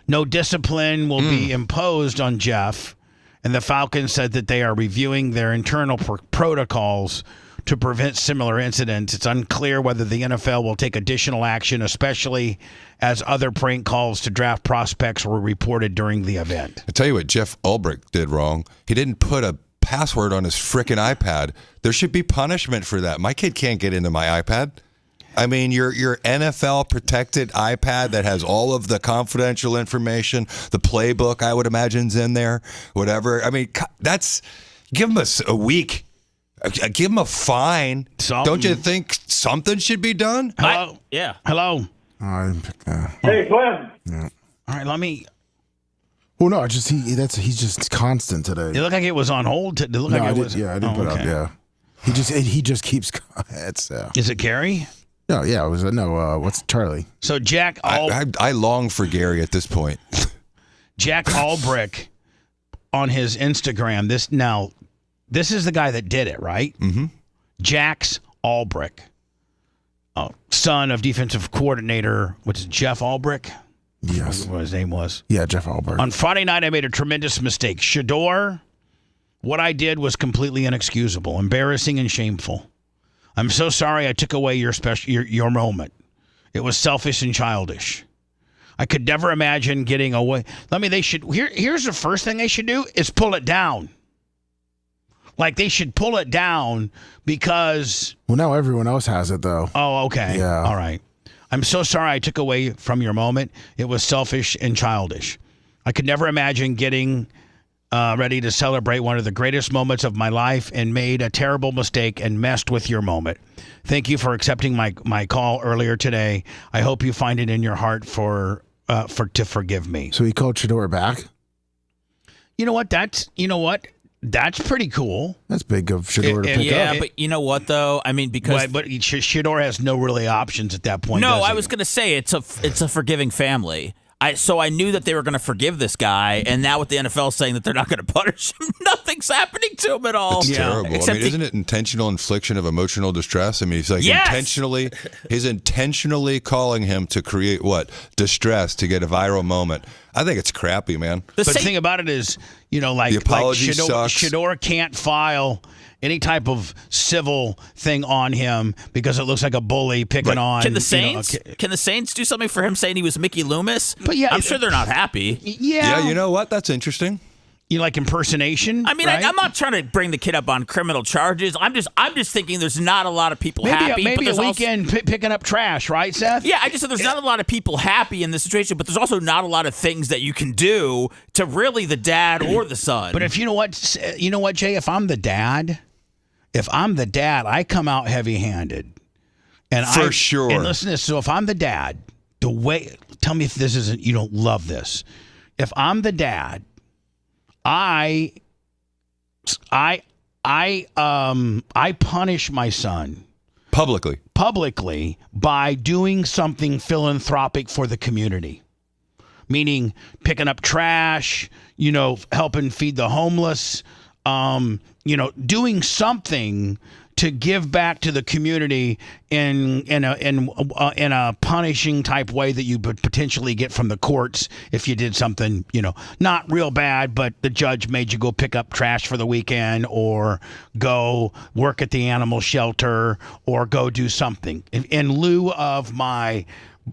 No discipline will be imposed on Jeff, and the Falcons said that they are reviewing their internal protocols to prevent similar incidents. It's unclear whether the NFL will take additional action, especially as other prank calls to draft prospects were reported during the event. I tell you what Jeff Ulbrich did wrong. He didn't put a password on his frickin' iPad. There should be punishment for that. My kid can't get into my iPad. I mean, your NFL protected iPad that has all of the confidential information, the playbook, I would imagine's in there, whatever. I mean, give him a week. Give him a fine. Don't you think something should be done? Hello? Yeah. Hello? Hey, Glenn. Yeah. All right, let me... Well, no, he's just constant today. It looked like it was on hold. It looked like it was... I didn't put it up, yeah. He just keeps... Is it Gary? No, yeah, it was what's Charlie? So Jack, I long for Gary at this point. Jack Ulbrich on his Instagram. This is the guy that did it, right? Mm-hmm. Jax Ulbrich, son of defensive coordinator, which is Jeff Ulbrich. Yes, what his name was. Yeah, Jeff Ulbrich. On Friday night, I made a tremendous mistake. Shedeur, what I did was completely inexcusable, embarrassing, and shameful. I'm so sorry I took away your moment. It was selfish and childish. I could never imagine getting away. Here's the first thing they should do is pull it down. Like they should pull it down because... Well, now everyone else has it though. Oh, okay. Yeah. All right. I'm so sorry I took away from your moment. It was selfish and childish. I could never imagine getting... ready to celebrate one of the greatest moments of my life and made a terrible mistake and messed with your moment. Thank you for accepting my call earlier today. I hope you find it in your heart to forgive me. So he called Shedeur back? You know what? That's pretty cool. That's big of Shedeur to pick up. Yeah, but you know what though? I mean, because but Shedeur has no really options at that point. No, I was going to say it's a forgiving family. So I knew that they were going to forgive this guy, and now with the NFL saying that they're not going to punish him, nothing's happening to him at all. It's terrible. I mean, isn't it intentional infliction of emotional distress? I mean, he's like he's intentionally calling him to create what? Distress to get a viral moment. I think it's crappy, man. The thing about it is, the apology sucks. Shedeur can't file any type of civil thing on him because it looks like a bully picking on. Can the Saints do something for him saying he was Mickey Loomis? But yeah, I'm sure they're not happy. Yeah. Yeah, you know what? That's interesting. You like impersonation? I mean, right? I'm not trying to bring the kid up on criminal charges. I'm just thinking there's not a lot of people happy. Maybe but a weekend picking up trash, right, Seth? Yeah, I just said there's not a lot of people happy in this situation, but there's also not a lot of things that you can do to really the dad or the son. But if you know what, Jay, if I'm the dad, I come out heavy-handed. And For sure. And listen to this. So if I'm the dad, tell me if this isn't, you don't love this. If I'm the dad, I punish my son publicly by doing something philanthropic for the community, meaning picking up trash, helping feed the homeless, doing something to give back to the community in a punishing type way that you would potentially get from the courts if you did something, not real bad, but the judge made you go pick up trash for the weekend or go work at the animal shelter or go do something in lieu of my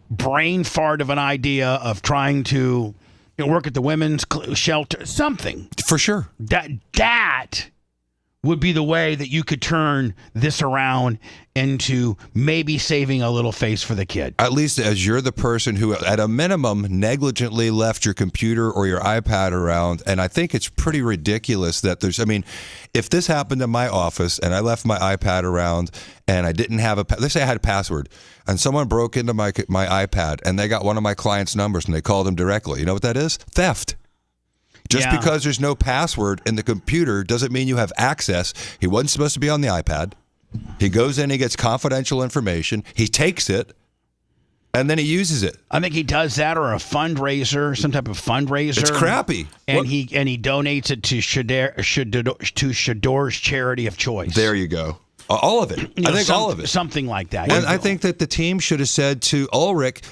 brain fart of an idea of trying to work at the women's shelter, something. For sure. That would be the way that you could turn this around into maybe saving a little face for the kid. At least as you're the person who, at a minimum, negligently left your computer or your iPad around. And I think it's pretty ridiculous that if this happened in my office and I left my iPad around and I didn't have let's say I had a password and someone broke into my iPad and they got one of my clients' numbers and they called him directly. You know what that is? Theft. Just because there's no password in the computer doesn't mean you have access. He wasn't supposed to be on the iPad. He goes in, he gets confidential information, he takes it, and then he uses it. I think he does that or a fundraiser, some type of fundraiser. It's crappy. And he donates it to Shedeur's charity of choice. There you go. All of it. I think all of it. Something like that. And I think that the team should have said to Ulrich,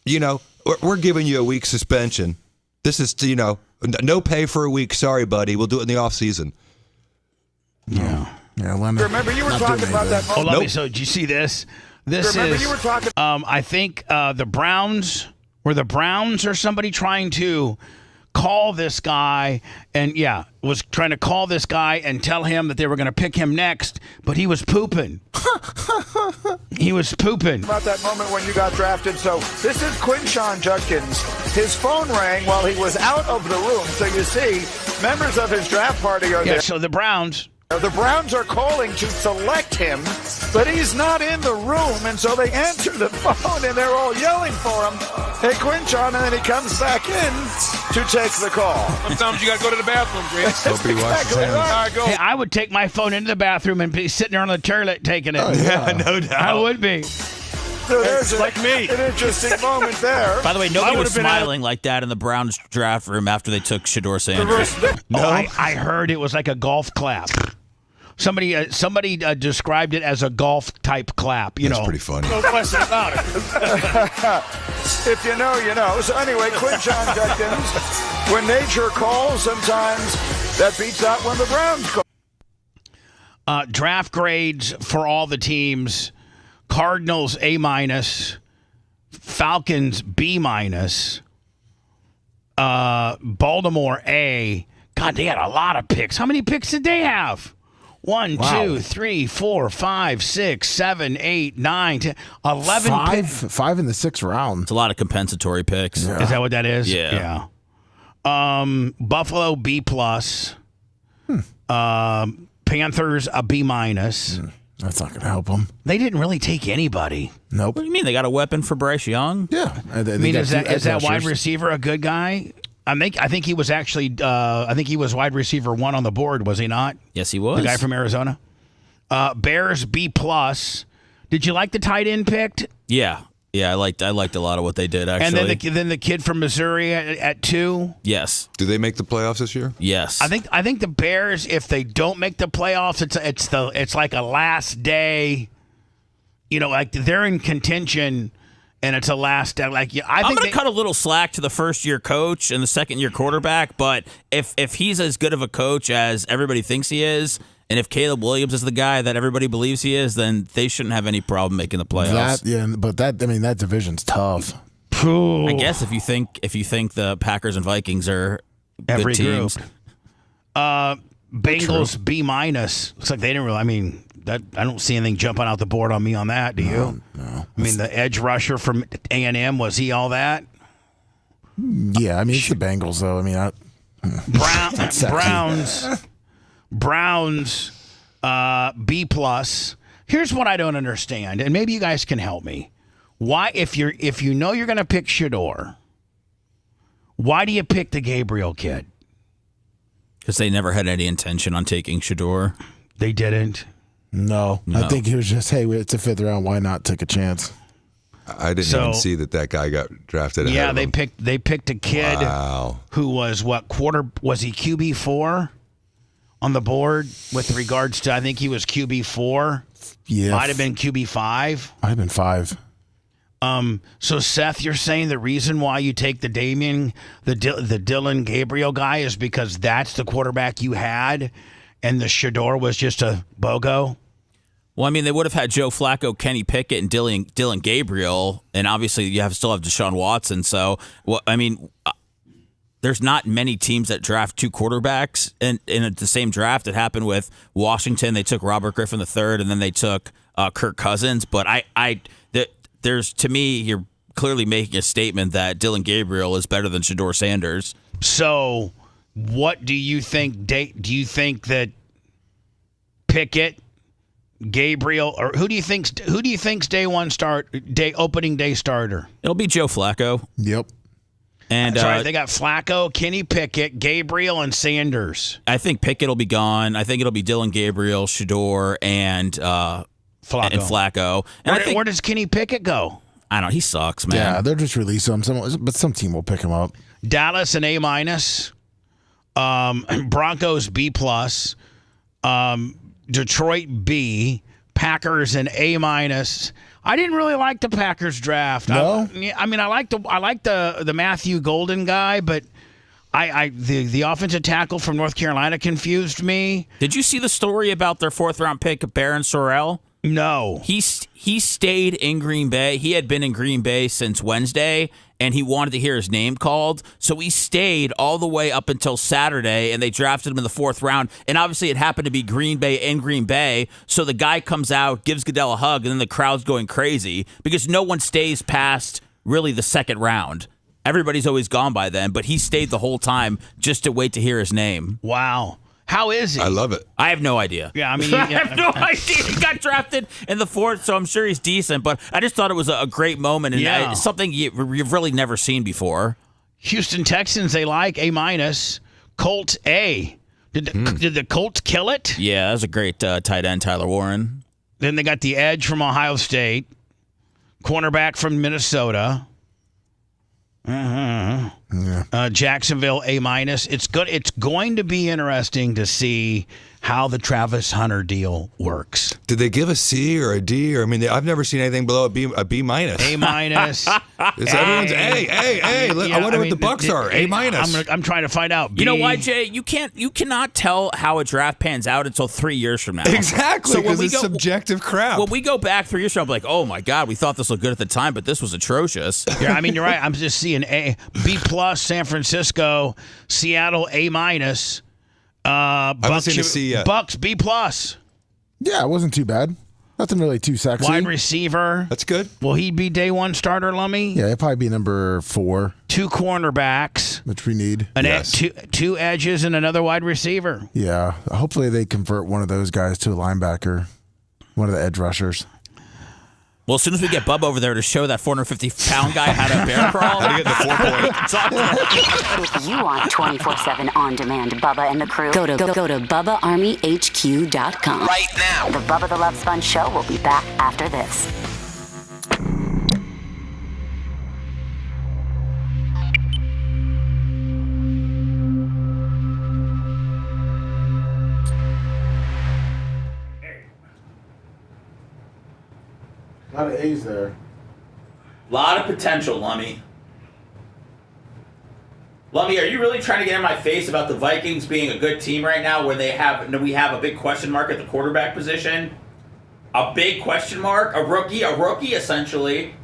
we're giving you a week suspension. This is, no pay for a week. Sorry, buddy. We'll do it in the off season. Yeah. Yeah, Leonard. Remember, you were talking about that. Hold on. So, did you see this? This Remember, is. you were talking. I think the Browns the Browns or somebody trying to call this guy was trying to call this guy and tell him that they were going to pick him next, but he was pooping. He was pooping. About that moment when you got drafted. So this is Quinshon Judkins. His phone rang while he was out of the room. So you see, members of his draft party are there. So the Browns. The Browns are calling to select him, but he's not in the room, and so they answer the phone, and they're all yelling for him. Hey, Quinshon, and then he comes back in to take the call. Sometimes you got to go to the bathroom, Chris. Exactly right. All right, go. Hey, I would take my phone into the bathroom and be sitting there on the toilet taking it. Oh, yeah. No doubt. I would be. So there's like me. An interesting moment there. By the way, nobody was smiling like that in the Browns draft room after they took Shedeur Sanders. No, I heard it was like a golf clap. Somebody described it as a golf type clap. That's pretty funny. No question about it. If you know, you know. So anyway, Quinshon Judkins, when nature calls, sometimes that beats out when the Browns call. Draft grades for all the teams: Cardinals A-, Falcons B-, Baltimore A. God, they had a lot of picks. How many picks did they have? 1, 2, 3, 4, 5, 6, 7, 8, 9, 10, 11 five in the 6th round. It's a lot of compensatory picks. Yeah. Is that what that is? Yeah. Buffalo B+. Panthers a B-. That's not going to help them. They didn't really take anybody. Nope. What do you mean? They got a weapon for Bryce Young? Yeah. Is that wide receiver a good guy? I think he was actually he was wide receiver 1 on the board, was he not? Yes, he was. The guy from Arizona. Bears B+. Did you like the tight end picked? Yeah. I liked a lot of what they did actually. And then the kid from Missouri at 2. Yes. Do they make the playoffs this year? Yes. I think the Bears, if they don't make the playoffs, it's like a last day. You know, like they're in contention. And it's a last day. I'm going to cut a little slack to the first-year coach and the second-year quarterback, but if he's as good of a coach as everybody thinks he is, and if Caleb Williams is the guy that everybody believes he is, then they shouldn't have any problem making the playoffs. That division's tough. I guess if you think the Packers and Vikings are every good teams. Group. Bengals B-. Looks like they didn't really. I don't see anything jumping out the board on me on that. Do you? No. I mean, the edge rusher from A&M, was he all that? Yeah, it's the Bengals, though. Browns B+. Here's what I don't understand, and maybe you guys can help me. Why, if you know you're going to pick Shedeur, why do you pick the Gabriel kid? Because they never had any intention on taking Shedeur. They didn't. No. I think it was just, hey, it's a 5th round. Why not take a chance? I didn't even see that guy got drafted. Yeah, they picked a kid who was was he QB4 on the board with regards to, I think he was QB4. Yeah. Might have been QB5. Might have been 5. So Seth, you're saying the reason why you take the Dillon Gabriel guy is because that's the quarterback you had, and the Shedeur was just a BOGO? Well, they would have had Joe Flacco, Kenny Pickett, and Dillon Gabriel, and obviously you still have Deshaun Watson. So, there's not many teams that draft 2 quarterbacks in the same draft. It happened with Washington. They took Robert Griffin III, and then they took Kirk Cousins. But to me, you're clearly making a statement that Dillon Gabriel is better than Shedeur Sanders. So, what do you think? Do you think that Pickett, Gabriel, or who do you think's opening day starter? It'll be Joe Flacco. Yep. And that's right. They got Flacco, Kenny Pickett, Gabriel, and Sanders. I think Pickett will be gone. I think it'll be Dillon Gabriel, Shedeur, and Flacco. And where does Kenny Pickett go? I don't know. He sucks, man. Yeah, they're just releasing him. But some team will pick him up. Dallas an A-, Broncos B+, Detroit B, Packers an A-. I didn't really like the Packers draft. No? I like the Matthew Golden guy, but The offensive tackle from North Carolina confused me. Did you see the story about their 4th-round pick, Baron Sorrell? No. He stayed in Green Bay. He had been in Green Bay since Wednesday, and he wanted to hear his name called. So he stayed all the way up until Saturday, and they drafted him in the 4th round. And obviously it happened to be Green Bay in Green Bay. So the guy comes out, gives Goodell a hug, and then the crowd's going crazy because no one stays past really the 2nd round. Everybody's always gone by then, but he stayed the whole time just to wait to hear his name. Wow. How is he? I love it. I have no idea. Yeah, I mean, I have no idea. He got drafted in the 4th, so I'm sure he's decent. But I just thought it was a great moment and something you've really never seen before. Houston Texans, they like A-. Colt A. Did the Colts kill it? Yeah, that was a great tight end, Tyler Warren. Then they got the edge from Ohio State, cornerback from Minnesota. Jacksonville A-. It's good. It's going to be interesting to see how the Travis Hunter deal works. Did they give a C or a D? Or I mean, I've never seen anything below a B minus. A minus. Everyone's A. I wonder what the Bucks are. A minus. I'm trying to find out. You know why, Jay? You cannot tell how a draft pans out until 3 years from now. Exactly, because it's subjective crap. When we go back 3 years from now, I'm like, oh my God, we thought this looked good at the time, but this was atrocious. Yeah, I mean, you're right. I'm just seeing A, B plus, San Francisco, Seattle A minus. I haven't seen a C yet. Bucks B plus. Yeah, it wasn't too bad. Nothing really too sexy. Wide receiver. That's good. Will he be day 1 starter, Lummy? Yeah, it'll probably be number 4. 2 cornerbacks. Which we need. Two edges and another wide receiver. Yeah. Hopefully they convert one of those guys to a linebacker. One of the edge rushers. Well, as soon as we get Bubba over there to show that 450-pound guy how to bear crawl, how to get the 4-point. If you want 24/7 on-demand Bubba and the crew, go to BubbaArmyHQ.com. Right now. The Bubba the Love Sponge Show will be back after this. A lot of A's there. A lot of potential, Lummy. Lummy, are you really trying to get in my face about the Vikings being a good team right now when we have a big question mark at the quarterback position? A big question mark? A rookie essentially.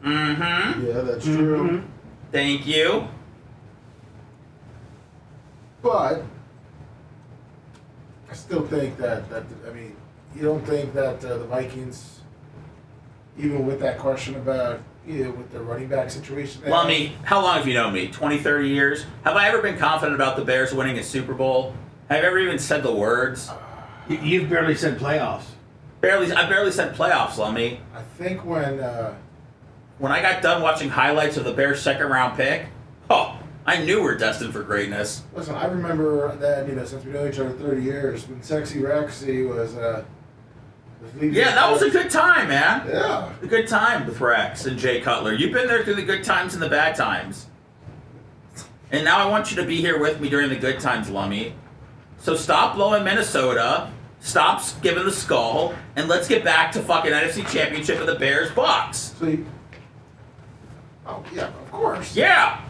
Mm-hmm. Yeah, that's true. Thank you. But I still think that I mean, you don't think that the Vikings, even with that question about with the running back situation. Lummy, how long have you known me? 20, 30 years? Have I ever been confident about the Bears winning a Super Bowl? Have I ever even said the words? You've barely said playoffs. I barely said playoffs, Lummy. I think when I got done watching highlights of the Bears' 2nd-round pick, I knew we're destined for greatness. Listen, I remember that since we know each other 30 years, when Sexy Rexy was yeah, that was a good time, man. Yeah. A good time with Rex and Jay Cutler. You've been there through the good times and the bad times. And now I want you to be here with me during the good times, Lummy. So stop blowing Minnesota, stop giving the skull, and let's get back to fucking NFC Championship of the Bears Bucks. See? Oh, yeah, of course. Yeah.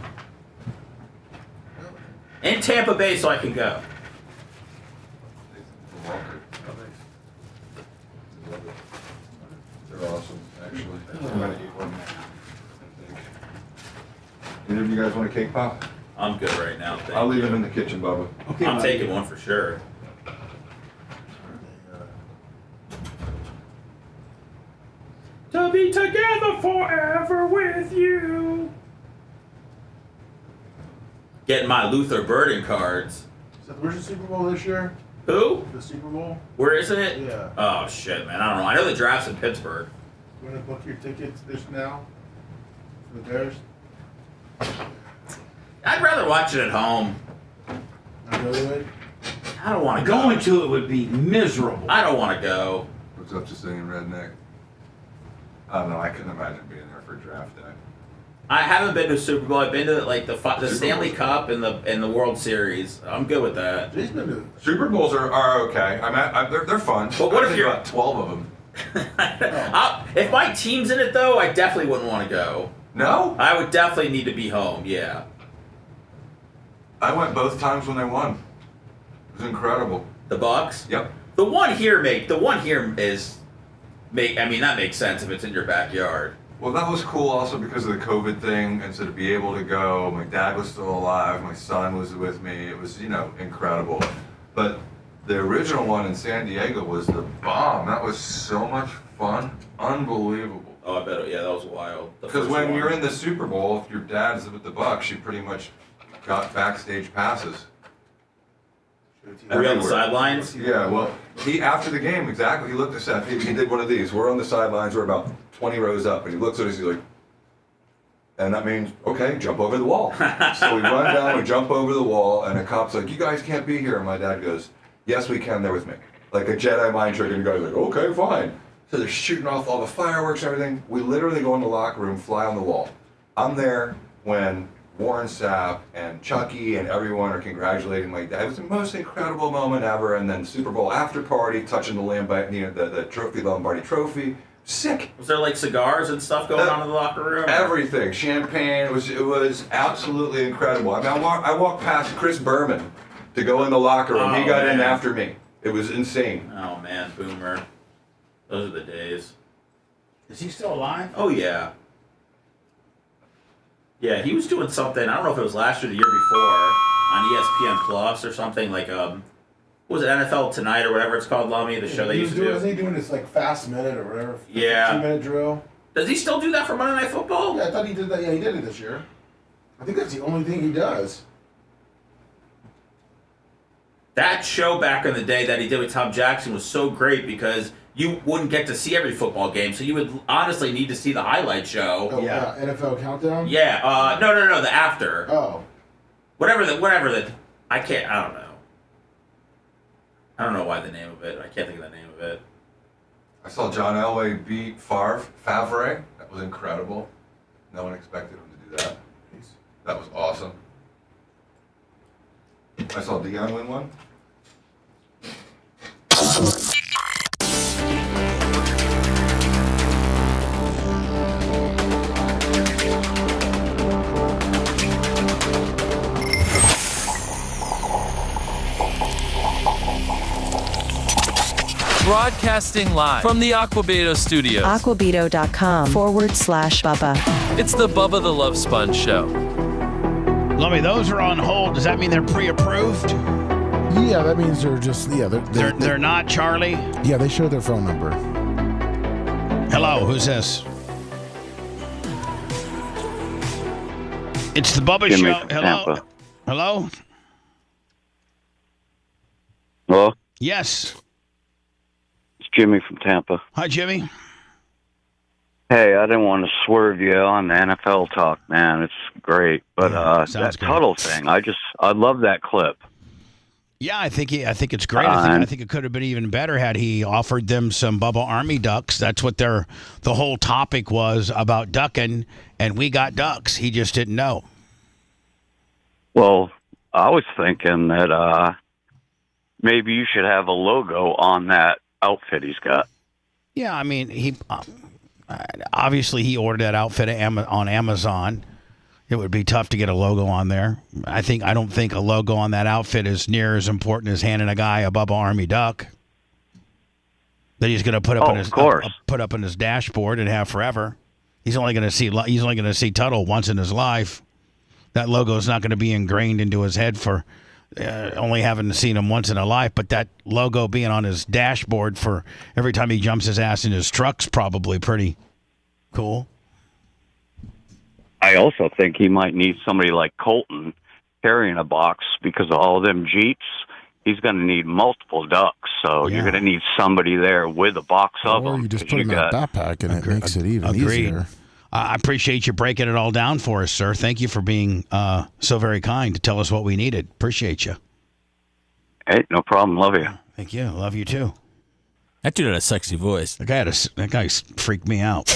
In Tampa Bay so I can go. They're awesome, actually. I'm gonna eat one. Either of you guys want a cake pop? I'm good right now. I'll leave them in the kitchen, Bubba. Okay, I'm taking one for sure. To be together forever with you. Getting my Luther Burden cards. So where's the Super Bowl this year? Who? The Super Bowl? Where is it? Yeah. Oh shit, man. I don't know. I know the draft's in Pittsburgh. You want to book your tickets this now for the Bears? I'd rather watch it at home. Not go to it? I don't want to go. Going to it would be miserable. I don't want to go. What's up to singing Redneck? I don't know. I couldn't imagine being there for draft day. I haven't been to a Super Bowl. I've been to like the Stanley Cup and the World Series. I'm good with that. Super Bowls are okay. They're fun. But what if you're about 12 of them? If my team's in it though, I definitely wouldn't want to go. No? I would definitely need to be home. Yeah. I went both times when they won. It was incredible. The Bucks? Yep. The one here that makes sense if it's in your backyard. Well, that was cool also because of the COVID thing, and so to be able to go, my dad was still alive, my son was with me, it was, incredible. But the original one in San Diego was the bomb. That was so much fun. Unbelievable. Oh, I bet. Yeah, that was wild. Because when you're in the Super Bowl, if your dad's with the Bucks, you pretty much got backstage passes. Were you on the sidelines? Yeah, well, he after the game, exactly, he looked at us, he did one of these. We're on the sidelines, we're about 20 rows up, and he looks at us, he's like, and that means, okay, jump over the wall. So we run down, we jump over the wall, and a cop's like, you guys can't be here. And my dad goes, yes, we can, they're with me. Like a Jedi mind trick, and the guy's like, okay, fine. So they're shooting off all the fireworks and everything. We literally go in the locker room, fly on the wall. I'm there when Warren Sapp and Chucky and everyone are congratulating my dad. It was the most incredible moment ever. And then Super Bowl after party, touching the trophy, Lombardi Trophy. Sick. Was there like cigars and stuff going on in the locker room? Everything, champagne. It was absolutely incredible. I mean, I walked past Chris Berman to go in the locker room. He got in after me. It was insane. Oh man, Boomer. Those are the days. Is he still alive? Oh yeah. Yeah, he was doing something. I don't know if it was last year or the year before on ESPN Plus or something like what was it, NFL Tonight or whatever it's called, Lummy, the show they used to do. Wasn't he doing this like fast minute or whatever? Yeah. 2-minute drill. Does he still do that for Monday Night Football? Yeah, I thought he did that. Yeah, he did it this year. I think that's the only thing he does. That show back in the day that he did with Tom Jackson was so great because you wouldn't get to see every football game, so you would honestly need to see the highlight show. Oh, yeah. NFL Countdown? Yeah, no, the after. Oh. Whatever the, I don't know. I don't know why the name of it, I can't think of the name of it. I saw John Elway beat Favre. That was incredible. No one expected him to do that. That was awesome. I saw Deion win one. Broadcasting live from the Aquabedo studios. Aquabedo.com/Bubba. It's the Bubba the Love Sponge Show. Lummy, those are on hold. Does that mean they're pre-approved? Yeah, that means they're just, They're not, Charlie? Yeah, they show their phone number. Hello, who's this? It's the Bubba Jimmy Show. from Hello? Tampa. Hello? Hello? Yes. It's Jimmy from Tampa. Hi, Jimmy. Hey, I didn't want to swerve you on the NFL talk, man. It's great. But that Tuttle thing, I love that clip. Yeah, I think it's great. I think it could have been even better had he offered them some Bubba Army ducks. That's what the whole topic was about ducking, and we got ducks. He just didn't know. Well, I was thinking that maybe you should have a logo on that outfit he's got. Yeah, I mean, he obviously he ordered that outfit on Amazon. It would be tough to get a logo on there. I don't think a logo on that outfit is near as important as handing a guy a Bubba Army duck that he's going to put up on his dashboard and have forever. He's only going to see Tuttle once in his life. That logo is not going to be ingrained into his head for only having seen him once in a life. But that logo being on his dashboard for every time he jumps his ass in his truck's probably pretty cool. I also think he might need somebody like Colton carrying a box because of all them Jeeps. He's going to need multiple ducks, so you're going to need somebody there with a box of them. Or you just put them in a backpack and it makes it even easier. I appreciate you breaking it all down for us, sir. Thank you for being so very kind to tell us what we needed. Appreciate you. Hey, no problem. Love you. Thank you. Love you, too. That dude had a sexy voice. That guy freaked me out.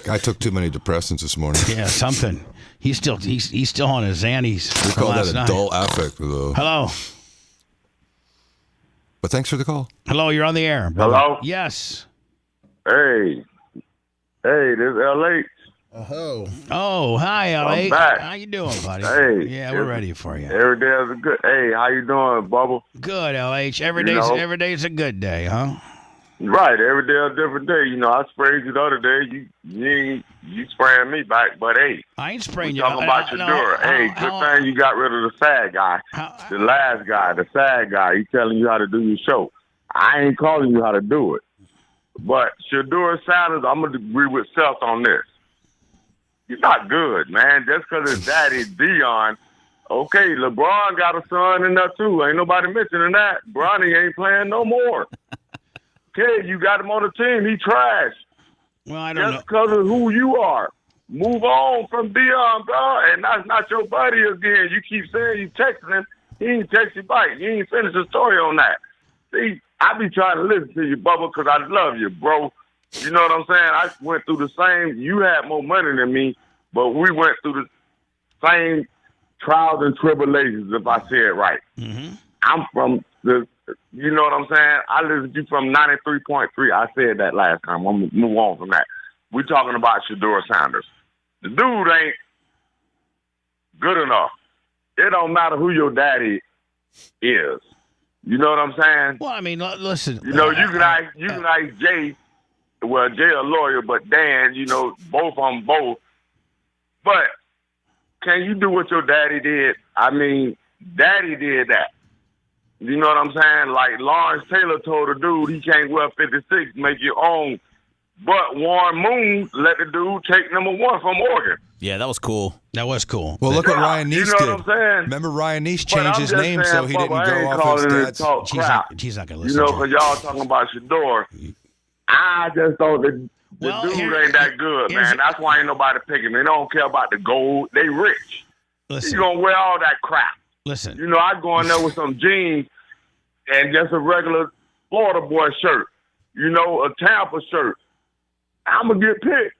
Guy took too many depressants this morning. Yeah, something. He's still on his Xannies. We call that a dull affect, though. Hello. But thanks for the call. Hello, you're on the air. Hello? Yes. Hey, this is LA. Oh, hi, LA. I'm back. How you doing, buddy? Hey. Yeah, we're ready for you. Every day is a good. Hey, how you doing, Bubba? Good, LH. Every day's a good day, huh? Right. Every day a different day. You know, I sprayed you the other day. You spraying me back, but hey. I ain't spraying you. Talking about Shedeur. Hey, good thing you got rid of the sad guy. The last guy, the sad guy. He telling you how to do your show. I ain't calling you how to do it. But Shedeur Sanders, I'm going to agree with Seth on this. He's not good, man. Just because his daddy, Deion. Okay, LeBron got a son in there, too. Ain't nobody mentioning that. Bronny ain't playing no more. Okay, you got him on the team. He trash. Well, I don't know. Just because of who you are. Move on from Deion, bro. And that's not your buddy again. You keep saying you texting him. He ain't text you back. You ain't finished the story on that. See, I be trying to listen to you, Bubba, because I love you, bro. You know what I'm saying? I went through the same. You had more money than me, but we went through the same trials and tribulations, if I say it right. Mm-hmm. I'm from the, you know what I'm saying? I listened to you from 93.3. I said that last time. I'm going to move on from that. We're talking about Shedeur Sanders. The dude ain't good enough. It don't matter who your daddy is. You know what I'm saying? Well, I mean, listen. You know, you can ask Jay. Well, Jay a lawyer, but Dan, you know, both on both. But can you do what your daddy did? I mean, daddy did that. You know what I'm saying? Like Lawrence Taylor told the dude he can't wear 56, make your own. But Warren Moon let the dude take number 1 from Oregon. Yeah, that was cool. That was cool. Well, look what Ryan Neese you know did. what I'm saying? Remember Ryan Neese But changed I'm his just name saying, so he didn't Bubba, I ain't go off calling his it dad's. talk crap. He's not going to You listen know, to because y'all talking about Shedeur. I just thought that the dude ain't that good, man. That's why ain't nobody picking him. They don't care about the gold. They rich. Listen. You going to wear all that crap. Listen. You know, I go in there with some jeans and just a regular Florida boy shirt. You know, a Tampa shirt. I'm going to get picked.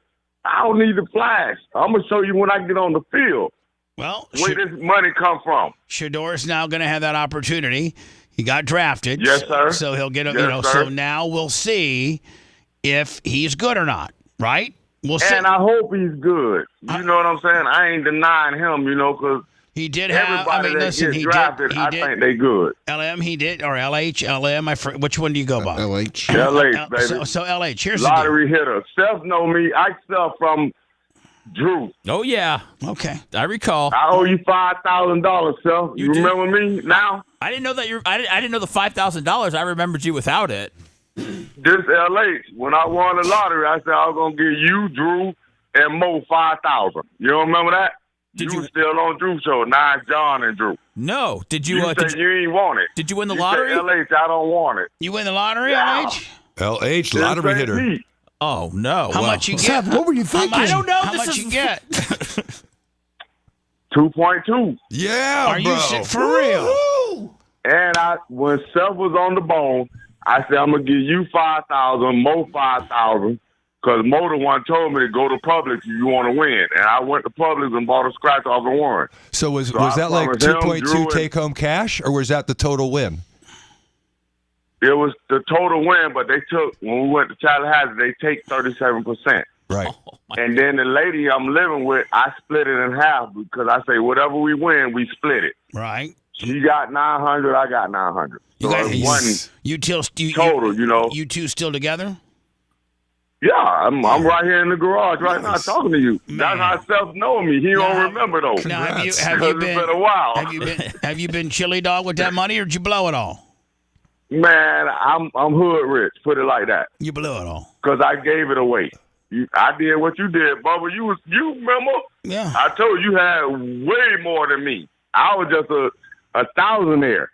I don't need the flash. I'm going to show you when I get on the field. Well, where this money come from. Shedeur's now going to have that opportunity. He got drafted. Yes, sir. So he'll get a, Yes, sir. so now we'll see if he's good or not, right? We'll see. And I hope he's good. You know what I'm saying? I ain't denying him, you know, because he did have. everybody I mean, that listen, gets drafted, I think they good. LM, he did, or LH, LM. Which one do you go by? LH. LH, baby. So LH. Here's lottery hitter. Steph know me. I Steph from Drew. Oh yeah. Okay. I recall. I owe you $5,000, Steph. You remember me now? I didn't know that I didn't know the $5,000. I remembered you without it. This LH. When I won the lottery, I said I was gonna give you, Drew, and Mo $5,000. You don't remember that? You was still on Drew show. Now it's John and Drew. No. Did you? Said you ain't want it. Did you win the You lottery? said, LH, I don't want it. You win the lottery, Yeah. LH? LH, lottery hitter. Oh no! How much you get? What were you thinking? I don't know. How How much you get? 2.2. Yeah, Are you for real? And when Seth was on the bone, I said I'm gonna give you $5,000, Mo $5,000, because Mo the one told me to go to Publix if you want to win, and I went to Publix and bought a scratch off and won. So was I that like promised him, 2.2 Drew, and- take home cash, or was that the total win? It was the total win, but they took when we went to Tallahassee, they take 37%. Right. And then the lady I'm living with, I split it in half because I say whatever we win, we split it. Right. She got 900, I got 900. You So guys, it wasn't you total, you know. You two still together? Yeah, I'm right here in the garage right now talking to you. That's how Seth know me. He don't remember though. Now, have you 'Cause been? it's been a while. Have you been chili dog with that money, or did you blow it all? Man, I'm hood rich. Put it like that. You blew it all. Cause I gave it away. I did what you did, Bubba. You remember? Yeah. I told you had way more than me. I was just a thousandaire.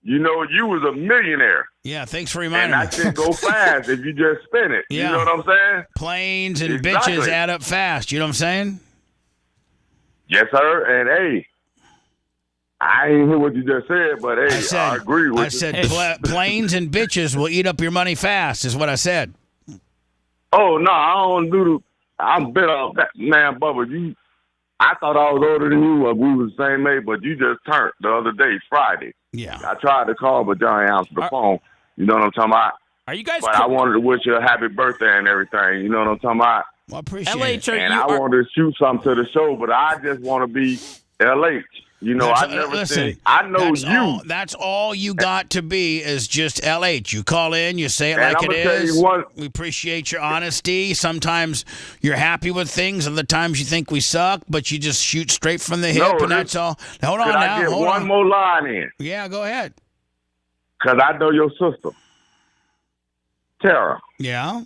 You know, you was a millionaire. Yeah, thanks for And reminding me. that shit go fast if you just spin it. Yeah. You know what I'm saying? Planes and Exactly. bitches add up fast. You know what I'm saying? Yes, sir. And hey, I ain't hear what you just said, but hey, I agree with you. I said planes and bitches will eat up your money fast, is what I said. Oh no, I don't do the. I'm bit off that man, Bubba. I thought I was older than you. We was the same age, but you just turned the other day, Friday. Yeah. I tried to call, but John ain't answered the phone. You know what I'm talking about? Are you guys? But I wanted to wish you a happy birthday and everything. You know what I'm talking about? Well, I appreciate LH, it. And I want to shoot something to the show, but I just want to be LH. You know, I never said, I know you. That's all you got to be is just LH. You call in, you say it And like I'm it gonna tell is. you what- We appreciate your honesty. Sometimes you're happy with things, other times you think we suck, but you just shoot straight from the hip, and that's all. Now, hold on Could now. I get hold one on. more line in? Yeah, go ahead. Because I know your sister, Tara. Yeah.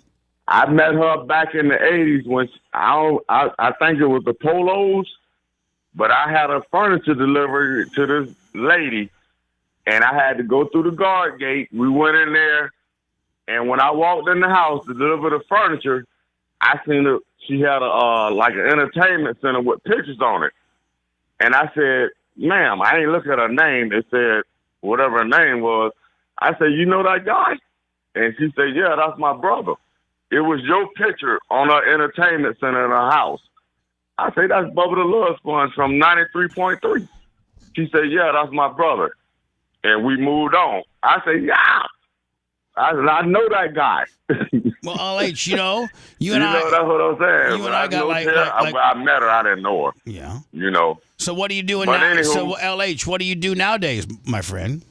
I met her back in the 80s when I think it was the Polos, but I had a furniture delivery to this lady, and I had to go through the guard gate. We went in there, and when I walked in the house to deliver the furniture, I seen her. She had like an entertainment center with pictures on it, and I said, "Ma'am, I ain't look at her name." It said whatever her name was. I said, "You know that guy?" And she said, "Yeah, that's my brother." It was your picture on her entertainment center in her house. I say, "That's Bubba the Love Sponge from 93.3. She said, "Yeah, that's my brother." And we moved on. I said, "Yeah." I said, "I know that guy." Well, LH, you know, you know, that's what I'm saying. You and I got know like Tara. I met her. I didn't know her. Yeah. You know. So what are you doing But now? anywho- So LH, what do you do nowadays, my friend?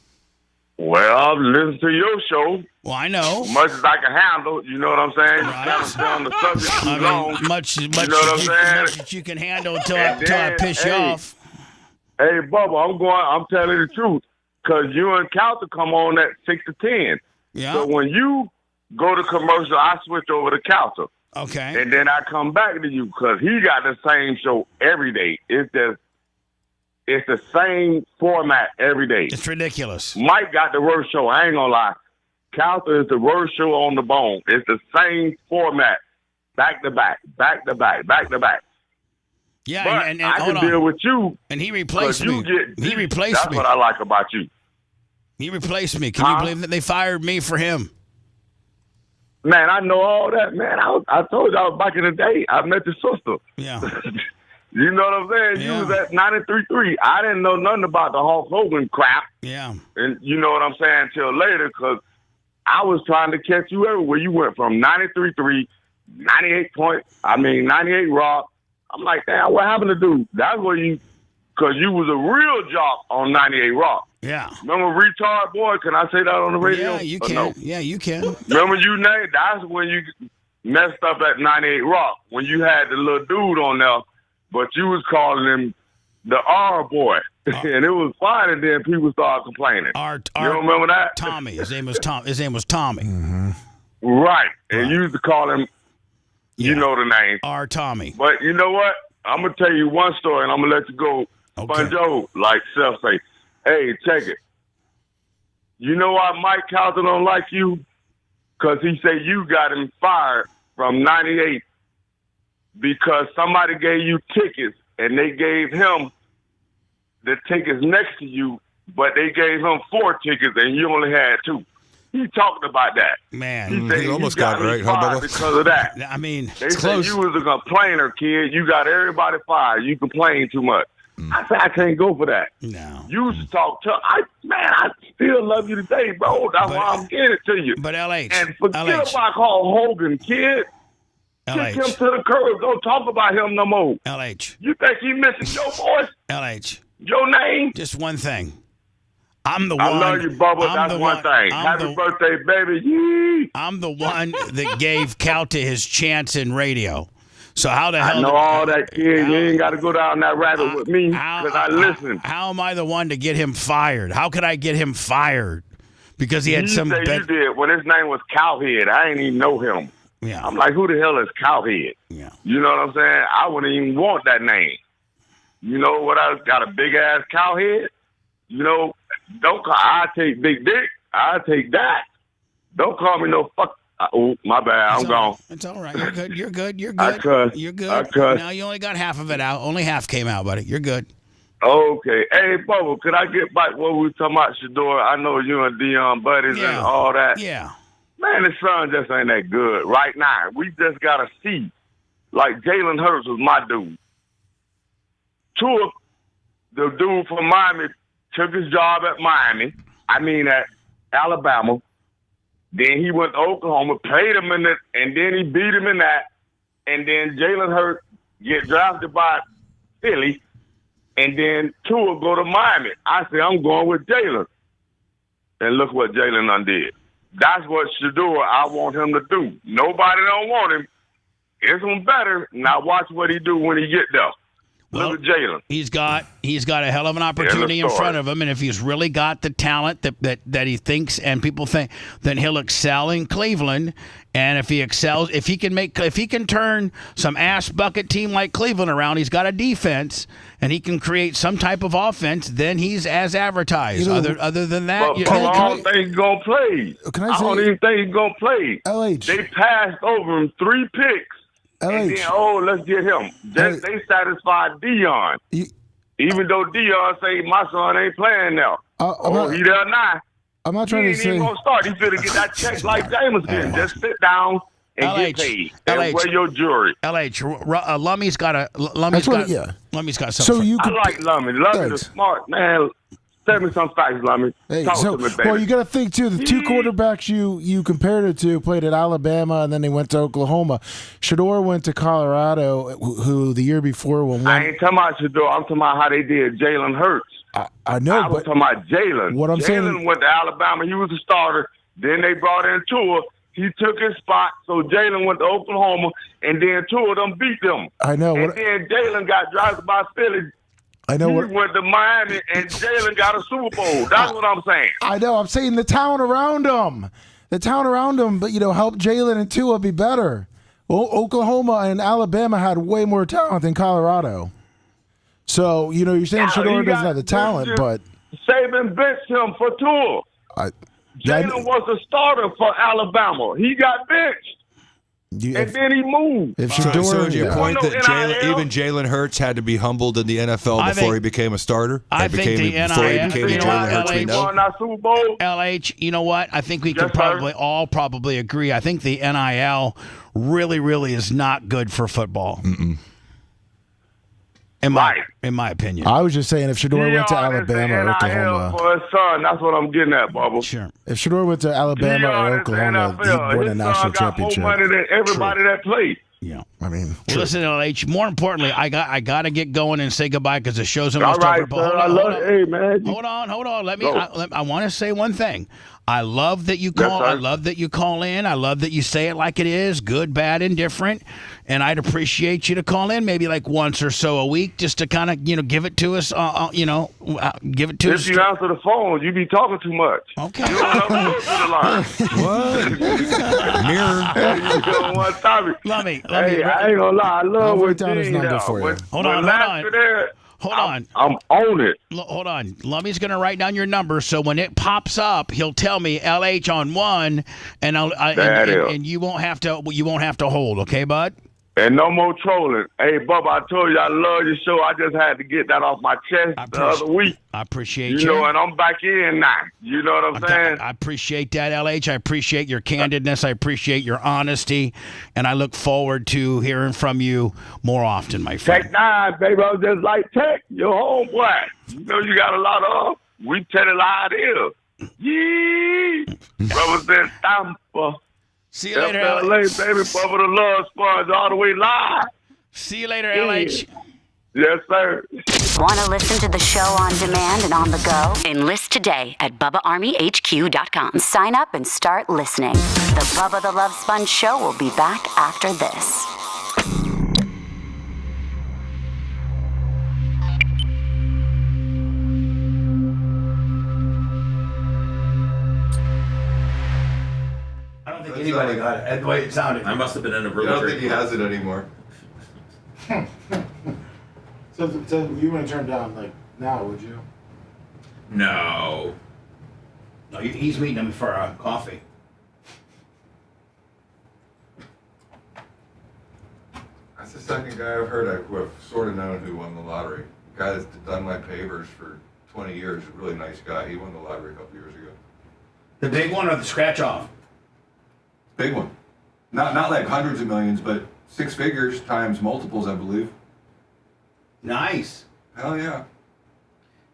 Well, listen to your show. Well, I know. Much as I can handle, you know what I'm saying? You stay on the subject too long. Much you know what I'm saying? much as you can handle until And I then, piss you off. Hey, Bubba, I'm telling the truth. Because you and Calter come on at 6 to 10. Yeah. So when you go to commercial, I switch over to Calter. Okay. And then I come back to you because he got the same show every day. It's the same format every day. It's ridiculous. Mike got the worst show. I ain't gonna lie. Calter is the worst show on the bone. It's the same format, back to back, back to back, back to back. Yeah, but and I hold can deal on. with you. And he replaced 'cause me. you get He deep. replaced That's me. what I like about you. He replaced me. Can you believe that they fired me for him? Man, I know all that, man. I told y'all back in the day, I met your sister. Yeah. You know what I'm saying? You was at 93.3. I didn't know nothing about the Hulk Hogan crap. Yeah. And you know what I'm saying till later because I was trying to catch you everywhere. You went from 93.3, 98 Rock. I'm like, damn, what happened to dude? That's where because you was a real jock on 98 Rock. Yeah. Remember Retard Boy? Can I say that on the radio? Yeah, you Or can. no? Yeah, you can. Remember you named? That's when you messed up at 98 Rock when you had the little dude on there, but you was calling him the R Boy, and it was fine. And then people started complaining. You don't remember that? Tommy. His name was Tom. His name was Tommy. Right, and you used to call him. You know the name. R Tommy. But you know what? I'm gonna tell you one story, and I'm gonna let you go. Sponjo, like Seth say, hey, check it. You know why Mike Calton don't like you? Because he said you got him fired from 98 because somebody gave you tickets, and they gave him the tickets next to you, but they gave him 4 tickets, and you only had 2. He talked about that. Man, he said he almost got it me right, huh, fired Bubba? because of that. I mean, They it's said close. you was a complainer, kid. You got everybody fired. You complain too much. I said, I can't go for that. No. You used to talk to I still love you today, bro. That's why I'm getting it to you. But LH. And forget about Hulk Hogan, kid. Kick him to the curb. Don't talk about him no more. LH. You think he missing your voice? LH. Your name? Just one thing. I'm the one. I love you, Bubba. I'm That's the one thing. Happy birthday, baby. Yee. I'm the one that gave Calta his chance in radio. So how the hell? I know all that, kid. You ain't got to go down that rabbit with me because I listen. How am I the one to get him fired? How could I get him fired? Because he had some. You say you did when his name was Cowhead. I ain't even know him. Yeah. I'm like, who the hell is Cowhead? Yeah. You know what I'm saying? I wouldn't even want that name. You know what? I got a big ass cowhead. You know, don't call. I take big dick. I take that. Don't call me no fuck. Oh, my bad. I'm gone. It's all right. You're good. You're good. You're I good. cuss. You're good. I cuss. Now you only got half of it out. Only half came out, buddy. You're good. Okay. Hey, Bubba, could I get back what we were talking about, Shedeur? I know you and Deion buddies and all that. Yeah. Man, the Sun just ain't that good right now. We just got to see. Like Jalen Hurts was my dude. Tua, the dude from Miami, took his job at at Alabama. Then he went to Oklahoma, played him in it, and then he beat him in that. and then Jalen Hurts get drafted by Philly, and then Tua go to Miami. I say I'm going with Jalen. And look what Jalen undid. That's what Shedeur I want him to do. Nobody don't want him. It's him better. Now watch what he do when he get there. Well, look at Jalen. He's got a hell of an opportunity in front of him, and if he's really got the talent that he thinks and people think, then he'll excel in Cleveland. And if he excels, if he can turn some ass bucket team like Cleveland around, he's got a defense and he can create some type of offense. Then he's as advertised. Other than that, I don't think he's gonna play. I don't even think he's gonna play. LH. They passed over him 3 picks. And then, let's get him. They satisfied Deion. Even though Deion say my son ain't playing now. He there now. I'm not trying to say. He ain't gonna start. He finna get that check like James did. Just sit down and get paid. And wear your jewelry. Lummy's got something. So I like Lummy. Lummy is smart, man. Tell me some facts, Lummy. Talk to me, baby. Well, you got to think too. The 2 quarterbacks you compared it to played at Alabama, and then they went to Oklahoma. Shedeur went to Colorado, who the year before won. I ain't talking about Shedeur. I'm talking about how they did Jalen Hurts. I know. I was talking about Jalen. What I'm saying. Jalen went to Alabama. He was a starter. Then they brought in Tua. He took his spot. So Jalen went to Oklahoma, and then Tua them beat them. I know. And then Jalen got drafted by Philly. I know. He went to Miami, and Jalen got a Super Bowl. That's what I'm saying. I know. I'm saying the talent around him. But help Jalen and Tua be better. Oklahoma and Alabama had way more talent than Colorado. So, you're saying Shedeur doesn't have the talent, but Saban benched him for Tua. Jalen was a starter for Alabama. He got benched. And then he moved. So is your point that even Jalen Hurts had to be humbled in the NFL before he became a starter? I think the NIL. LH, you know what? I think we could probably agree. I think the NIL really, really is not good for football. In my opinion. I was just saying if Shedeur went to Alabama or Oklahoma. For his son, that's what I'm getting at, Bubba. Sure. If Shedeur went to Alabama or Oklahoma, he'd win a national championship. More money than everybody that played. Yeah. I mean, listen, LH, more importantly, I got to get going and say goodbye because the show's almost over. Hey, man. Hold on. I want to say one thing. I love that you call. I love that you call in. I love that you say it like it is, good, bad, indifferent. And I'd appreciate you to call in maybe like once or so a week just to kind of give it to us. Give it to us. If you answer the phone, you be talking too much. Okay. You don't have to go to the line. What? Mirror. Hey, I ain't gonna lie. I love what down his number for you. Hold on. I'm on it. Hold on. Lummy's going to write down your number, so when it pops up, he'll tell me LH on 1, and and you won't have to hold. Okay, bud? And no more trolling. Hey, Bubba, I told you I love your show. I just had to get that off my chest the other week. I appreciate you. And I'm back in now. You know what I'm saying? I appreciate that, LH. I appreciate your candidness. I appreciate your honesty. And I look forward to hearing from you more often, my friend. Tech 9, baby. I'm just like Tech, your homeboy. You know you got a lot of them. We tell it like it is. Yee! Represent Tampa. See you later, LH, baby. Bubba the Love Sponge all the way live. See you later, LH. Yes, sir. Want to listen to the show on demand and on the go? Enlist today at BubbaArmyHQ.com. Sign up and start listening. The Bubba the Love Sponge Show will be back after this. I don't think anybody got it. The way it sounded. I must have been in a really I don't think he has it anymore. So you wouldn't turn down like now, would you? No. No, he's meeting him for coffee. That's the second guy I've heard who I've sort of known who won the lottery. The guy that's done my pavers for 20 years, a really nice guy. He won the lottery a couple years ago. The big one or the scratch off? Big one. Not like hundreds of millions, but 6 figures times multiples, I believe. Nice. Hell yeah.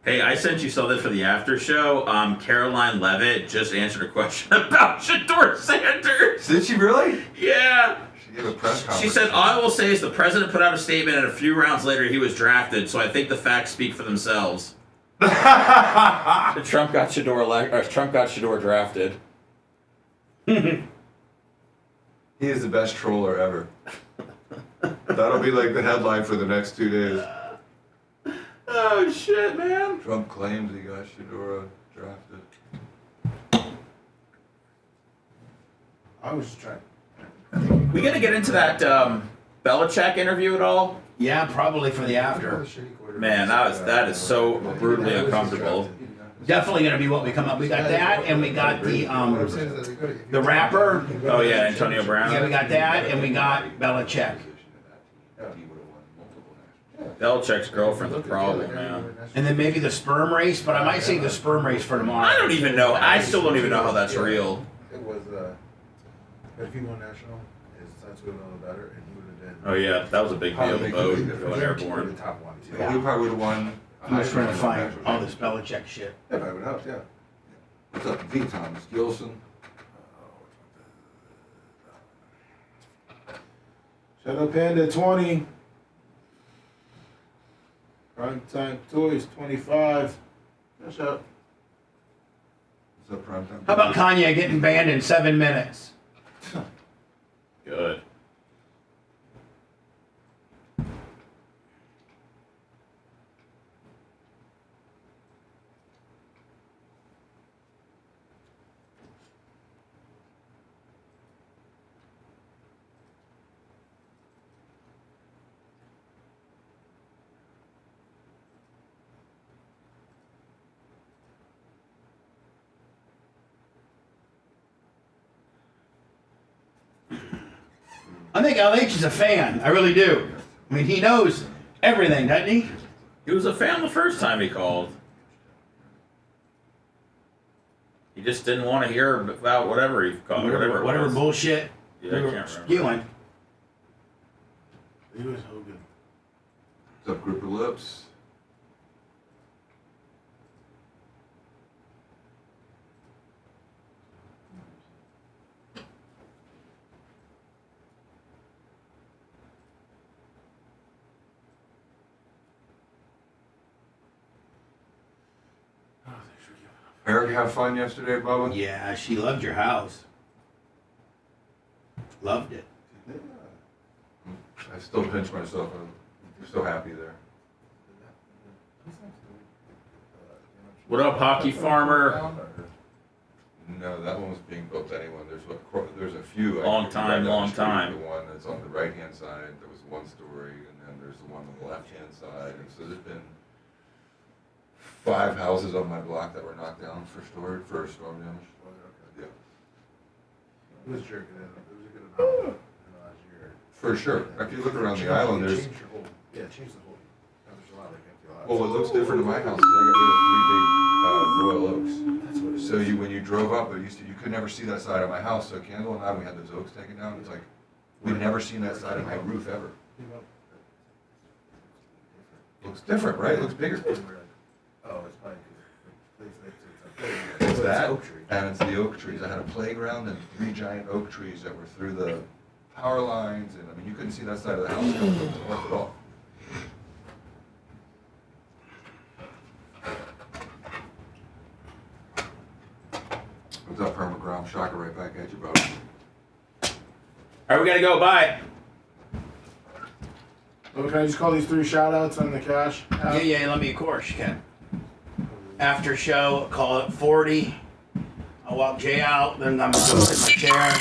Hey, I sent you something for the after show. Caroline Levitt just answered a question about Shedeur Sanders. Did she really? Yeah. gave a press conference. She said, all I will say is the president put out a statement, and a few rounds later he was drafted, so I think the facts speak for themselves. Trump got Shedeur drafted. He is the best troller ever. That'll be like the headline for the next 2 days. Oh, shit, man. Trump claims he got Shedeur drafted. I was just trying. We gonna get into that Belichick interview at all? Yeah, probably for the after. Man, that is so brutally uncomfortable. Definitely gonna be what we come up. We got that, and we got the rapper. Oh yeah, Antonio Brown. Yeah, we got that, and we got Belichick. Belichick's girlfriend's a problem, man. And then maybe the sperm race, but I might say the sperm race for tomorrow. I don't even know. I still don't even know how that's real. It was, if he won national, his sons would have known better, and he would have been. Oh yeah, that was a big deal. Vote going airborne. Yeah, he probably would have won. I'm just trying to find all this Belichick shit. Yeah, probably would have, yeah. What's up, V. Thomas Gilson? Shut up, Panda 20. Primetime Toys 25. Shut up. What's up, Primetime? How about Kanye getting banned in 7 minutes? Good. I think LH is a fan. I really do. I mean, he knows everything, doesn't he? He was a fan the first time he called. He just didn't want to hear about whatever he called. Whatever bullshit. Yeah, I can't spewing. He was Hogan. What's up, Group of Lips? Eric have fun yesterday, Bubba? Yeah, she loved your house. Loved it. I still pinch myself. I'm so happy there. What up, Hockey Farmer? No, that one was being built anyway. There's a few. Long time. The one that's on the right-hand side, there was one story, and then there's the one on the left-hand side. And so there's been 5 houses on my block that were knocked down for storm damage. Yeah. It was jerking it. It was a good amount in the last year. For sure. If you look around the island, there's. Change the whole. There's a lot of empty lots. Well, what looks different in my house is I got rid of 3 big Royal Oaks. That's what it is. So when you drove up, you could never see that side of my house. So Kendall and I, we had those oaks taken down. It's like we've never seen that side of my roof ever. Looks different, right? It looks bigger. Oh, it's probably It's that, and it's the oak trees. I had a playground and 3 giant oak trees that were through the power lines, and I mean, you couldn't see that side of the house coming from the north at all. What's up, Permagrom? Shocker right back at you, bro. All right, we gotta go. Bye. Well, can I just call these 3 shout-outs on the cash? Yeah, let me, of course, you can. After show, call it 40. I'll walk Jay out, then I'm gonna go sit in my chair.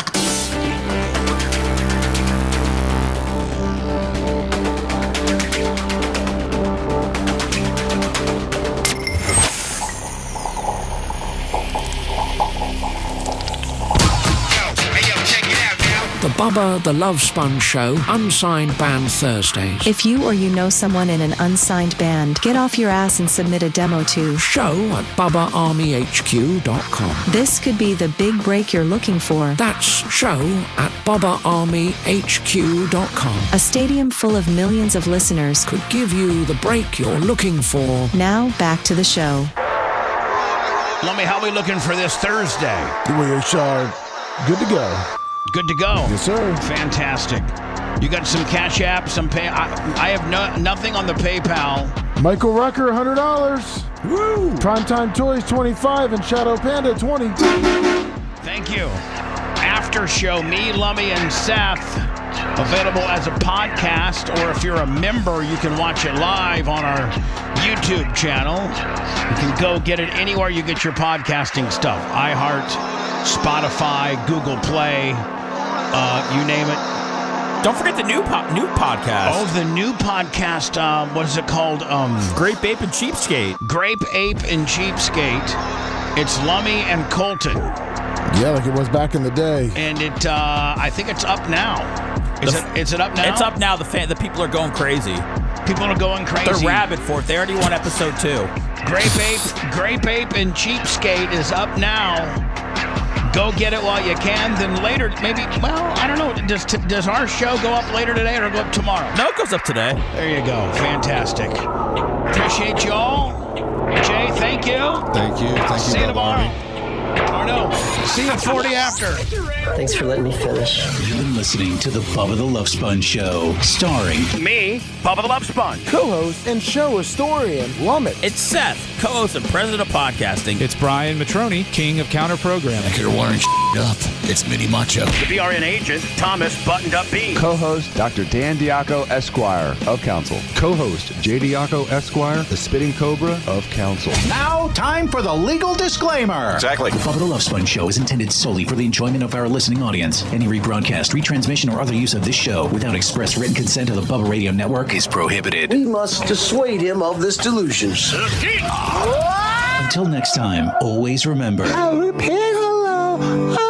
The Bubba the Love Sponge Show, Unsigned Band Thursdays. If you or you know someone in an unsigned band, get off your ass and submit a demo to show@BubbaArmyHQ.com. This could be the big break you're looking for. That's show@BubbaArmyHQ.com. A stadium full of millions of listeners could give you the break you're looking for. Now, back to the show. Lummy, how are we looking for this Thursday? It's good to go. Good to go. Yes, sir. Fantastic. You got some Cash App, some pay. I have nothing on the PayPal. Michael Rucker, $100. Woo! Primetime Toys, $25, and Shadow Panda, $20. Thank you. After show, me, Lummy, and Seth, available as a podcast, or if you're a member, you can watch it live on our YouTube channel. You can go get it anywhere you get your podcasting stuff. iHeart, Spotify, Google Play, you name it. Don't forget the new podcast. Oh, the new podcast. What is it called? Grape Ape and Cheapskate. Grape Ape and Cheapskate. It's Lummy and Colton. Yeah, like it was back in the day. And it, I think it's up now. Is it up now? It's up now. The people are going crazy. People are going crazy. They're rabid for it. They already won episode 2. Grape Ape and Cheapskate is up now. Go get it while you can. Then later, maybe. Well, I don't know. Does our show go up later today or go up tomorrow? No, it goes up today. There you go. Fantastic. Appreciate you all. Jay, thank you. Thank you. Thank you. See you tomorrow. Or no. See you at 40 after. Thanks for letting me finish. You've been listening to the Bubba the Love Sponge Show, starring me, Bubba the Love Sponge, co-host and show historian, Lummit. It's Seth, co-host and president of podcasting. It's Brian Matroni, king of counter programming. You're wiring up. It's Mini Macho. The BRN agent, Thomas Buttoned Up B. Co-host, Dr. Dan Diaco, Esquire, of Council. Co-host, J. Diaco, Esquire, the Spitting Cobra of Council. Now, time for the legal disclaimer. Exactly. The Bubba the Love Sponge Show is intended solely for the enjoyment of our listening audience. Any rebroadcast, retransmission, or other use of this show without express written consent of the Bubba Radio Network is prohibited. We must dissuade him of this delusion. Until next time, always remember. I'll repeat hello.